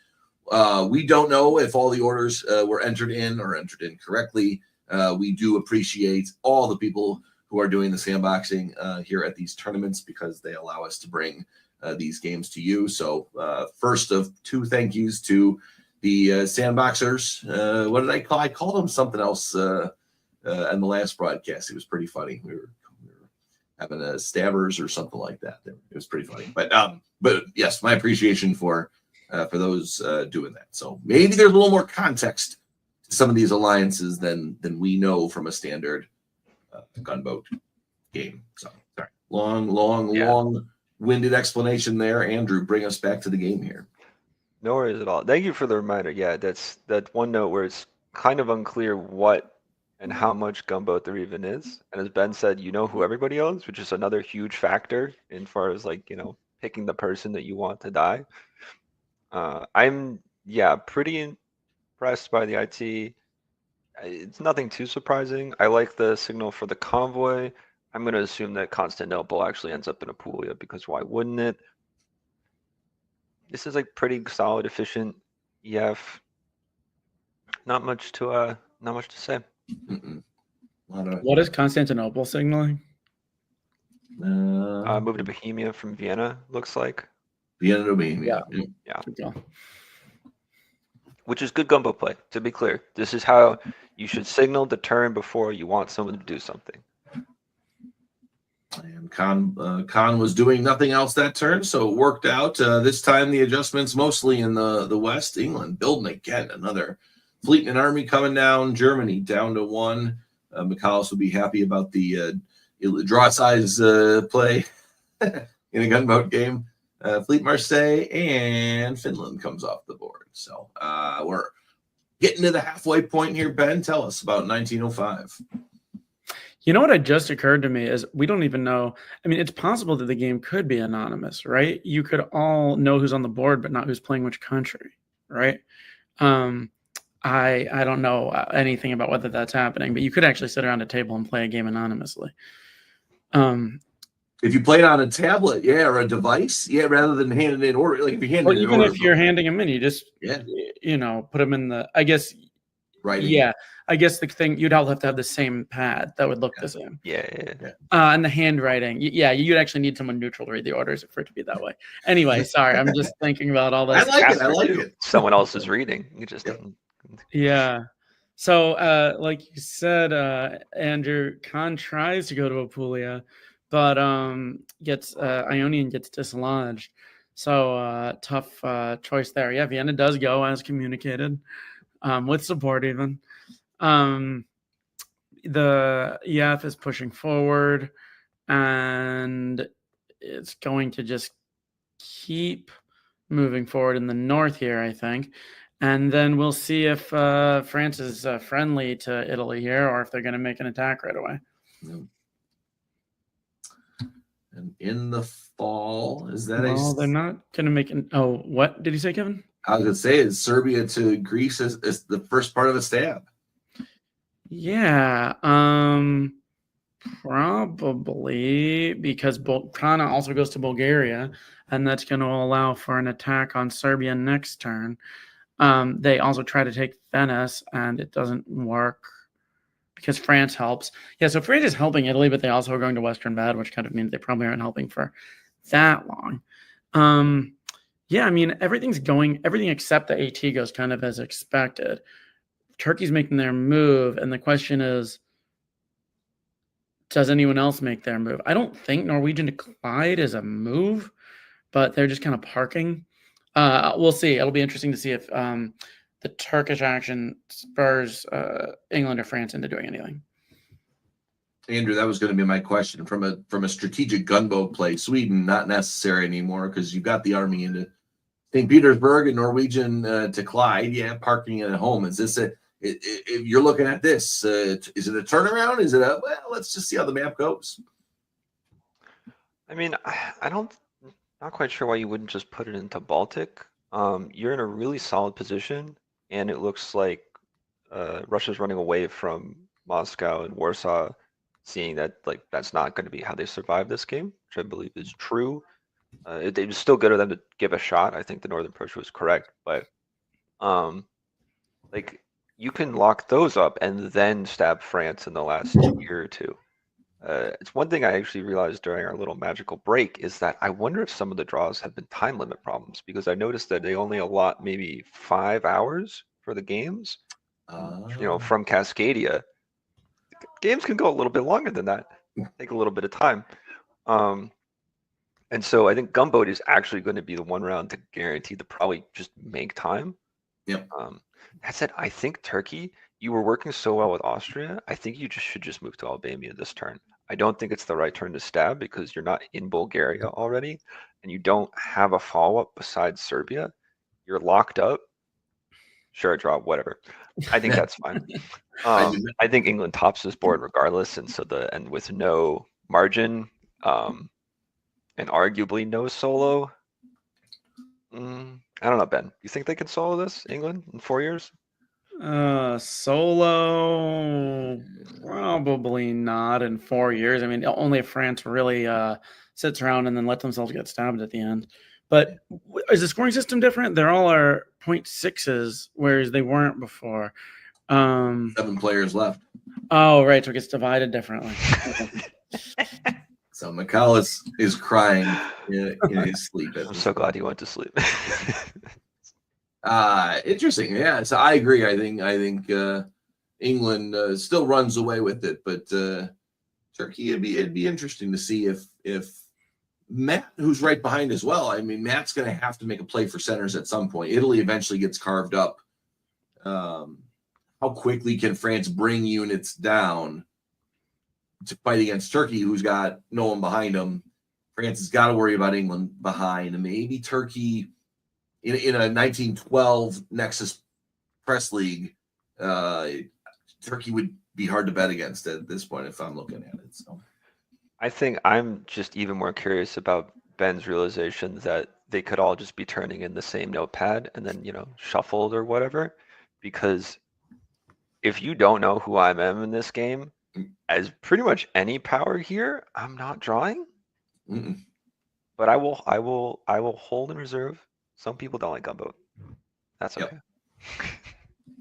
we don't know if all the orders were entered in or entered in correctly. We do appreciate all the people who are doing the sandboxing here at these tournaments, because they allow us to bring these games to you. So first of two thank yous to the sandboxers. What did I call? I called them something else in the last broadcast. It was pretty funny. We were having a stabbers or something like that. It was pretty funny. But yes, my appreciation for those doing that. So maybe there's a little more context to some of these alliances than we know from a standard gunboat game. So sorry, long-winded explanation there. Andrew, bring us back to the game here. No worries at all. Thank you for the reminder. Yeah, that's that one note where it's kind of unclear what and how much gunboat there even is. And as Ben said, you know who everybody owns, which is another huge factor in far as picking the person that you want to die. I'm pretty impressed by the IT. It's nothing too surprising. I like the signal for the convoy. I'm going to assume that Constantinople actually ends up in Apulia, because why wouldn't it? This is like pretty solid, efficient EF. Not much to say. What is Constantinople signaling? Moved to Bohemia from Vienna, looks like. Vienna to Bohemia. Yeah. Which is good gunboat play, to be clear. This is how you should signal the turn before you want someone to do something. And Khan was doing nothing else that turn, so it worked out. This time the adjustments mostly in the West. England building again, another fleet and army coming down. Germany down to 1. McCallus will be happy about the draw size play in a gunboat game. Fleet Marseille and Finland comes off the board. So we're getting to the halfway point here. Ben, tell us about 1905. You know what had just occurred to me is we don't even know. I mean, it's possible that the game could be anonymous, right? You could all know who's on the board, but not who's playing which country, right? I don't know anything about whether that's happening, but you could actually sit around a table and play a game anonymously. If you play it on a tablet, or a device, rather than handing in order, like if you hand or it in even order, if you're handing them in, you just put them in the. I guess. Right. Yeah, I guess the thing you'd all have to have the same pad that would look the same. Yeah. And the handwriting, you'd actually need someone neutral to read the orders for it to be that way. Anyway, sorry, I'm just thinking about all this. I like it. Someone else is reading. You just. Yeah. So, like you said, Andrew, Khan tries to go to Apulia, but Ionian gets dislodged. So tough choice there. Yeah, Vienna does go as communicated, with support even. The EF is pushing forward, and it's going to just keep moving forward in the north here, I think. And then we'll see if France is friendly to Italy here, or if they're going to make an attack right away. And in the fall, is that they're not going to make an. Oh, what did you say, Kevin? I was going to say, is Serbia to Greece is the first part of a stab? Yeah, probably, because Prana also goes to Bulgaria, and that's going to allow for an attack on Serbia next turn. They also try to take Venice, and it doesn't work because France helps. Yeah, so France is helping Italy, but they also are going to Western Bad, which kind of means they probably aren't helping for that long. Yeah, I mean, everything except the AT goes kind of as expected. Turkey's making their move, and the question is, does anyone else make their move? I don't think Norwegian to Clyde is a move, but they're just kind of parking. We'll see. It'll be interesting to see if the Turkish action spurs England or France into doing anything. Andrew, that was going to be my question. From a strategic gunboat play, Sweden not necessary anymore because you've got the army into St. Petersburg and Norwegian to Clyde. Yeah, parking at home. Is this if you're looking at this, is it a turnaround? Is it let's just see how the map goes? I mean, not quite sure why you wouldn't just put it into Baltic. You're in a really solid position and it looks like Russia's running away from Moscow and Warsaw, seeing that like that's not going to be how they survive this game, which I believe is true. It was still good of them to give a shot. I think the Northern approach was correct, but like you can lock those up and then stab France in the last year or two. It's one thing I actually realized during our little magical break is that I wonder if some of the draws have been time limit problems, because I noticed that they only allot maybe 5 hours for the games. From Cascadia, games can go a little bit longer than that, take a little bit of time. And so I think Gunboat is actually going to be the one round to guarantee to probably just make time. Yep. That said, I think Turkey, you were working so well with Austria. I think you should just move to Albania this turn. I don't think it's the right turn to stab because you're not in Bulgaria already, and you don't have a follow-up besides Serbia. You're locked up. Sure, draw, whatever. I think that's fine. I think England tops this board regardless, and with no margin, and arguably no solo. I don't know, Ben. You think they can solo this, England, in 4 years? Solo, probably not in 4 years. I mean, only if France really sits around and then let themselves get stabbed at the end. But is the scoring system different? They're all are 0.6s, whereas they weren't before. 7 players left. Oh, right. So it gets divided differently. So McCall is crying in his sleep. I'm so glad he went to sleep. Interesting. Yeah. So I agree. I think England still runs away with it, but Turkey, it'd be interesting to see if Matt, who's right behind as well. I mean, Matt's going to have to make a play for centers at some point. Italy eventually gets carved up. How quickly can France bring units down to fight against Turkey, who's got no one behind them? France has got to worry about England behind. And maybe Turkey in a 1912 Nexus Press League, Turkey would be hard to bet against at this point if I'm looking at it. So I think I'm just even more curious about Ben's realization that they could all just be turning in the same notepad and then, shuffled or whatever. Because if you don't know who I am in this game, as pretty much any power here, I'm not drawing. But I will hold in reserve. Some people don't like Gunboat. That's okay.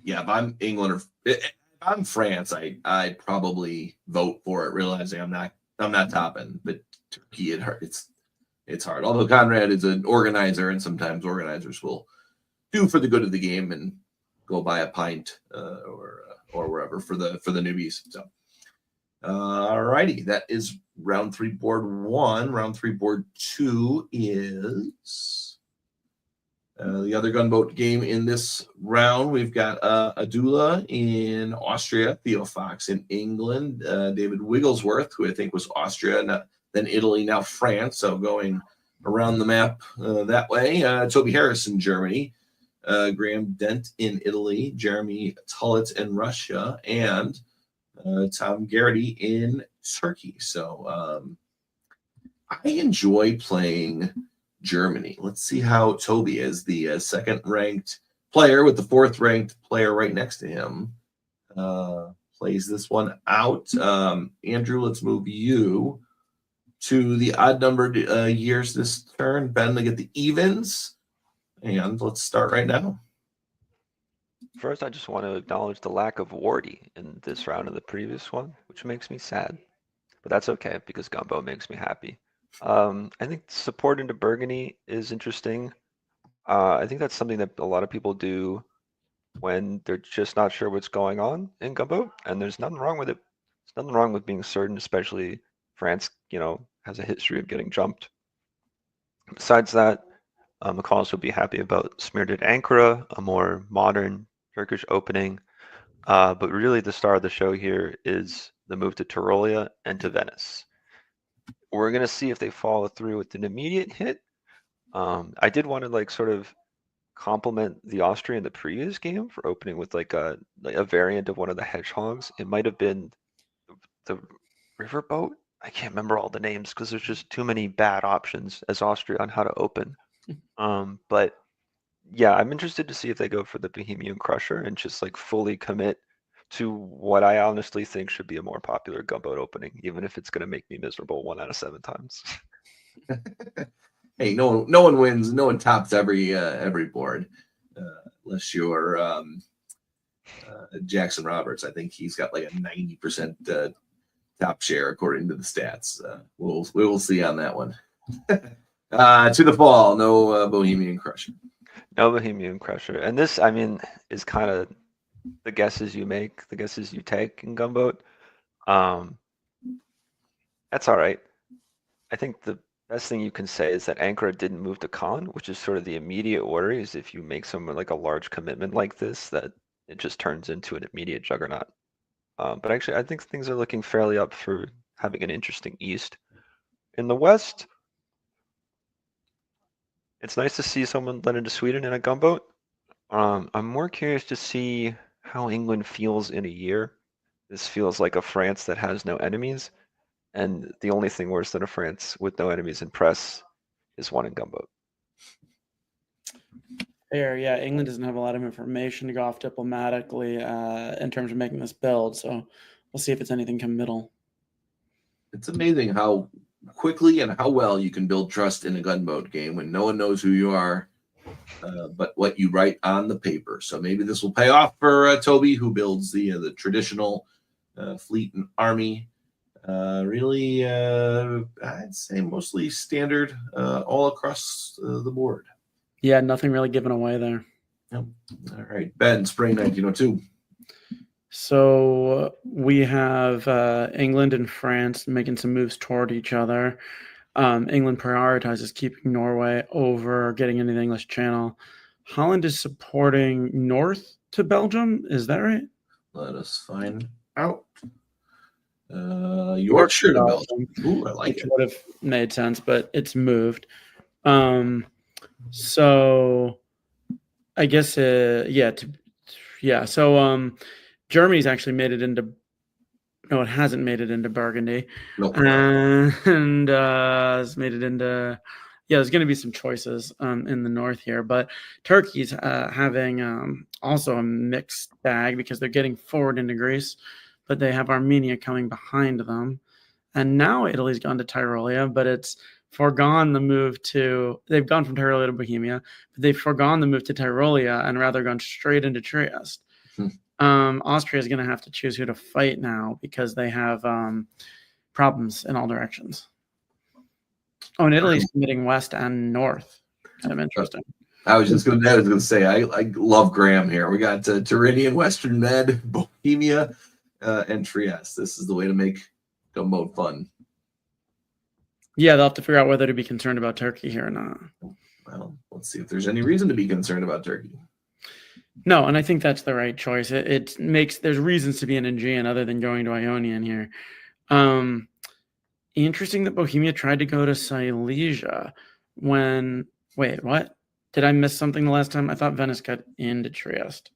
Yeah, if I'm England or if I'm France, I'd probably vote for it, realizing I'm not topping. But Turkey, it's hard. Although Conrad is an organizer, and sometimes organizers will do for the good of the game and go buy a pint or wherever for the newbies. So, all righty, that is round 3, board 1. Round 3, board 2 is the other Gunboat game in this round. We've got Adula in Austria, Theo Fox in England, David Wigglesworth, who I think was Austria, then Italy, now France. So going around the map that way. Toby Harris in Germany, Graham Dent in Italy, Jeremy Tullett in Russia, and Tom Garrity in Turkey. So I enjoy playing Germany. Let's see how Toby is, the second-ranked player with the 4th-ranked player right next to him, plays this one out. Andrew, let's move you to the odd-numbered years this turn. Ben to get the evens, and let's start right now. First, I just want to acknowledge the lack of Wardy in this round and the previous one, which makes me sad. But that's okay, because Gumbo makes me happy. I think support into Burgundy is interesting. I think that's something that a lot of people do when they're just not sure what's going on in Gumbo, and there's nothing wrong with it. There's nothing wrong with being certain, especially France, has a history of getting jumped. Besides that, McCallus would be happy about Smirned Ankara, a more modern Turkish opening. But really the star of the show here is the move to Tyrolia and to Venice. We're going to see if they follow through with an immediate hit. I did want to sort of compliment the Austrian in the previous game for opening with a variant of one of the hedgehogs. It might have been the riverboat. I can't remember all the names because there's just too many bad options as Austria on how to open. But yeah, I'm interested to see if they go for the Bohemian Crusher and just like fully commit to what I honestly think should be a more popular gunboat opening, even if it's going to make me miserable 1 out of 7 times. Hey, no one wins. No one tops every board, unless you're Jackson Roberts. I think he's got like a 90% top share according to the stats. We will see on that one. To the fall, no Bohemian Crusher. No Bohemian Crusher. And this, I mean, is kind of the guesses you make, the guesses you take in gunboat. That's all right. I think the best thing you can say is that Ankara didn't move to Con, which is sort of the immediate order. Is if you make someone like a large commitment like this, that it just turns into an immediate juggernaut. But actually, I think things are looking fairly up for having an interesting East. In the West, it's nice to see someone led into Sweden in a gunboat. I'm more curious to see how England feels in a year. This feels like a France that has no enemies, and the only thing worse than a France with no enemies in press is one in gunboat. Fair, yeah. England doesn't have a lot of information to go off diplomatically in terms of making this build, so we'll see if it's anything committal. It's amazing how quickly and how well you can build trust in a gunboat game when no one knows who you are, but what you write on the paper. So maybe this will pay off for Toby, who builds the traditional fleet and army. Really, I'd say mostly standard all across the board. Yeah, nothing really given away there. Yep. All right, Ben, spring 1902. So we have England and France making some moves toward each other. England prioritizes keeping Norway over getting into the English Channel. Holland is supporting north to Belgium. Is that right? Let us find out. Yorkshire to Belgium. Ooh, I like Which it. would have made sense, but it's moved. So I guess So Germany's actually made it into. No, it hasn't made it into Burgundy, Nope. and it's made it into. Yeah, there's going to be some choices in the north here, but Turkey's having also a mixed bag because they're getting forward into Greece, but they have Armenia coming behind them, and now Italy's gone to Tyrolia, but it's foregone the move to. They've gone from Tyrolia to Bohemia, but they've foregone the move to Tyrolia and rather gone straight into Trieste. Austria is going to have to choose who to fight now because they have problems in all directions. Oh, and Italy's committing west and north. Kind of interesting. I was just going to say, I love Graham here. We got Tyrrhenian, Western Med, Bohemia, and Trieste. This is the way to make gunboat fun. Yeah, they'll have to figure out whether to be concerned about Turkey here or not. Well, let's see if there's any reason to be concerned about Turkey. No, and I think that's the right choice. It makes there's reasons to be an Aegean other than going to Ionian here. Interesting that Bohemia tried to go to Silesia when. Wait, what? Did I miss something the last time? I thought Venice got into Trieste.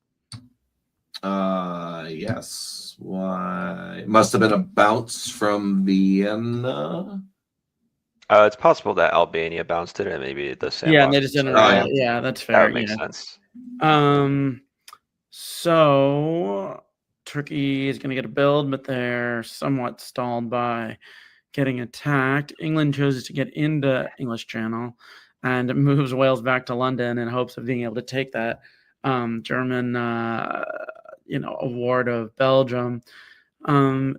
Yes. Why? It must have been a bounce from Vienna. It's possible that Albania bounced it and maybe the same. Yeah, and they just didn't. Yeah, that's fair. That would make sense. So Turkey is going to get a build, but they're somewhat stalled by getting attacked. England chooses to get into English Channel and it moves Wales back to London in hopes of being able to take that German, award of Belgium.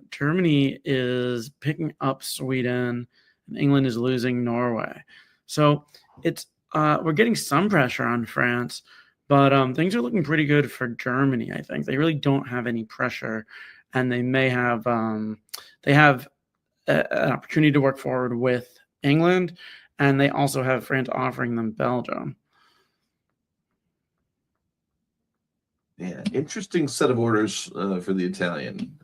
Germany is picking up Sweden, and England is losing Norway. So it's we're getting some pressure on France, but things are looking pretty good for Germany. I think they really don't have any pressure, and they may have an opportunity to work forward with England, and they also have France offering them Belgium. Yeah, interesting set of orders for the Italian.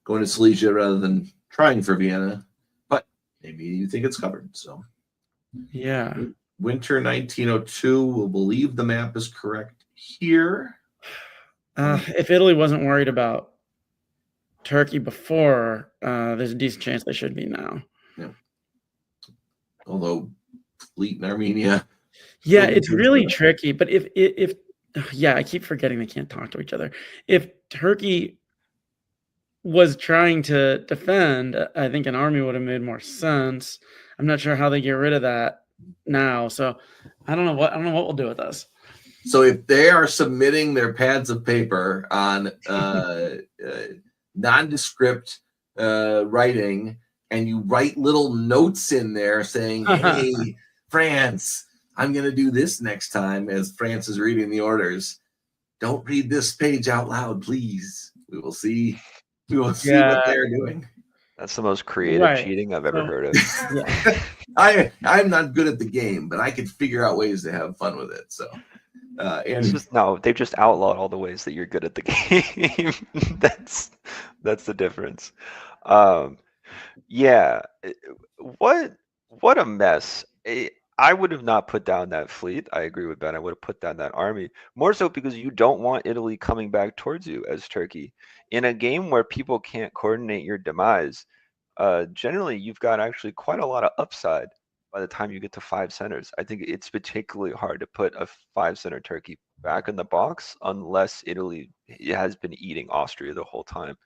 Going to Silesia rather than trying for Vienna, but maybe you think it's covered. So, yeah. Winter 1902, we'll believe the map is correct here. If Italy wasn't worried about Turkey before, there's a decent chance they should be now. Yeah. Although fleet in Armenia Yeah, Building it's towards really the- tricky. But if yeah, I keep forgetting they can't talk to each other. If Turkey was trying to defend, I think an army would have made more sense. I'm not sure how they get rid of that now. So I don't know what we'll do with this. So if they are submitting their pads of paper on nondescript writing, and you write little notes in there saying, "Hey, France, I'm going to do this next time," as France is reading the orders. Don't read this page out loud, please. We will see. We will see what Yeah. they're doing. That's the most creative Right. cheating I've ever So- heard of. Yeah. I'm not good at the game, but I could figure out ways to have fun with it. So, It's and just no, they've just outlawed all the ways that you're good at the game. That's the difference. Yeah, what a mess. I would have not put down that fleet. I agree with Ben. I would have put down that army. More so because you don't want Italy coming back towards you as Turkey. In a game where people can't coordinate your demise, generally you've got actually quite a lot of upside by the time you get to 5 centers. I think it's particularly hard to put a 5 center Turkey back in the box unless Italy has been eating Austria the whole time.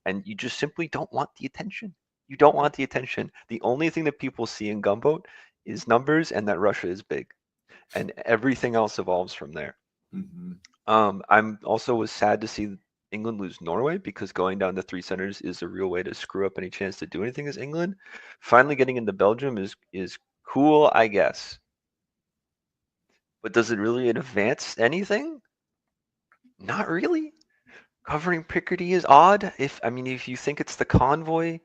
And you just simply don't want the attention. You don't want the attention. The only thing that people see in Gunboat is numbers and that Russia is big. And everything else evolves from there. Mhm. I'm also was sad to see England lose Norway because going down to 3 centers is a real way to screw up any chance to do anything as England. Finally getting into Belgium is cool, I guess. But does it really advance anything? Not really. Covering Picardy is odd. If you think it's the convoy,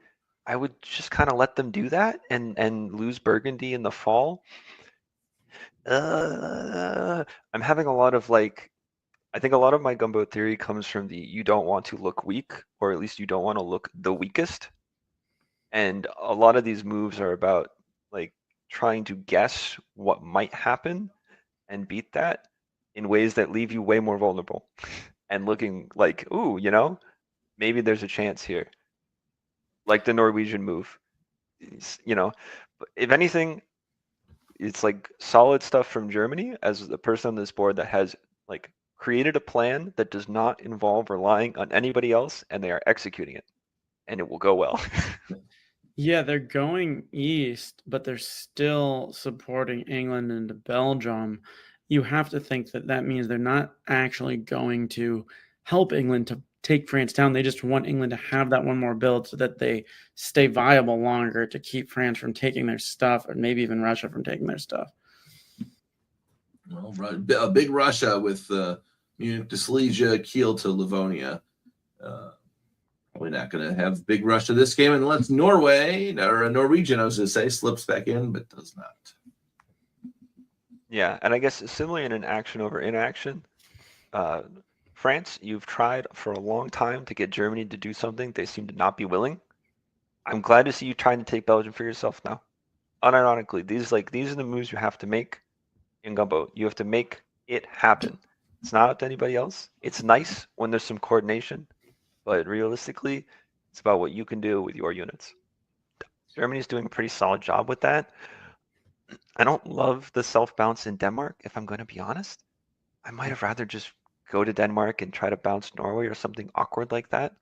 I would just kind of let them do that and lose Burgundy in the fall. I'm having a lot of I think a lot of my gunboat theory comes from the you don't want to look weak, or at least you don't want to look the weakest. And a lot of these moves are about trying to guess what might happen and beat that in ways that leave you way more vulnerable and looking like, ooh, maybe there's a chance here. Like the Norwegian move. If anything, it's solid stuff from Germany as the person on this board that has created a plan that does not involve relying on anybody else, and they are executing it, and it will go well. Yeah, they're going east, but they're still supporting England and Belgium. You have to think that that means they're not actually going to help England to take France down. They just want England to have that one more build so that they stay viable longer to keep France from taking their stuff, or maybe even Russia from taking their stuff. Well, a big Russia with Munich to Silesia, Kiel to Livonia. Probably not going to have big Russia this game unless Norway, or Norwegian, I was going to say, slips back in, but does not. Yeah, and I guess similarly in an action over inaction, France, you've tried for a long time to get Germany to do something. They seem to not be willing. I'm glad to see you trying to take Belgium for yourself now. Unironically, these are the moves you have to make in Gunboat. You have to make it happen. It's not up to anybody else. It's nice when there's some coordination, but realistically, it's about what you can do with your units. Germany's doing a pretty solid job with that. I don't love the self-bounce in Denmark, if I'm going to be honest. I might have rather just go to Denmark and try to bounce Norway or something awkward like that.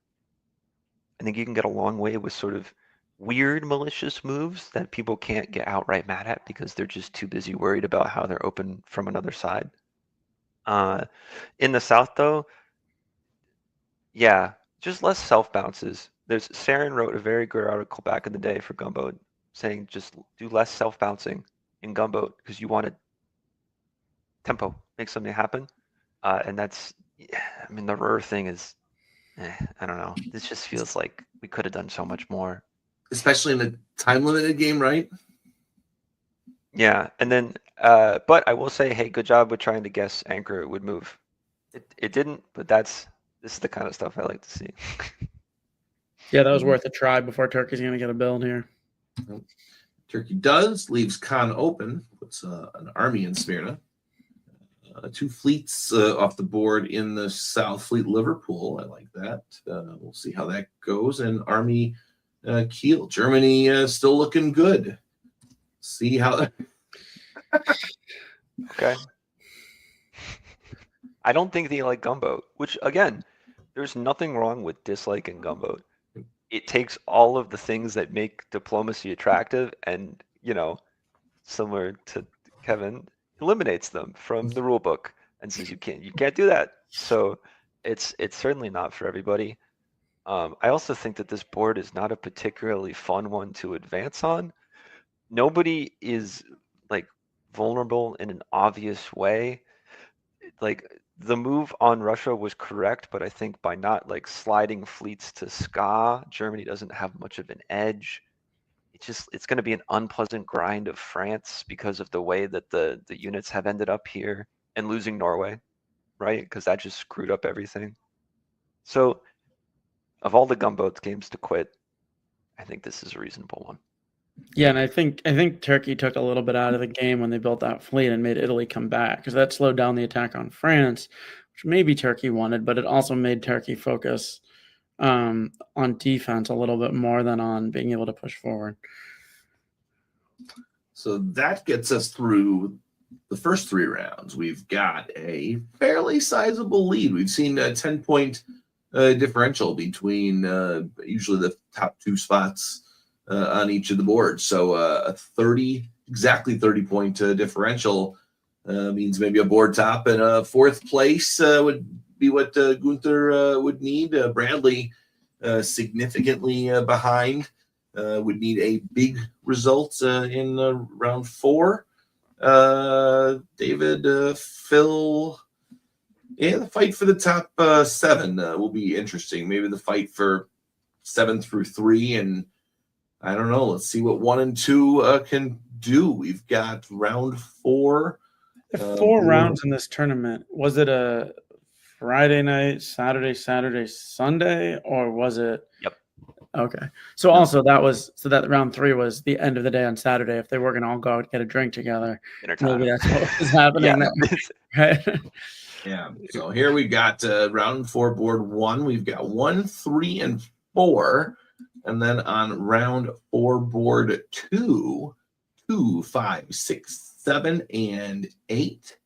I think you can get a long way with sort of weird malicious moves that people can't get outright mad at because they're just too busy worried about how they're open from another side. In the south, though, yeah, just less self bounces. Saren wrote a very good article back in the day for Gunboat saying just do less self bouncing in Gunboat because you want to tempo, make something happen. And that's, the Ruhr thing is, I don't know. This just feels like we could have done so much more. Especially in a time-limited game, right? Yeah, and then, but I will say, hey, good job with trying to guess Anchor would move. It didn't, but this is the kind of stuff I like to see. Yeah, that was worth a try before Turkey's going to get a build here. Turkey does, leaves Khan open, puts an army in Smyrna. 2 fleets off the board in the South, Fleet Liverpool. I like that. We'll see how that goes. And Army Kiel. Germany still looking good. See how Okay. I don't think they like gumbo, which again, there's nothing wrong with disliking gumbo. It takes all of the things that make diplomacy attractive and, similar to Kevin, eliminates them from the rule book and says you can't do that. So it's certainly not for everybody. I also think that this board is not a particularly fun one to advance on. Nobody is like vulnerable in an obvious way. Like the move on Russia was correct, but I think by not like sliding fleets to Ska, Germany doesn't have much of an edge. It's going to be an unpleasant grind of France because of the way that the units have ended up here and losing Norway, right? Because that just screwed up everything. So of all the gunboat games to quit, I think this is a reasonable one. Yeah, and I think Turkey took a little bit out of the game when they built that fleet and made Italy come back, because that slowed down the attack on France, which maybe Turkey wanted, but it also made Turkey focus on defense a little bit more than on being able to push forward. So that gets us through the first 3 rounds. We've got a fairly sizable lead. We've seen a 10-point differential between usually the top 2 spots on each of the boards. So a exactly 30-point differential means maybe a board top, and a 4th place would be what Gunther would need. Bradley significantly behind. Would need a big result in round 4. David, Phil, the fight for the top 7 will be interesting. Maybe the fight for 7 through 3, and I don't know. Let's see what 1 and 2 can do. We've got round 4. 4 rounds in this tournament. Was it a Friday night, Saturday, Sunday, or was it? Yep. Okay. So also that round 3 was the end of the day on Saturday. If they were going to all go out and get a drink together, maybe that's what was happening. Right? Yeah. So here we got round 4, board 1. We've got 1, 3, and 4. And then on round 4, board 2, 2, 5, 6, 7, and 8.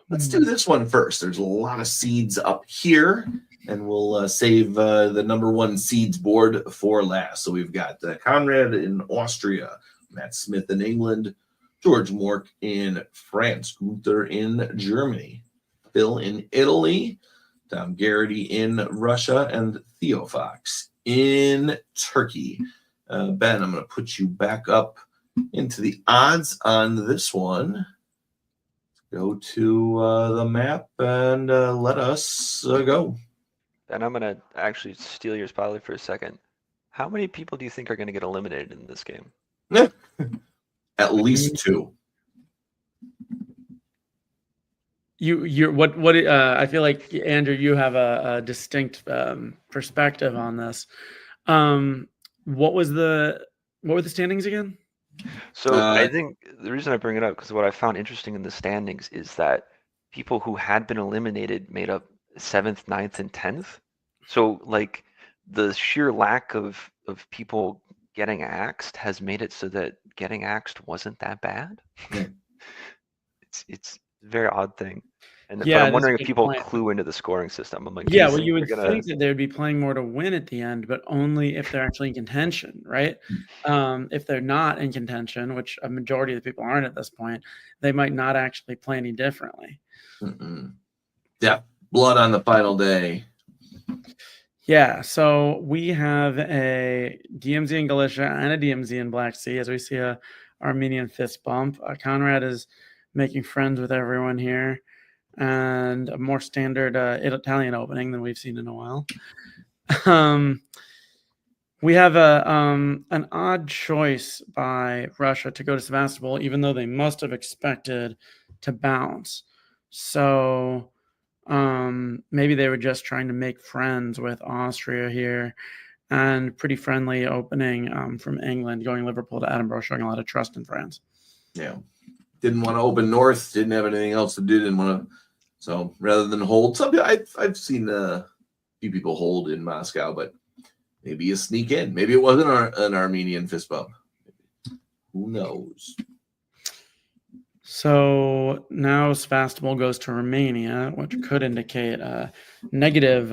Let's do this one first. There's a lot of seeds up here, and we'll save the number 1 seeds board for last. So we've got Conrad in Austria, Matt Smith in England, George Mork in France, Gunther in Germany, Phil in Italy, Tom Garrity in Russia, and Theo Fox in Turkey. Ben, I'm going to put you back up into the odds on this one. Go to the map and let us go. And I'm going to actually steal your spotlight for a second. How many people do you think are going to get eliminated in this game? At least 2. I feel like, Andrew, you have a distinct perspective on this. What were the standings again? So I think the reason I bring it up, because what I found interesting in the standings is that people who had been eliminated made up 7th, 9th, and 10th. So like the sheer lack of people getting axed has made it so that getting axed wasn't that bad. Yeah. It's a very odd thing. But Yeah, I'm wondering if that's a good people point. clue into the scoring system. I'm like, Yeah, well, you would think that they would be playing more to win at the end, but only if they're actually in contention, right? If they're not in contention, which a majority of the people aren't at this point, they might not actually play any differently. Yeah, blood on the final day. Yeah, so we have a DMZ in Galicia and a DMZ in Black Sea, as we see a Armenian fist bump. Conrad is making friends with everyone here, and a more standard Italian opening than we've seen in a while. We have an odd choice by Russia to go to Sevastopol, even though they must have expected to bounce. So maybe they were just trying to make friends with Austria here, and pretty friendly opening from England, going Liverpool to Edinburgh, showing a lot of trust in France. Yeah. Didn't want to open north, didn't have anything else to do, didn't want to. So rather than hold, I've seen a few people hold in Moscow, but maybe you sneak in. Maybe it wasn't an Armenian fist bump. Who knows? So now Sevastopol goes to Romania, which could indicate negative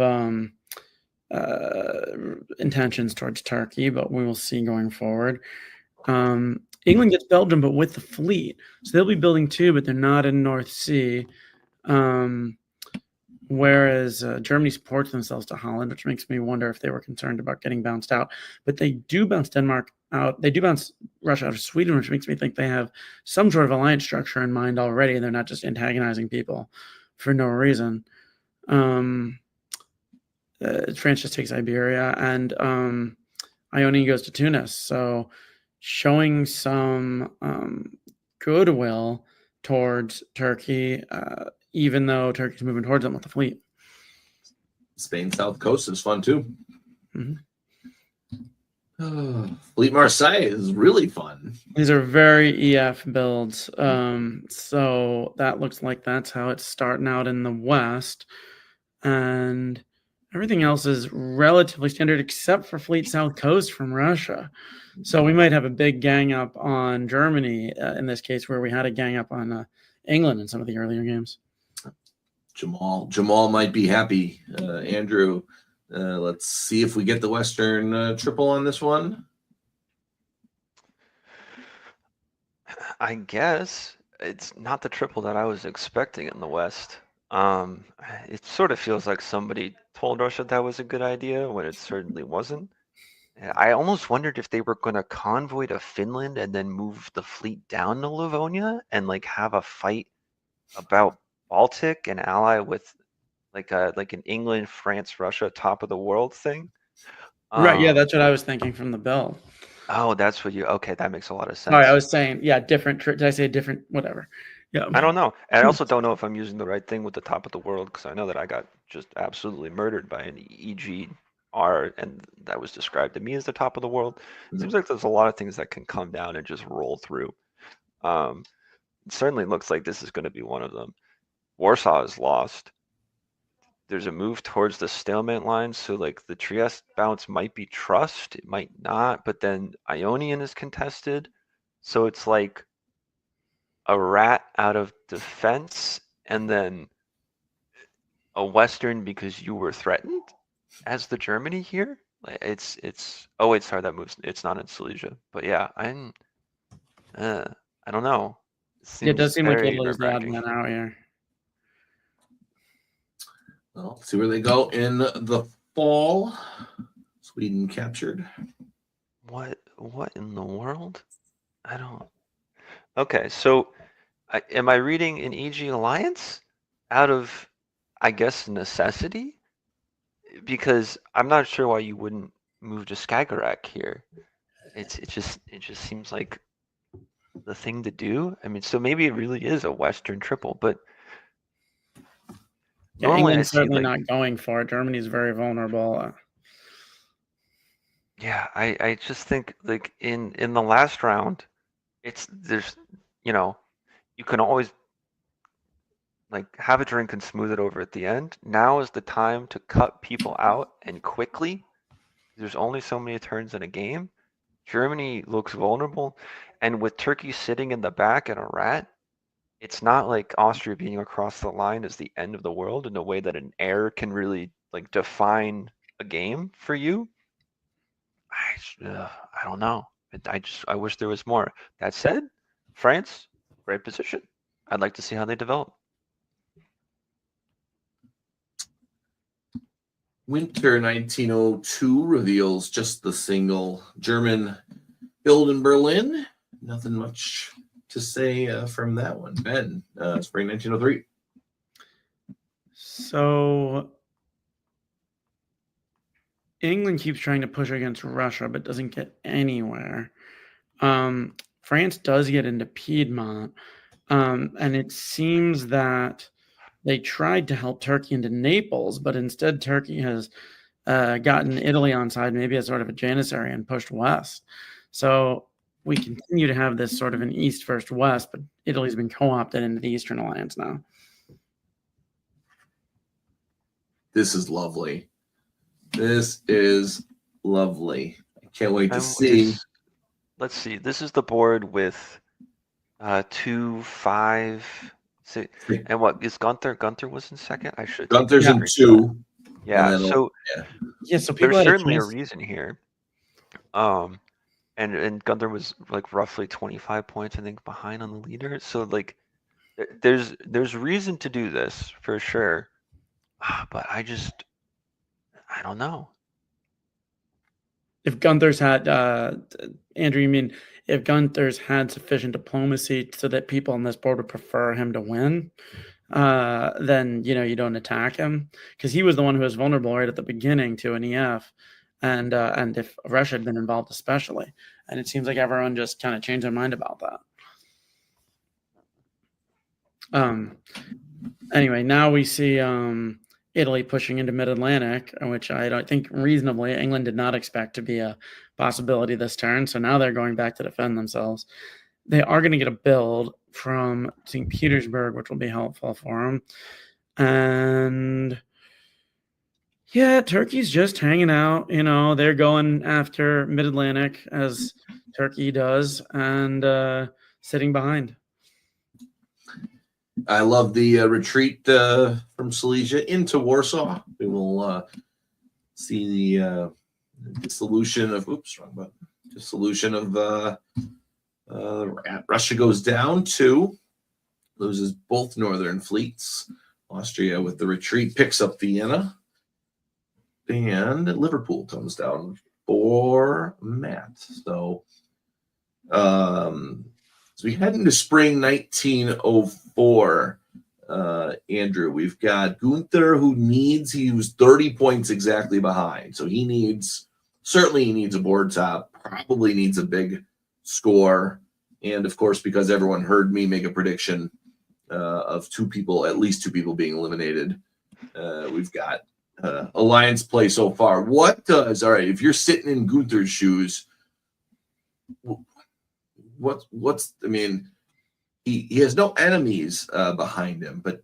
intentions towards Turkey, but we will see going forward. England gets Belgium, but with the fleet. So they'll be building two, but they're not in North Sea. Whereas Germany supports themselves to Holland, which makes me wonder if they were concerned about getting bounced out. But they do bounce Denmark out. They do bounce Russia out of Sweden, which makes me think they have some sort of alliance structure in mind already. They're not just antagonizing people for no reason. France just takes Iberia, and Ionian goes to Tunis. So showing some goodwill towards Turkey, even though Turkey's moving towards them with the fleet. Spain South Coast is fun too. Mm-hmm. Fleet Marseille is really fun. These are very EF builds. So that looks like that's how it's starting out in the West. And everything else is relatively standard except for Fleet South Coast from Russia. So we might have a big gang up on Germany in this case, where we had a gang up on England in some of the earlier games. Jamal might be happy. Andrew, let's see if we get the Western triple on this one. I guess it's not the triple that I was expecting in the West. It sort of feels like somebody told Russia that was a good idea when it certainly wasn't. I almost wondered if they were going to convoy to Finland and then move the fleet down to Livonia and like have a fight about Baltic and ally with like an England, France, Russia top of the world thing. Right. Yeah, that's what I was thinking from the build. Oh, that's what you. Okay, that makes a lot of sense. Sorry, I was saying, yeah, different. Did I say different? Whatever. Yeah. I don't know. And I also don't know if I'm using the right thing with the top of the world because I know that I got just absolutely murdered by an EGR, and that was described to me as the top of the world. It seems like there's a lot of things that can come down and just roll through. It certainly looks like this is going to be one of them. Warsaw is lost. There's a move towards the stalemate line, so like the Trieste bounce might be trust, it might not, but then Ionian is contested, so it's like a rat out of defense and then a Western because you were threatened as the Germany here. It's oh wait, sorry, that moves. It's not in Silesia, but yeah, I don't know. It does seem like very Italy's the odd nerve-wracking. man out here. Well, see where they go in the fall. Sweden captured. What in the world? I don't. Okay, so am I reading an EG alliance out of, I guess, necessity? Because I'm not sure why you wouldn't move to Skagerrak here. It just seems like the thing to do. I mean, so maybe it really is a Western triple, but Yeah, normally I England's see certainly like, not going for it. Germany's very vulnerable. yeah, I just think like in the last round, there's you can always like have a drink and smooth it over at the end. Now is the time to cut people out and quickly. There's only so many turns in a game. Germany looks vulnerable, and with Turkey sitting in the back and a rat, it's not like Austria being across the line is the end of the world in a way that an air can really like define a game for you. I don't know. I wish there was more. That said, France, great position. I'd like to see how they develop. Winter 1902 reveals just the single German build in Berlin. Nothing much to say from that one. Ben, spring 1903. So England keeps trying to push against Russia, but doesn't get anywhere. France does get into Piedmont, and it seems that they tried to help Turkey into Naples, but instead Turkey has gotten Italy on side, maybe as sort of a janissary, and pushed west. So we continue to have this sort of an east versus west, but Italy's been co-opted into the Eastern Alliance now. This is lovely. This is lovely. I can't wait to see. Let's see. This is the board with 2, 5, 6, and what is Gunther? Gunther was in second. I should. Gunther's Yeah. in 2. Yeah. And then, So Yeah, so people there's had a certainly a chance. reason here. And Gunther was like roughly 25 points, I think, behind on the leader. So like, there's reason to do this for sure. But I don't know. If Gunther's had, Andrew, you mean if Gunther's had sufficient diplomacy so that people on this board would prefer him to win, then you don't attack him, because he was the one who was vulnerable right at the beginning to an EF, and if Russia had been involved especially, and it seems like everyone just kind of changed their mind about that. Anyway, now we see Italy pushing into Mid-Atlantic, which I don't think reasonably England did not expect to be a possibility this turn. So now they're going back to defend themselves. They are going to get a build from St. Petersburg, which will be helpful for them. And yeah, Turkey's just hanging out. They're going after Mid-Atlantic as Turkey does, and sitting behind. I love the retreat from Silesia into Warsaw. We will see the dissolution of Russia goes down to loses both northern fleets. Austria with the retreat picks up Vienna, and Liverpool comes down for Matt. So as we head into spring 1904, Andrew, we've got Gunther, he was 30 points exactly behind. So he needs a board top, probably needs a big score. And of course, because everyone heard me make a prediction of at least two people being eliminated, we've got alliance play so far. All right, if you're sitting in Gunther's shoes, he has no enemies behind him, but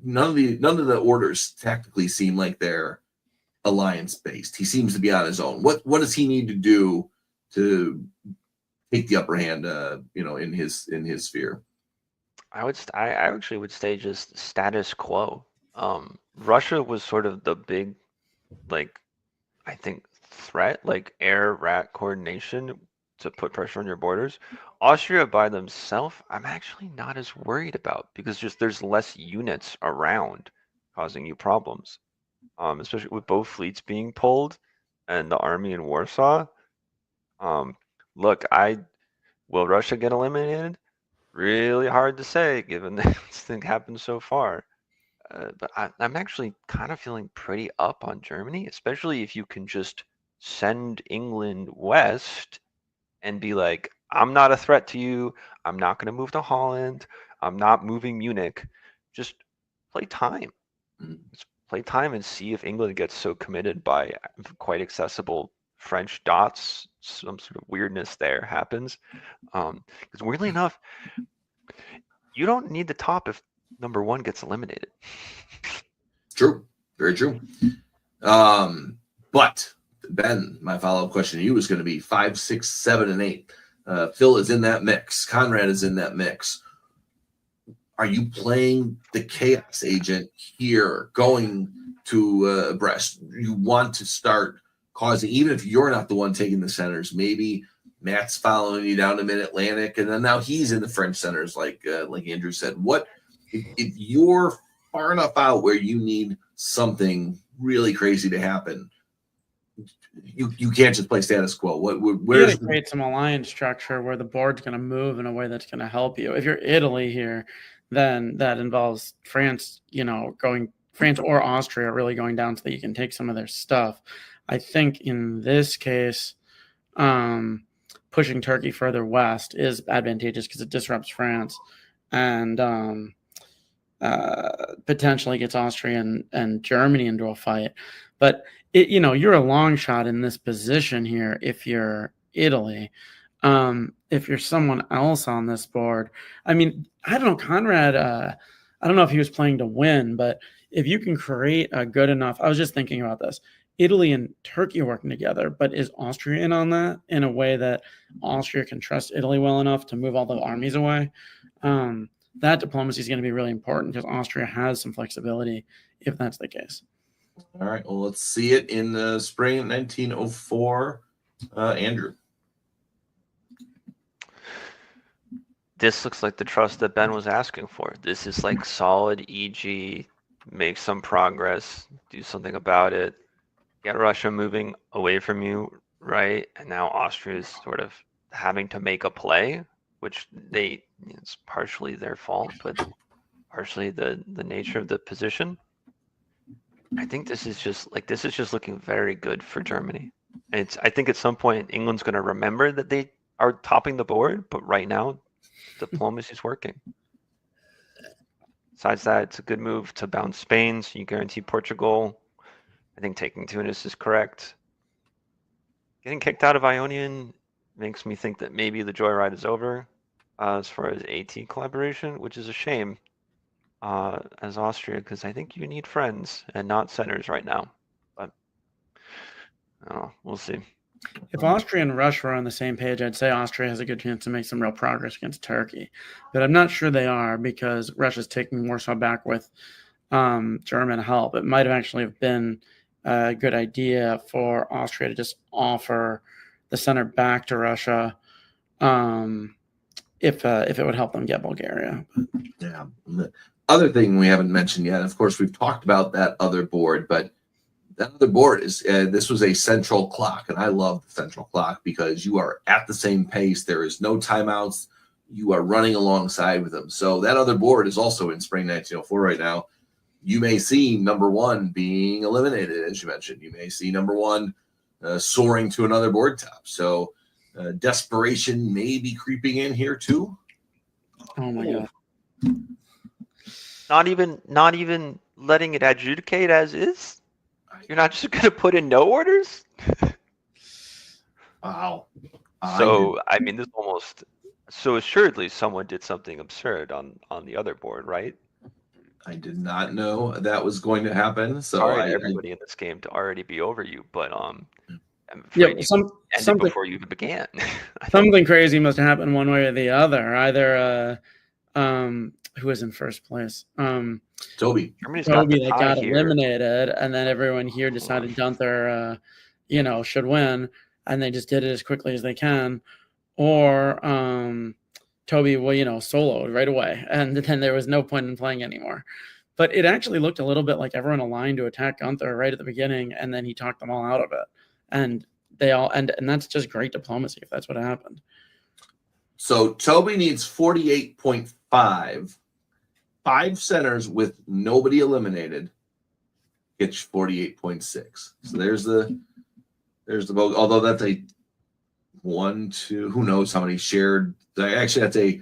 none of the orders tactically seem like they're alliance based. He seems to be on his own. What does he need to do to take the upper hand in his sphere? I actually would say just status quo. Russia was sort of the big, like, I think, threat, like air rat coordination to put pressure on your borders. Austria by themselves, I'm actually not as worried about, because just there's less units around causing you problems. Especially with both fleets being pulled and the army in Warsaw. Look, will Russia get eliminated? Really hard to say, given that this thing happened so far. But I'm actually kind of feeling pretty up on Germany, especially if you can just send England west and be like, I'm not a threat to you. I'm not going to move to Holland. I'm not moving Munich. Just play time. Just play time and see if England gets so committed by quite accessible French dots, some sort of weirdness there happens. Because weirdly enough, you don't need the top if number one gets eliminated. True. Very true. But Ben, my follow-up question to you is going to be 5, 6, 7, and 8. Phil is in that mix. Conrad is in that mix. Are you playing the chaos agent here, going to Brest? You want to start causing, even if you're not the one taking the centers, maybe Matt's following you down to Mid-Atlantic, and then now he's in the French centers, like Andrew said. What if you're far enough out where you need something really crazy to happen? You can't just play status quo. Where's to create some alliance structure where the board's going to move in a way that's going to help you. If you're Italy here, then that involves France, France or Austria really going down so that you can take some of their stuff. I think in this case, pushing Turkey further west is advantageous because it disrupts France and potentially gets Austria and Germany into a fight. But you're a long shot in this position here if you're Italy. If you're someone else on this board, I mean, I don't know, Conrad, I don't know if he was playing to win, but if you can create a good enough, I was just thinking about this. Italy and Turkey are working together, but is Austria in on that in a way that Austria can trust Italy well enough to move all the armies away? That diplomacy is going to be really important because Austria has some flexibility if that's the case. All right. Well, let's see it in the spring of 1904. Andrew. This looks like the trust that Ben was asking for. This is like solid EG, make some progress, do something about it, get Russia moving away from you, right? And now Austria is sort of having to make a play, which it's partially their fault, but partially the nature of the position. I think this is just looking very good for Germany. I think at some point England's going to remember that they are topping the board, but right now diplomacy is working. Besides that, it's a good move to bounce Spain, so you guarantee Portugal. I think taking Tunis is correct. Getting kicked out of Ionian makes me think that maybe the joyride is over as far as AT collaboration, which is a shame as Austria, because I think you need friends and not centers right now. But we'll see. If Austria and Russia are on the same page, I'd say Austria has a good chance to make some real progress against Turkey. But I'm not sure they are because Russia's taking Warsaw back with German help. It might have actually have been a good idea for Austria to just offer the center back to Russia if it would help them get Bulgaria. Yeah. The other thing we haven't mentioned yet, of course, we've talked about that other board, but that other board is this was a central clock, and I love the central clock because you are at the same pace. There is no timeouts. You are running alongside with them. So that other board is also in spring 1904 right now. You may see number one being eliminated, as you mentioned. You may see number one soaring to another board top. So desperation may be creeping in here too. Oh my God. Not even letting it adjudicate as is? You're not just going to put in no orders? Wow. So, I mean, this almost... So assuredly someone did something absurd on the other board, right? I did not know that was going to happen. So Sorry to everybody in this game to already be over you, but I'm Yeah, afraid you ended before you even began. Something crazy must have happened one way or the other. Either who was in first place? Toby Toby that got eliminated, and then everyone here decided Gunther should win, and they just did it as quickly as they can. Or Toby soloed right away, and then there was no point in playing anymore. But it actually looked a little bit like everyone aligned to attack Gunther right at the beginning, and then he talked them all out of it. And they all and that's just great diplomacy if that's what happened. So Toby needs 48.5. 5 centers with nobody eliminated gets 48.6. So there's the vote. Although that's a 1, 2, who knows how many shared. Actually, that's a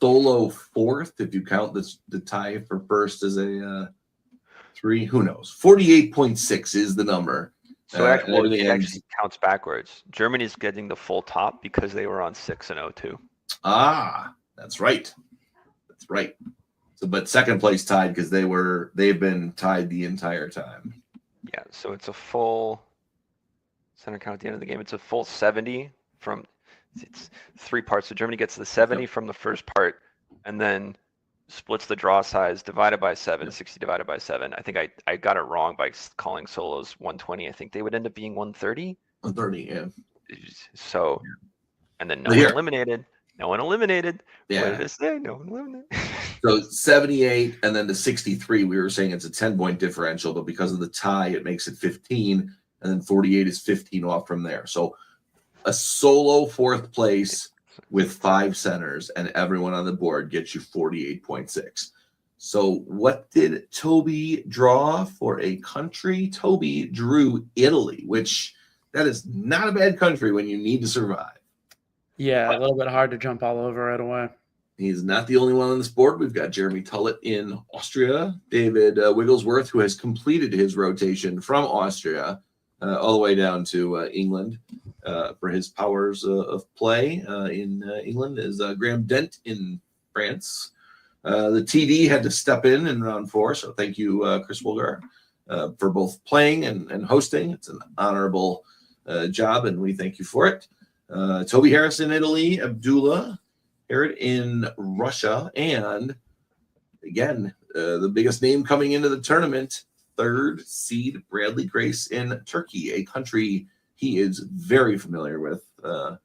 solo fourth if you count the tie for first as a 3. Who knows? 48.6 is the number. So actually, it actually counts backwards. Germany's getting the full top because they were on 6-0 too. Ah, that's right. That's right. So, but second place tied because they've been tied the entire time. Yeah, so it's a full center count at the end of the game. It's a full 70 from it's 3 parts. So Germany gets the 70 from the first part, and then splits the draw size divided by 7. 60 divided by 7. I think I got it wrong by calling solos 120. I think they would end up being 130. 130, yeah. So, and then no one eliminated. No one eliminated. Yeah. What did it say? No one eliminated. So 78 and then the 63, we were saying it's a 10-point differential, but because of the tie, it makes it 15, and then 48 is 15 off from there. So a solo fourth place with 5 centers and everyone on the board gets you 48.6. So what did Toby draw for a country? Toby drew Italy, which that is not a bad country when you need to survive. Yeah, a little bit hard to jump all over right away. He's not the only one on this board. We've got Jeremy Tullett in Austria, David Wigglesworth, who has completed his rotation from Austria all the way down to England for his powers of play in England, is Graham Dent in France. The TD had to step in round 4, so thank you, Chris Wolgar. for both playing and hosting. It's an honorable job, and we thank you for it. Toby Harris in Italy, Abdullah Herod in Russia, and again, the biggest name coming into the tournament, third seed Bradley Grace in Turkey, a country he is very familiar with, for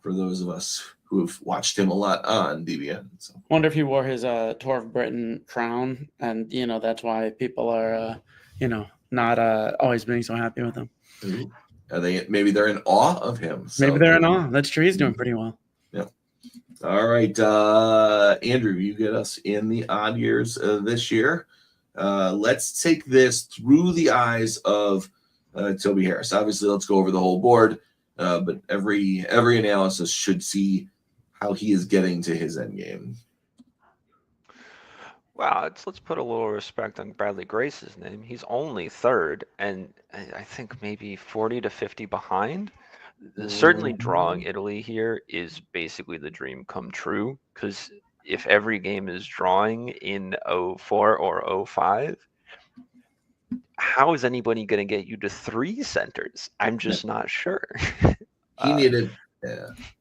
those of us who have watched him a lot on DBN. So. Wonder if he wore his Tour of Britain crown, and that's why people are not always being so happy with him. Ooh. Maybe they're in awe of him. So. Maybe they're in awe. That's true. He's doing pretty well. Yeah. All right, Andrew, you get us in the odd years this year. Let's take this through the eyes of Toby Harris. Obviously, let's go over the whole board, but every analysis should see how he is getting to his end game. Wow, let's put a little respect on Bradley Grace's name. He's only third, and I think maybe 40 to 50 behind. Certainly drawing Italy here is basically the dream come true, because if every game is drawing in 04 or 05, how is anybody going to get you to 3 centers? I'm just not sure. He needed,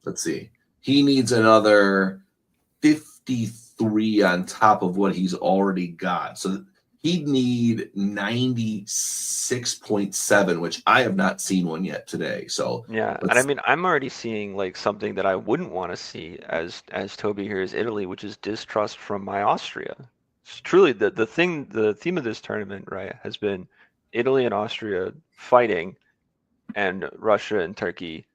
let's see, he needs another 53 on top of what he's already got. So he'd need 96.7, which I have not seen one yet today. So yeah, and I mean, I'm already seeing like something that I wouldn't want to see as Toby here is Italy, which is distrust from my Austria. It's truly the theme of this tournament, right, has been Italy and Austria fighting, and Russia and Turkey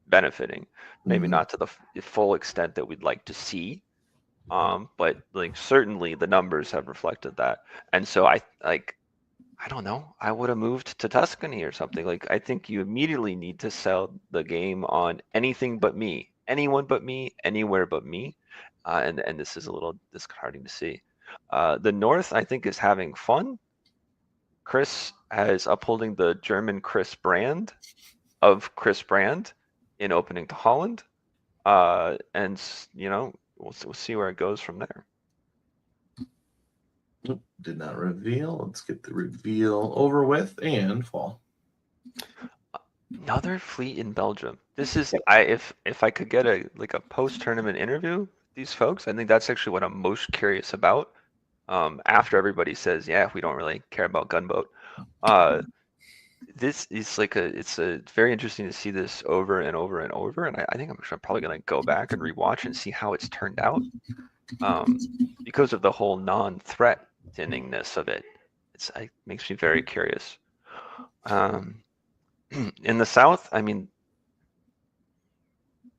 benefiting. Maybe not to the full extent that we'd like to see. But like certainly the numbers have reflected that. And so I don't know, I would have moved to Tuscany or something. Like I think you immediately need to sell the game on anything but me, anyone but me, anywhere but me. And this is a little disheartening to see. The North, I think, is having fun. Chris is upholding the German Chris brand of Chris Brand in opening to Holland. And we'll see where it goes from there. Did not reveal. Let's get the reveal over with and fall. Another fleet in Belgium. This is if I could get a post-tournament interview with these folks, I think that's actually what I'm most curious about. After everybody says, yeah, we don't really care about gunboat. This is it's very interesting to see this over and over and over, and I think I'm probably gonna go back and rewatch and see how it's turned out, because of the whole non-threateningness of it. It makes me very curious. In the South, I mean,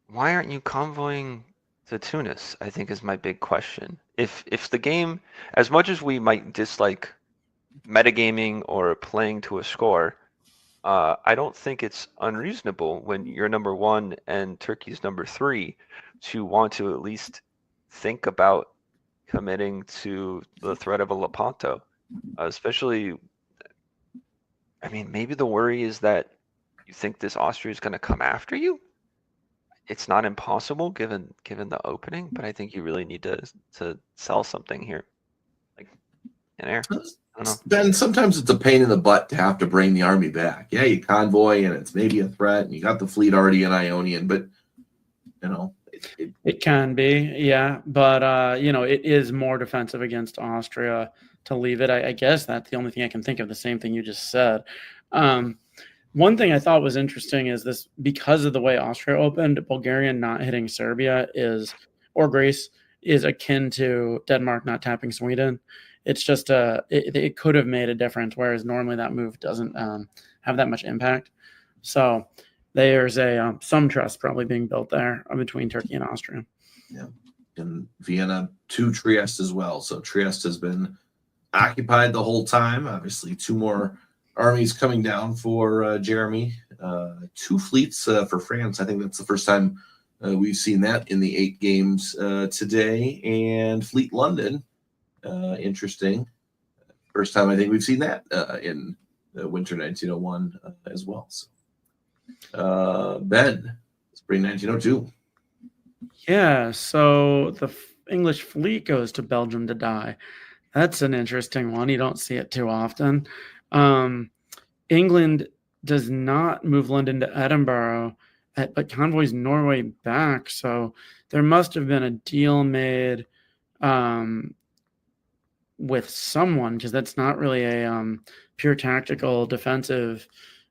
why aren't you convoying to Tunis? I think is my big question. If the game, as much as we might dislike metagaming or playing to a score, I don't think it's unreasonable when you're number 1 and Turkey's number 3 to want to at least think about committing to the threat of a Lepanto, especially. I mean, maybe the worry is that you think this Austria is going to come after you. It's not impossible given the opening, but I think you really need to sell something here, like in air. I don't know. Ben, sometimes it's a pain in the butt to have to bring the army back. Yeah, you convoy and it's maybe a threat, and you got the fleet already in Ionian, but it can be, yeah. But it is more defensive against Austria to leave it. I guess that's the only thing I can think of. The same thing you just said. One thing I thought was interesting is this, because of the way Austria opened, Bulgaria not hitting Serbia or Greece is akin to Denmark not tapping Sweden. It's just it could have made a difference, whereas normally that move doesn't have that much impact. So there's some trust probably being built there between Turkey and Austria. Yeah, in Vienna to Trieste as well. So Trieste has been occupied the whole time. Obviously, 2 more armies coming down for Jeremy. 2 fleets for France. I think that's the first time we've seen that in the 8 games today. And Fleet London. Interesting. First time I think we've seen that in winter 1901 as well. So, Ben, spring 1902. Yeah, so the English fleet goes to Belgium to die. That's an interesting one. You don't see it too often. England does not move London to Edinburgh, but convoys Norway back. So there must have been a deal made with someone, because that's not really a pure tactical defensive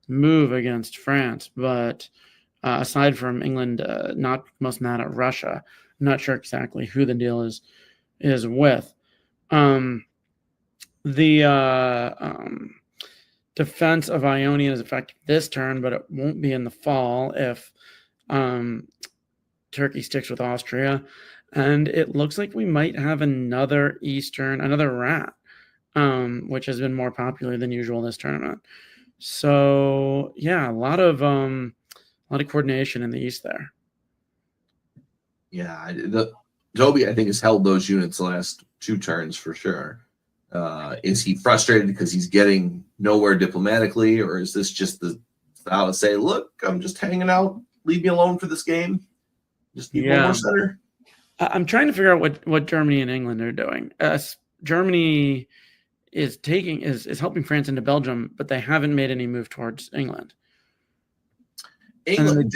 move against France. But aside from England not most mad at Russia, I'm not sure exactly who the deal is with. The defense of Ionia is effective this turn, but it won't be in the fall if Turkey sticks with Austria. And it looks like we might have another rat, which has been more popular than usual this tournament. So yeah, a lot of coordination in the East there. Yeah, Toby, I think, has held those units the last 2 turns for sure. Is he frustrated because he's getting nowhere diplomatically, or is this just the style to say, look, I'm just hanging out, leave me alone for this game, just need one more center? I'm trying to figure out what Germany and England are doing. Germany is helping France into Belgium, but they haven't made any move towards England. England,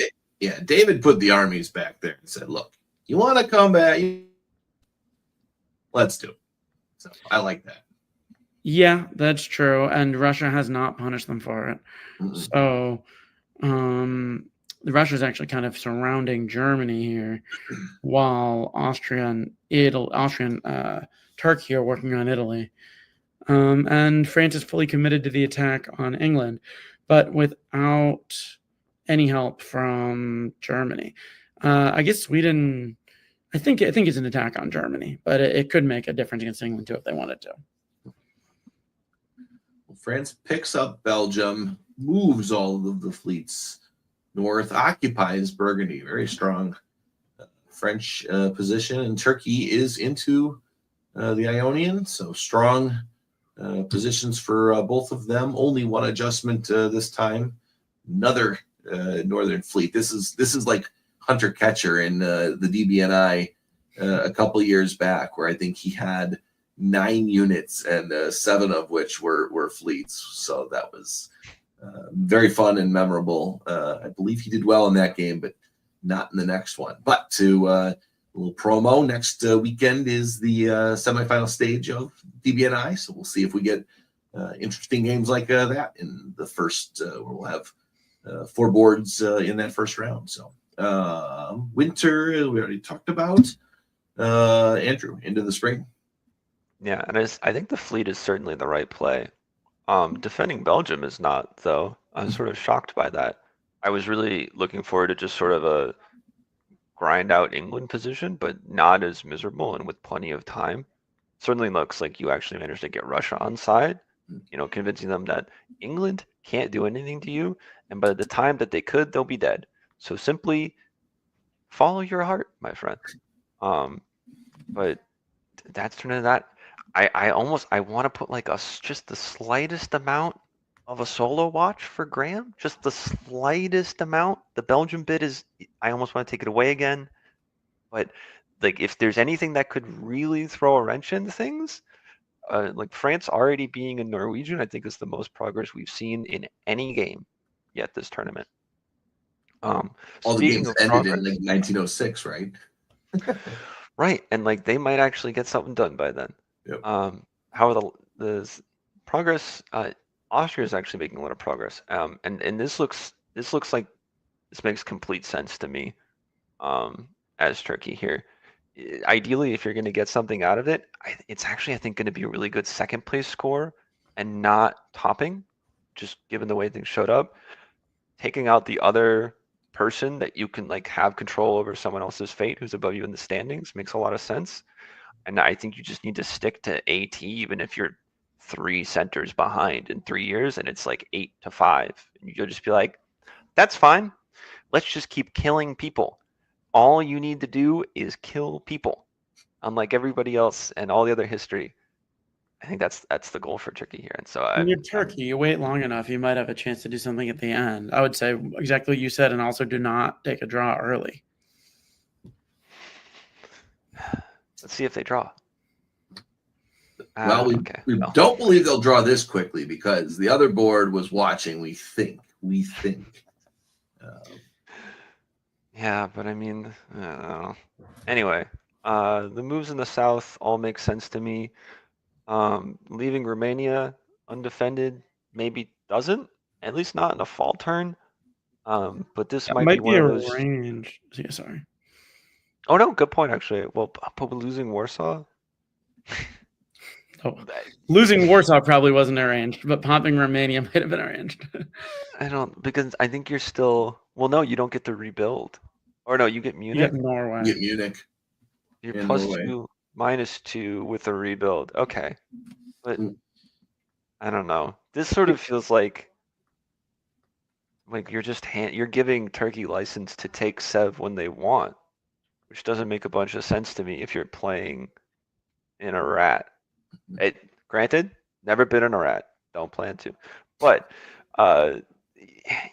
David put the armies back there and said, look, you want to come back? Let's do it. So I like that. Yeah, that's true. And Russia has not punished them for it. Mm-hmm. So Russia is actually kind of surrounding Germany here, while Austria and Turkey are working on Italy. And France is fully committed to the attack on England, but without any help from Germany. I guess Sweden, I think it's an attack on Germany, but it could make a difference against England too if they wanted to. France picks up Belgium, moves all of the fleets north, occupies Burgundy, very strong French position, and Turkey is into the Ionian, so strong positions for both of them. Only one adjustment this time. Another northern fleet. This is like Hunter Catcher in the DBNI a couple years back, where I think he had 9 units and 7 of which were fleets. So that was very fun and memorable. I believe he did well in that game, but not in the next one. But to a little promo, next weekend is the semifinal stage of DBNI. So we'll see if we get interesting games like that in the first, where we'll have 4 boards in that first round. So winter, we already talked about. Andrew, into the spring. Yeah, and I think the fleet is certainly the right play. Defending Belgium is not, though. I'm sort of shocked by that. I was really looking forward to just sort of a grind out England position, but not as miserable and with plenty of time. Certainly looks like you actually managed to get Russia on side, convincing them that England can't do anything to you, and by the time that they could, they'll be dead. So simply follow your heart, my friend. But that's turning that. I want to put like just the slightest amount of a solo watch for Graham, just the slightest amount. The Belgium bit is, I almost want to take it away again, but like if there's anything that could really throw a wrench into things, like France already being in Norwegian, I think is the most progress we've seen in any game yet this tournament. All the games ended in like 1906, right? Right, and like they might actually get something done by then. Yep. How the progress? Austria is actually making a lot of progress, and this looks like this makes complete sense to me. As Turkey here, ideally, if you're going to get something out of it, it's actually I think going to be a really good second place score and not topping, just given the way things showed up. Taking out the other person that you can like have control over someone else's fate who's above you in the standings makes a lot of sense. And I think you just need to stick to AT, even if you're 3 centers behind in 3 years and it's like 8-5. And you'll just be like, that's fine. Let's just keep killing people. All you need to do is kill people. Unlike everybody else and all the other history. I think that's the goal for Turkey here. And so when you're Turkey, you wait long enough, you might have a chance to do something at the end. I would say exactly what you said, and also do not take a draw early. Let's see if they draw. Well, we, Okay. we Well, don't believe they'll draw this quickly because the other board was watching. We think. yeah, but I mean, I don't know. Anyway, the moves in the south all make sense to me. Leaving Romania undefended maybe doesn't, at least not in a fall turn. But this It might be might be one of those. arranged. Yeah, sorry. Oh no, good point actually. Well, but losing Warsaw. Oh, losing Warsaw probably wasn't arranged, but popping Romania might have been arranged. I don't, because I think you're still. Well, no, you don't get to rebuild. Or no, you get You Munich. get Norway. Get Munich. You're and plus Norway. 2, -2 with a rebuild. Okay, but Mm. I don't know. This sort of feels like you're just you're giving Turkey license to take Sev when they want, which doesn't make a bunch of sense to me if you're playing in a rat. Granted, never been in a rat, don't plan to, but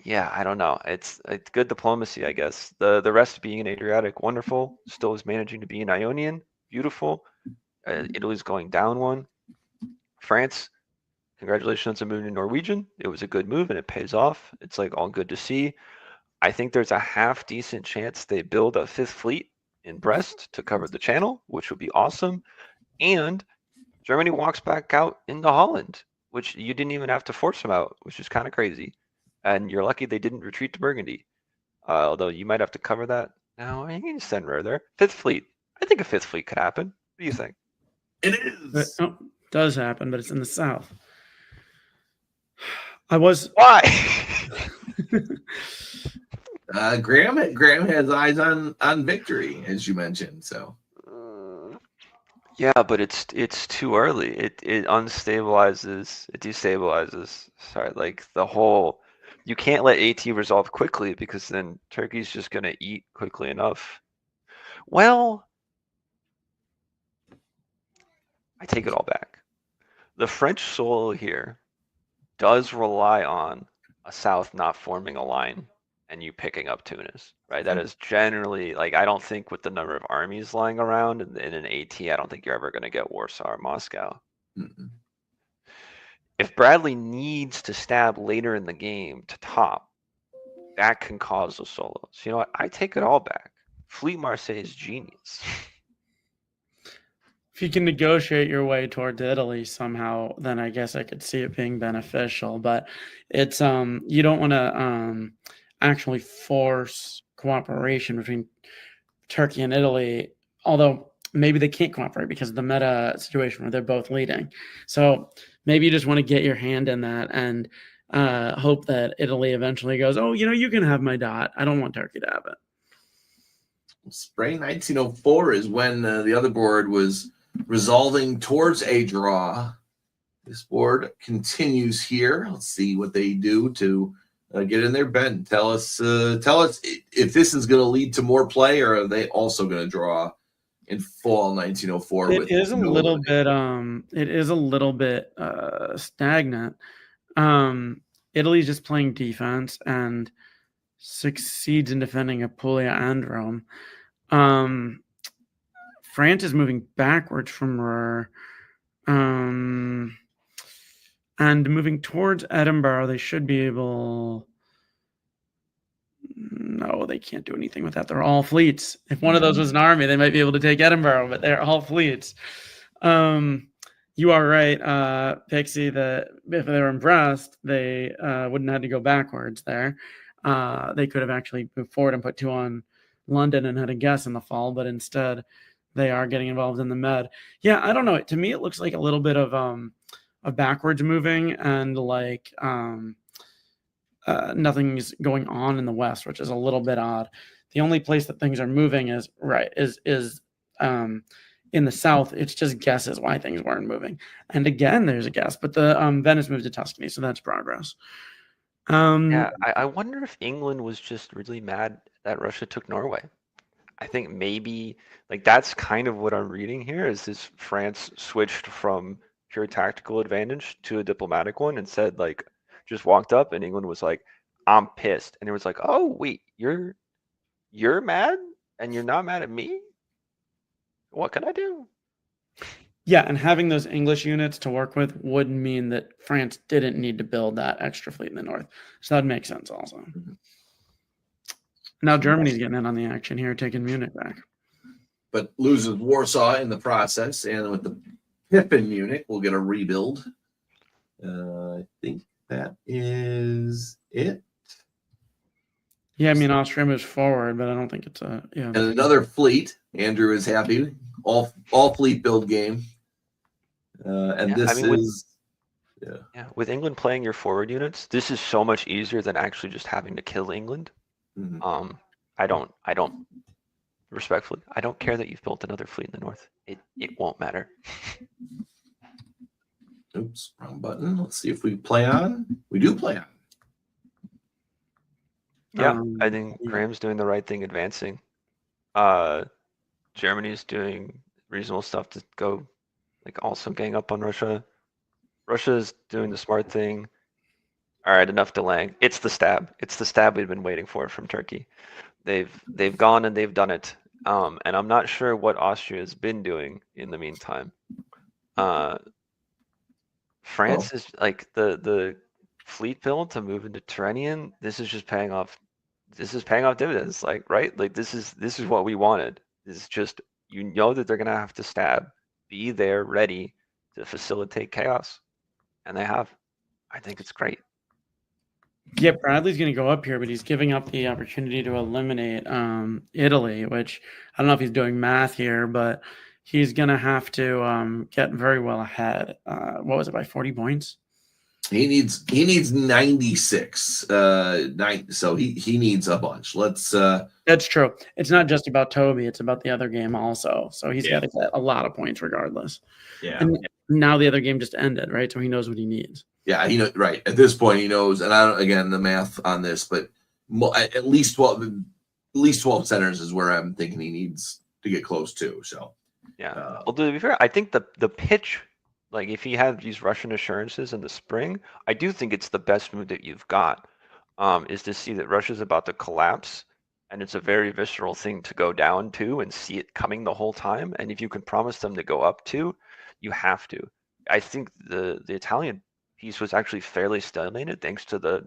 yeah, I don't know. It's good diplomacy, I guess. The rest being an Adriatic, wonderful. Still is managing to be an Ionian, beautiful. Italy's going down one. France, congratulations on moving to Norwegian. It was a good move and it pays off. It's like all good to see. I think there's a half decent chance they build a 5th fleet in Brest to cover the channel, which would be awesome. And Germany walks back out into Holland, which you didn't even have to force them out, which is kind of crazy. And you're lucky they didn't retreat to Burgundy. Although you might have to cover that. No, you can send Rare there. 5th fleet. I think a 5th fleet could happen. What do you think? It But, is. oh, does happen, but it's in the south. I was. Why? Graham has eyes on victory, as you mentioned. So Yeah, but it's too early. It unstabilizes, it destabilizes. Sorry, like the whole. You can't let AT resolve quickly because then Turkey's just gonna eat quickly enough. Well, I take it all back. The French solo here does rely on a south not forming a line and you picking up Tunis, right? That is generally like I don't think with the number of armies lying around in an AT, I don't think you're ever going to get Warsaw or Moscow. mm-mm. If Bradley needs to stab later in the game to top, that can cause the solos. You know what? I take it all back. Fleet Marseille is genius. If you can negotiate your way towards Italy somehow, then I guess I could see it being beneficial. But it's you don't want to actually force cooperation between Turkey and Italy, although maybe they can't cooperate because of the meta situation where they're both leading. So maybe you just want to get your hand in that and hope that Italy eventually goes, oh, you can have my dot. I don't want Turkey to have it. Spring 1904 is when the other board was resolving towards a draw. This board continues here. Let's see what they do to get in there. Ben, tell us if this is going to lead to more play, or are they also going to draw in fall 1904? It is a little bit. It is a little bit stagnant. Italy's just playing defense and succeeds in defending Apulia and Rome. France is moving backwards from Ruhr. And moving towards Edinburgh, they should be able. No, they can't do anything with that. They're all fleets. If one of those was an army, they might be able to take Edinburgh, but they're all fleets. You are right, Pixie, that if they were in Brest, they wouldn't have to go backwards there. They could have actually moved forward and put 2 on London and had a guess in the fall, but instead they are getting involved in the Med. Yeah, I don't know. To me, it looks like a little bit of a backwards moving and like nothing's going on in the West, which is a little bit odd. The only place that things are moving is in the South. It's just guesses why things weren't moving. And again, there's a guess, but the Venice moved to Tuscany, so that's progress. Yeah, I wonder if England was just really mad that Russia took Norway. I think maybe like that's kind of what I'm reading here is this France switched from pure tactical advantage to a diplomatic one and said like just walked up and England was like, I'm pissed. And it was like, oh wait, you're mad and you're not mad at me? What can I do? Yeah, and having those English units to work with would mean that France didn't need to build that extra fleet in the north. So that'd make sense also. Mhm. Now Germany's getting in on the action here, taking Munich back. But loses Warsaw in the process, and with the Pippin Munich, we'll get a rebuild. I think that is it. Yeah, I mean Austria moves forward, but I don't think it's a And another fleet. Andrew is happy. All fleet build game. And Yeah, this I mean, is Yeah, with England playing your forward units, this is so much easier than actually just having to kill England. mhm. I don't respectfully, I don't care that you've built another fleet in the north. It won't matter. Oops, wrong button. Let's see if we play on. We do play on. Yeah, I think yeah. Graham's doing the right thing advancing. Germany's doing reasonable stuff to go, like, also gang up on Russia. Russia's doing the smart thing. All right, enough delaying. It's the stab. It's the stab we've been waiting for from Turkey. They've gone and they've done it. And I'm not sure what Austria has been doing in the meantime. France is like the fleet build to move into Tyrrhenian. This is just paying off. This is paying off dividends. Like, right? Like this is what we wanted. This is just, you know, that they're gonna have to stab. Be there, ready to facilitate chaos, and they have. I think it's great. Yeah, Bradley's going to go up here, but he's giving up the opportunity to eliminate Italy, which I don't know if he's doing math here, but he's going to have to get very well ahead. What was it, by 40 points? He needs 96. So he needs a bunch. Let's That's true. It's not just about Toby, it's about the other game also. So he's Yeah. got to get a lot of points regardless. yeah. And now the other game just ended, right? So he knows what he needs. Yeah, he knows, right. At this point, he knows, and I don't, again, the math on this, but at least 12 centers is where I'm thinking he needs to get close to. So, Yeah. Well, to be fair, I think the pitch, like if he had these Russian assurances in the spring, I do think it's the best move that you've got, is to see that Russia's about to collapse, and it's a very visceral thing to go down to and see it coming the whole time. And if you can promise them to go up to, you have to. I think the Italian piece was actually fairly stalemated thanks to the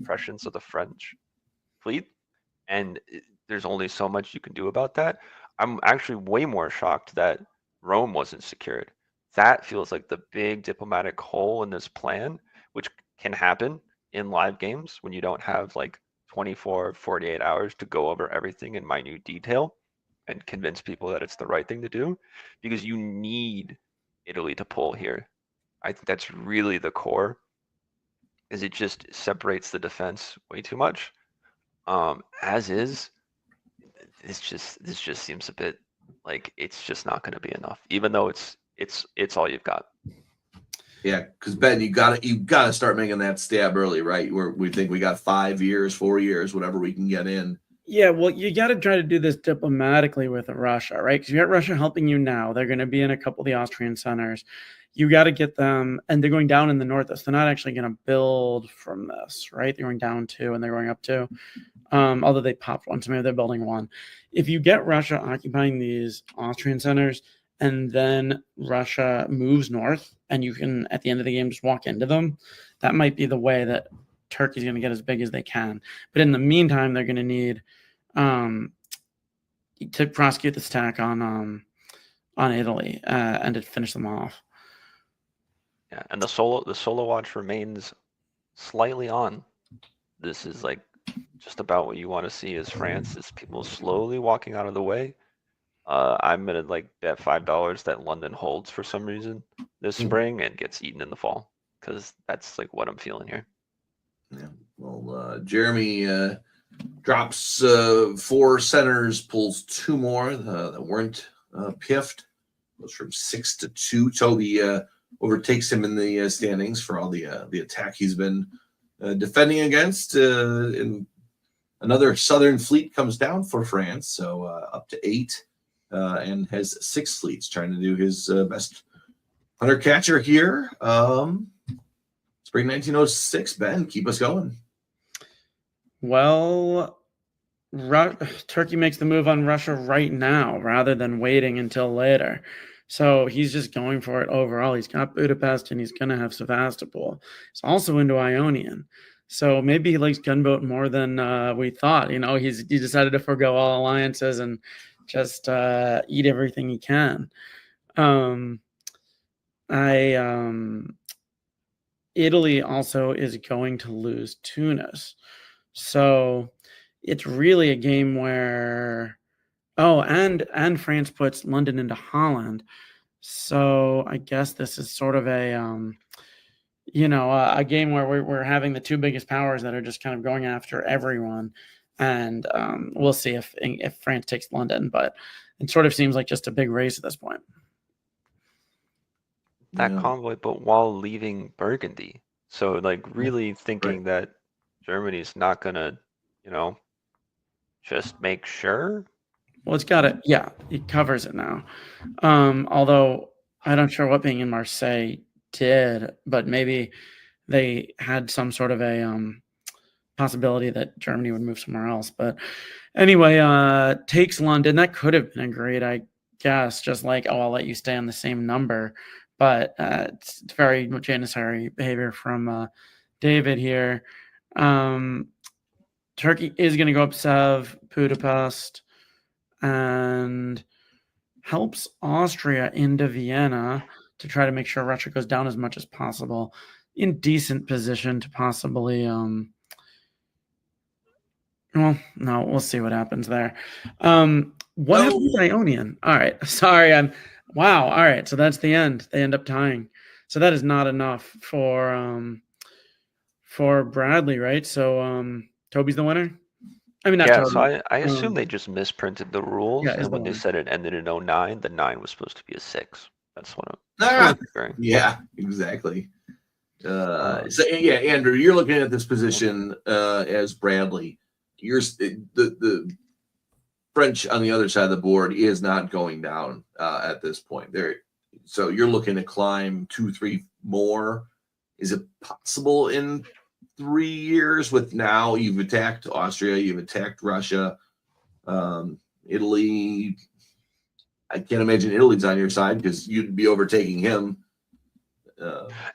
prescience of the French fleet, and there's only so much you can do about that. I'm actually way more shocked that Rome wasn't secured. That feels like the big diplomatic hole in this plan, which can happen in live games when you don't have like 24, 48 hours to go over everything in minute detail and convince people that it's the right thing to do, because you need Italy to pull here. I think that's really the core, is it just separates the defense way too much. As is, this just seems a bit like it's just not going to be enough, even though it's all you've got. yeah, because Ben, you gotta start making that stab early, right? We think we got 5 years, 4 years, whatever we can get in. Yeah, well, you got to try to do this diplomatically with Russia, right? Because you got Russia helping you now. They're going to be in a couple of the Austrian centers. You got to get them, and they're going down in the north. So they're not actually going to build from this, right? They're going down 2 and they're going up 2. Although they popped one, so maybe they're building 1. If you get Russia occupying these Austrian centers, and then Russia moves north, and you can, at the end of the game, just walk into them, that might be the way that Turkey's going to get as big as they can. But in the meantime, they're going to need to prosecute this attack on Italy and to finish them off. Yeah, and the solo watch remains slightly on. This is like just about what you want to see as France, is people slowly walking out of the way. I'm gonna like bet $5 that London holds for some reason this spring and gets eaten in the fall, because that's like what I'm feeling here. Yeah. Well, Jeremy drops 4 centers, pulls 2 more that weren't piffed. Goes from 6 to 2. Toby overtakes him in the standings for all the attack he's been defending against. And another southern fleet comes down for France, so up to 8, and has 6 fleets trying to do his best hunter catcher here. Spring 1906, Ben, keep us going. Well, Turkey makes the move on Russia right now rather than waiting until later. So he's just going for it overall. He's got Budapest and he's going to have Sevastopol. He's also into Ionian. So maybe he likes gunboat more than we thought. You know, he decided to forego all alliances and just eat everything he can. Italy also is going to lose Tunis. So it's really a game where and France puts London into Holland. So I guess this is sort of a a game where we're having the two biggest powers that are just kind of going after everyone, and we'll see if France takes London, but it sort of seems like just a big race at this point. That Yeah. convoy, but while leaving Burgundy. So like really thinking that Germany's not gonna, just make sure. Well, it's got it. Yeah, it covers it now. Although I'm not sure what being in Marseille did, but maybe they had some sort of a possibility that Germany would move somewhere else. But anyway, takes London. That could have been a great, I guess, just like, I'll let you stay on the same number. But it's very janissary behavior from David here. Turkey is going to go up Sev, Budapest, and helps Austria into Vienna to try to make sure Russia goes down as much as possible, in decent position to possibly well, no, we'll see what happens there. What happened with Ionian? All right, sorry, wow. All right, so that's the end. They end up tying. So that is not enough for Bradley, right? So Toby's the winner. I mean, not Yeah, Toby. so I assume they just misprinted the rules, yeah, is and the when they winner. said it ended in 09, the 9 was supposed to be a 6. That's what I'm figuring. Yeah, exactly. So yeah, Andrew, you're looking at this position as Bradley. The French on the other side of the board is not going down at this point. So you're looking to climb 2-3 more. Is it possible in 3 years? With now you've attacked Austria, you've attacked Russia, Italy. I can't imagine Italy's on your side because you'd be overtaking him.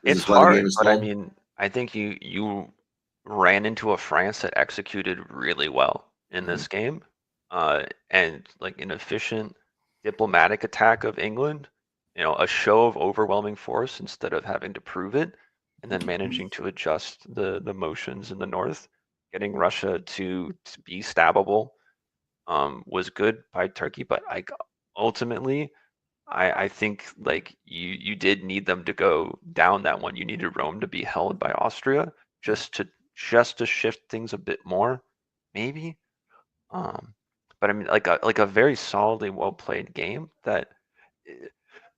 It's hard, but I mean, I think you ran into a France that executed really well in this game, and like an efficient diplomatic attack of England, a show of overwhelming force instead of having to prove it, and then managing to adjust the motions in the north, getting Russia to be stabbable, was good by Turkey, but ultimately, I think like you did need them to go down that one. You needed Rome to be held by Austria just to shift things a bit more, maybe. But I mean, like a very solidly well played game that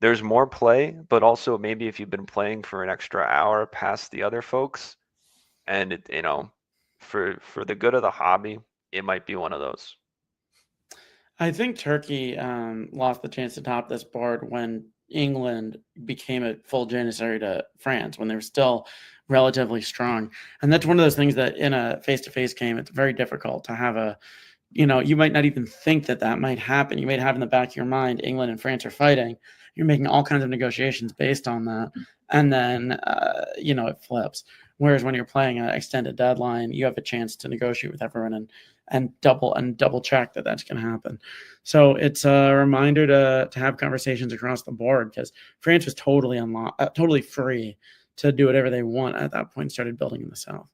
there's more play, but also maybe if you've been playing for an extra hour past the other folks, and for the good of the hobby, it might be one of those. I think Turkey lost the chance to top this board when England became a full janissary to France, when they were still relatively strong. And that's one of those things that in a face-to-face game, it's very difficult to have you might not even think that might happen. You might have in the back of your mind, England and France are fighting. You're making all kinds of negotiations based on that. And then, it flips. Whereas when you're playing an extended deadline, you have a chance to negotiate with everyone and double check that that's going to happen. So it's a reminder to have conversations across the board, because France was totally free to do whatever they want at that point. Started building in the south.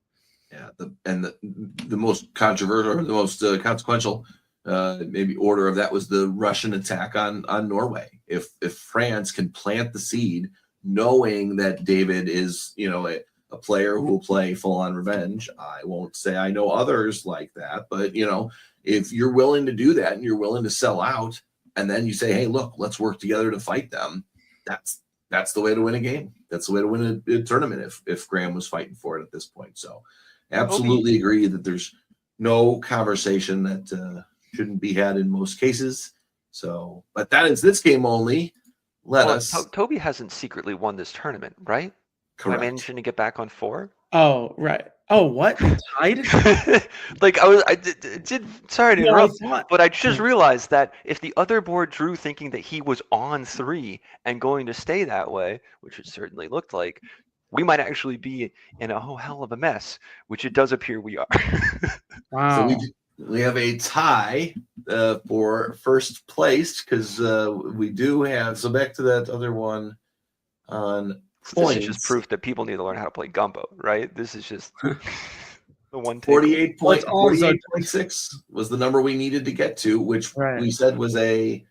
Yeah, the most controversial, or the most consequential, maybe order of that was the Russian attack on Norway. If France can plant the seed, knowing that David is a player who will play full on revenge. I won't say I know others like that, but if you're willing to do that and you're willing to sell out, and then you say, hey, look, let's work together to fight them. That's the way to win a game. That's the way to win a tournament. If Graham was fighting for it at this point. So absolutely agree that there's no conversation that shouldn't be had in most cases. So, but that is this game only. Toby hasn't secretly won this tournament, right? Correct. By managing to get back on 4? Oh, right. Oh, what? They tied? Like I did. Sorry to No, I interrupt, thought. but I just realized that if the other board drew thinking that he was on 3 and going to stay that way, which it certainly looked like, we might actually be in a whole hell of a mess, which it does appear we are. So Wow. we have a tie for first place because we do have. So back to that other one on So this is points. just proof that people need to learn how to play gumbo, right? This is just the one takeaway. 48 Well, it's point, also 48.6 was the number we needed to get to, which Right. we said was a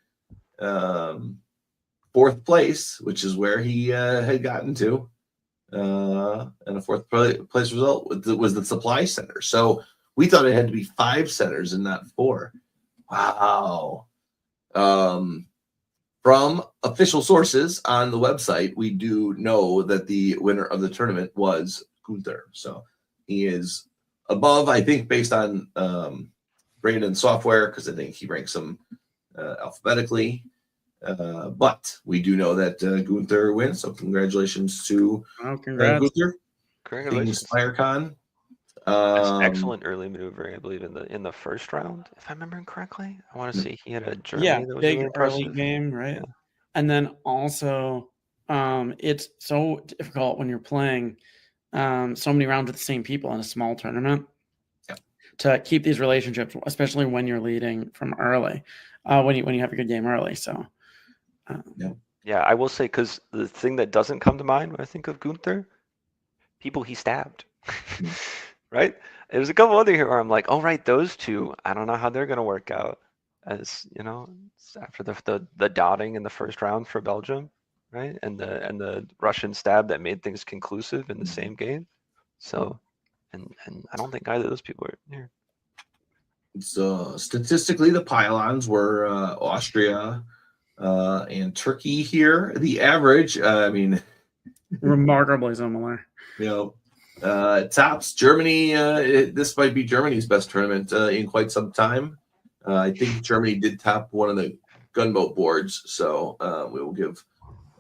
fourth place, which is where he had gotten to. And a fourth place result was the supply center. So we thought it had to be 5 centers and not 4. Wow. From official sources on the website, we do know that the winner of the tournament was Gunther. So he is above, I think, based on Brandon software, because I think he ranks them alphabetically. But we do know that Gunther wins. So congratulations to congrats. Gunther. Congratulations. SpireCon. That's excellent early maneuvering, I believe, in the first round, if I'm remembering correctly. I want to say he had a Germany that was big really early impressive. game, right? Yeah. And then also, it's so difficult when you're playing so many rounds with the same people in a small tournament to keep these relationships, especially when you're leading from early, when you have a good game early. So, Yeah, I will say, because the thing that doesn't come to mind when I think of Gunther, people he stabbed, right? There's a couple other here where I'm like, oh, right, those two, I don't know how they're going to work out. As you know, after the dotting in the first round for Belgium, right, and the Russian stab that made things conclusive in the same game. So, and I don't think either of those people are here. So statistically, the pylons were Austria and Turkey here. The average, I mean, remarkably similar. Tops Germany. This might be Germany's best tournament in quite some time. I think Germany did top one of the gunboat boards, so we will give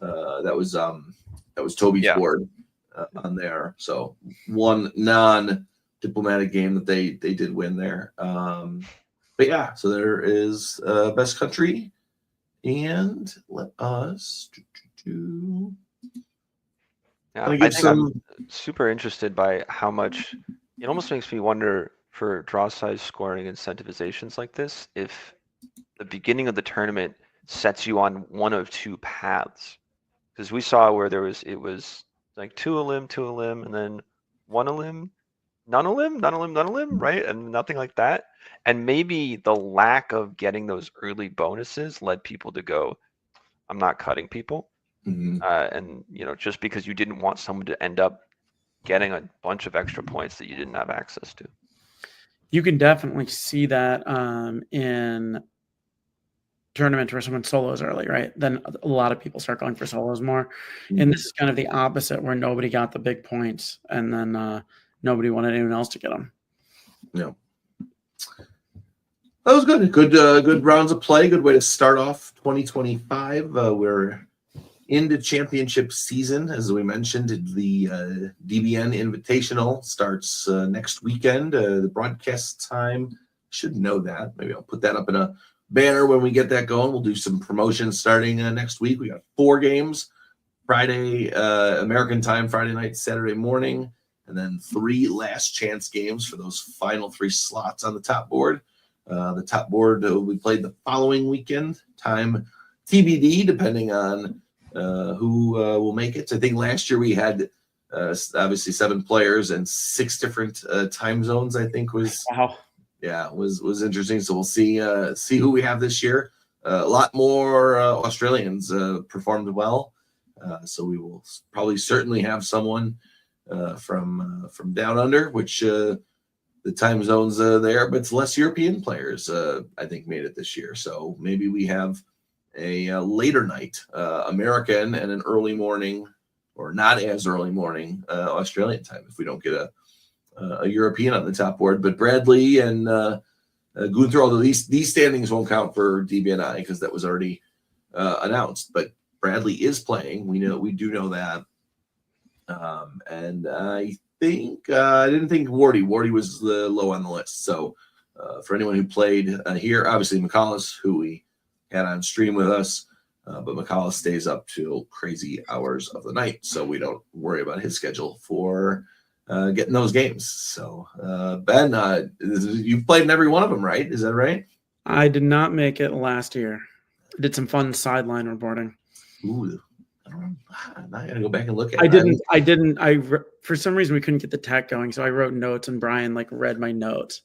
that was Toby's board on there. So one non-diplomatic game that they did win there. But yeah, so there is best country, and let us do. Yeah, I think I'm super interested by how much it almost makes me wonder for draw size scoring incentivizations like this, if the beginning of the tournament sets you on one of 2 paths. Because we saw where it was like 2 a limb, and then 1 a limb, none a limb, none a limb, none a limb, right? And nothing like that. And maybe the lack of getting those early bonuses led people to go, I'm not cutting people. And just because you didn't want someone to end up getting a bunch of extra points that you didn't have access to. You can definitely see that in tournaments where someone solos early, right? Then a lot of people start going for solos more. And this is kind of the opposite, where nobody got the big points, and then nobody wanted anyone else to get them. Yeah. That was good. Good rounds of play. Good way to start off 2025. We're into championship season, as we mentioned. The DBN Invitational starts next weekend. The broadcast time, should know that. Maybe I'll put that up in a banner when we get that going. We'll do some promotions starting next week. We got 4 games: Friday American time, Friday night, Saturday morning, and then 3 last chance games for those final 3 slots on the top board. The top board will be played the following weekend. Time TBD, depending on who will make it. I think last year we had obviously 7 players and 6 different time zones. I think was was interesting. So we'll see who we have this year. A lot more Australians performed well, so we will probably certainly have someone from down under, which the time zones there, but it's less European players. I think made it this year. So maybe we have a later night American and an early morning, or not as early morning Australian time if we don't get a European on the top board. But Bradley and Gunther, although these standings won't count for DBNI because that was already announced, but Bradley is playing. We do know that, and I think I didn't think Wardy was low on the list. So for anyone who played here, obviously McCallus, who we had on stream with us, but McCallus stays up till crazy hours of the night, so we don't worry about his schedule for getting those games. So Ben, you've played in every one of them, right? Is that right? I did not make it last year. I did some fun sideline reporting. Ooh, I'm not gonna go back and look at I it. didn't. For some reason we couldn't get the tech going, so I wrote notes and Brian read my notes.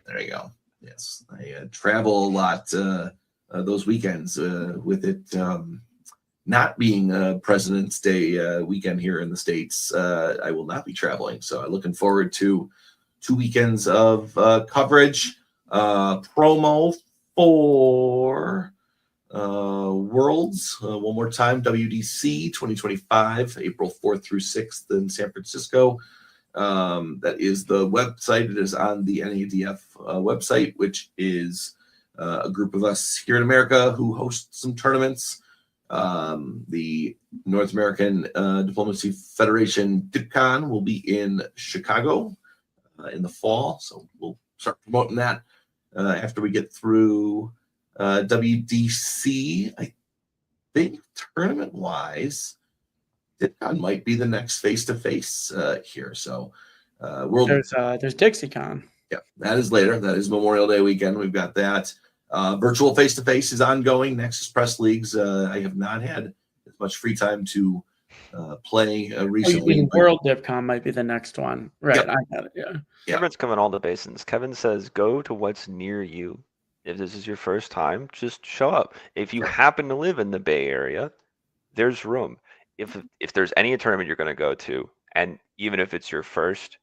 There you go. Yes, I travel a lot those weekends with it not being President's Day weekend here in the States. I will not be traveling, so I'm looking forward to 2 weekends of coverage. Promo for Worlds one more time. WDC 2025, April 4th through 6th in San Francisco. That is the website. It is on the NADF website, which is a group of us here in America who host some tournaments. The North American Diplomacy Federation DipCon will be in Chicago in the fall, so we'll start promoting that after we get through WDC. I think tournament-wise, DipCon might be the next face-to-face here. So There's DixieCon. Yeah, that is later. That is Memorial Day weekend. We've got that. Virtual face-to-face is ongoing. Nexus Press Leagues. I have not had as much free time to play recently. World DipCon might be the next one. Right, Yep. I got it, yeah. Everyone's covering all the basins. Kevin says, go to what's near you. If this is your first time, just show up. If you happen to live in the Bay Area, there's room. If there's any tournament you're going to go to, and even if it's your first,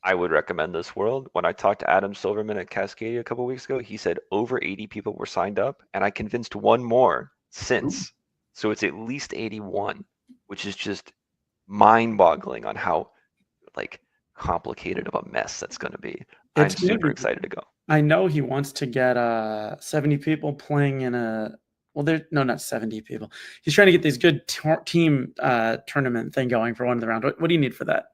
I would recommend this World. When I talked to Adam Silverman at Cascadia a couple weeks ago, he said over 80 people were signed up, and I convinced one more since. So it's at least 81, which is just mind-boggling on how complicated of a mess that's going to be. I'm super excited to go. I know he wants to get 70 people playing in a. Well, not 70 people. He's trying to get these good team tournament thing going for one of the rounds. What do you need for that?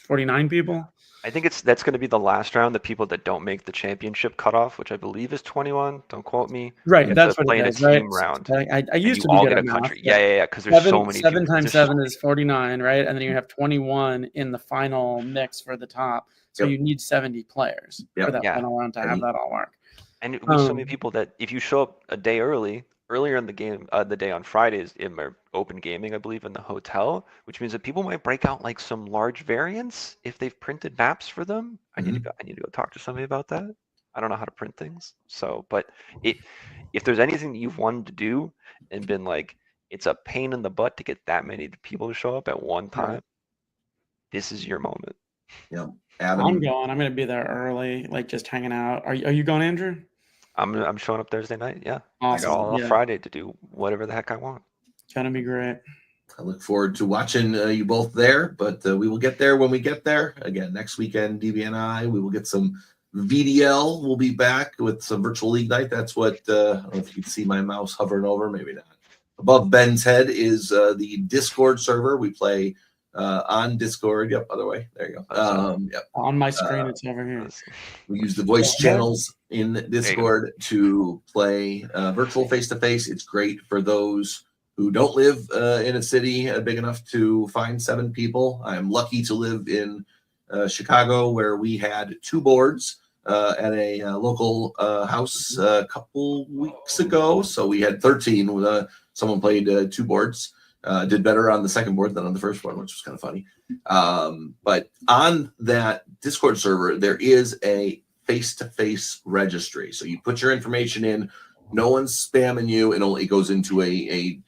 49 people? I think that's going to be the last round. The people that don't make the championship cutoff, which I believe is 21. Don't quote me. Right, that's what play it in is, a team right? round. I used to be all good get at a math. country. Yeah. Because there's so many. 7 times 7 is 49, right? And then you have 21 in the final mix for the top. So you need 70 players for that final round to have that all work. And with so many people that if you show up a day earlier in the game, the day on Fridays in my open gaming, I believe, in the hotel, which means that people might break out some large variants if they've printed maps for them. I need to go talk to somebody about that. I don't know how to print things. So, but if there's anything that you've wanted to do and been it's a pain in the butt to get that many people to show up at one time, this is your moment. Yeah, Adam. I'm going. I'm going to be there early, just hanging out. Are you going, Andrew? I'm showing up Thursday night. Yeah, awesome. I got all Friday to do whatever the heck I want. It's gonna be great. I look forward to watching you both there, but we will get there when we get there. Again, next weekend, DBNI, we will get some VDL. We'll be back with some virtual league night. That's what, I don't know if you can see my mouse hovering over, maybe not. Above Ben's head is the Discord server. We play on Discord. Yep, other way. There you go. Yep. On my screen, it's over here. We use the voice channels in Discord to play virtual face-to-face. It's great for those who don't live in a city big enough to find 7 people. I'm lucky to live in Chicago, where we had 2 boards at a local house a couple weeks ago. So we had 13. Someone played 2 boards. Did better on the second board than on the first one, which was kind of funny. But on that Discord server, there is a face-to-face registry. So you put your information in. No one's spamming you. It only goes into a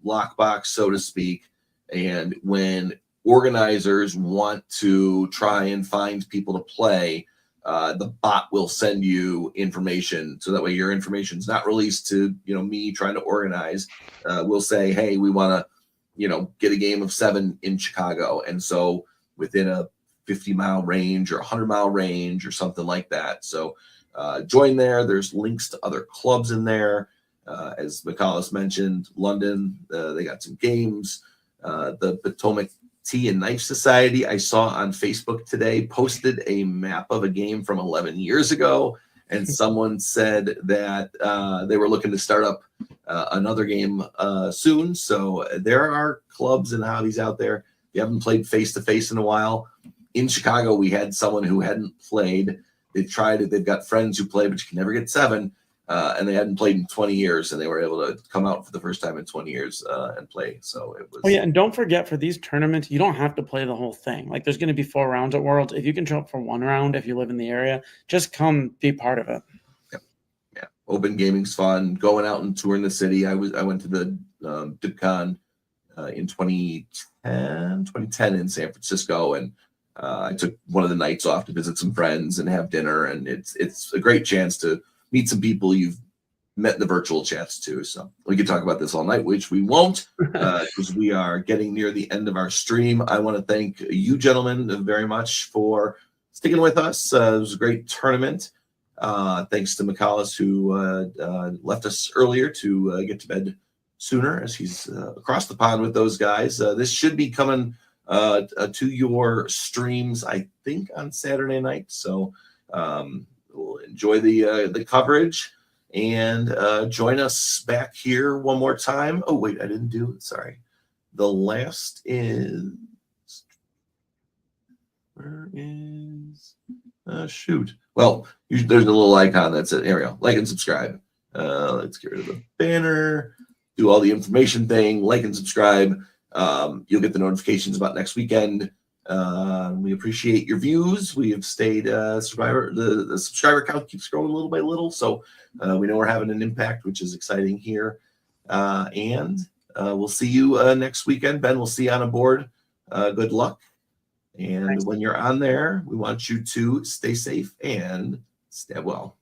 lockbox, so to speak. And when organizers want to try and find people to play, the bot will send you information, so that way your information is not released to me trying to organize. We'll say, hey, we want to get a game of 7 in Chicago, and so within a 50-mile range or 100-mile range or something like that. So join there. There's links to other clubs in there. As McCallus mentioned, London, they got some games. The Potomac Tea and Knife Society, I saw on Facebook today, posted a map of a game from 11 years ago, and someone said that they were looking to start up another game soon. So there are clubs and hobbies out there. If you haven't played face-to-face in a while, in Chicago, we had someone who hadn't played. They tried it. They've got friends who play, but you can never get 7. And they hadn't played in 20 years, and they were able to come out for the first time in 20 years and play. So it was. Oh yeah, and don't forget, for these tournaments, you don't have to play the whole thing. Like, there's going to be 4 rounds at Worlds. If you can show up for 1 round, if you live in the area, just come be part of it. Yeah, open gaming's fun. Going out and touring the city. I went to the DipCon in 2010 in San Francisco, and I took one of the nights off to visit some friends and have dinner, and it's a great chance to meet some people you've met in the virtual chats too. So we could talk about this all night, which we won't, because we are getting near the end of our stream. I want to thank you gentlemen very much for sticking with us. It was a great tournament. Thanks to McCallus, who left us earlier to get to bed sooner, as he's across the pond with those guys. This should be coming to your streams, I think, on Saturday night. So we'll enjoy the coverage and join us back here one more time. Oh, wait, I didn't do it. Sorry. The last is, where is, shoot. Well, there's a little icon that's it. Here we go. Like and subscribe. Let's get rid of the banner, do all the information thing, like and subscribe. You'll get the notifications about next weekend. We appreciate your views. We have stayed the subscriber count keeps growing little by little, so we know we're having an impact, which is exciting here. And we'll see you next weekend. Ben, we'll see you on a board. Good luck. And when you're on there, we want you to stay safe and stay well.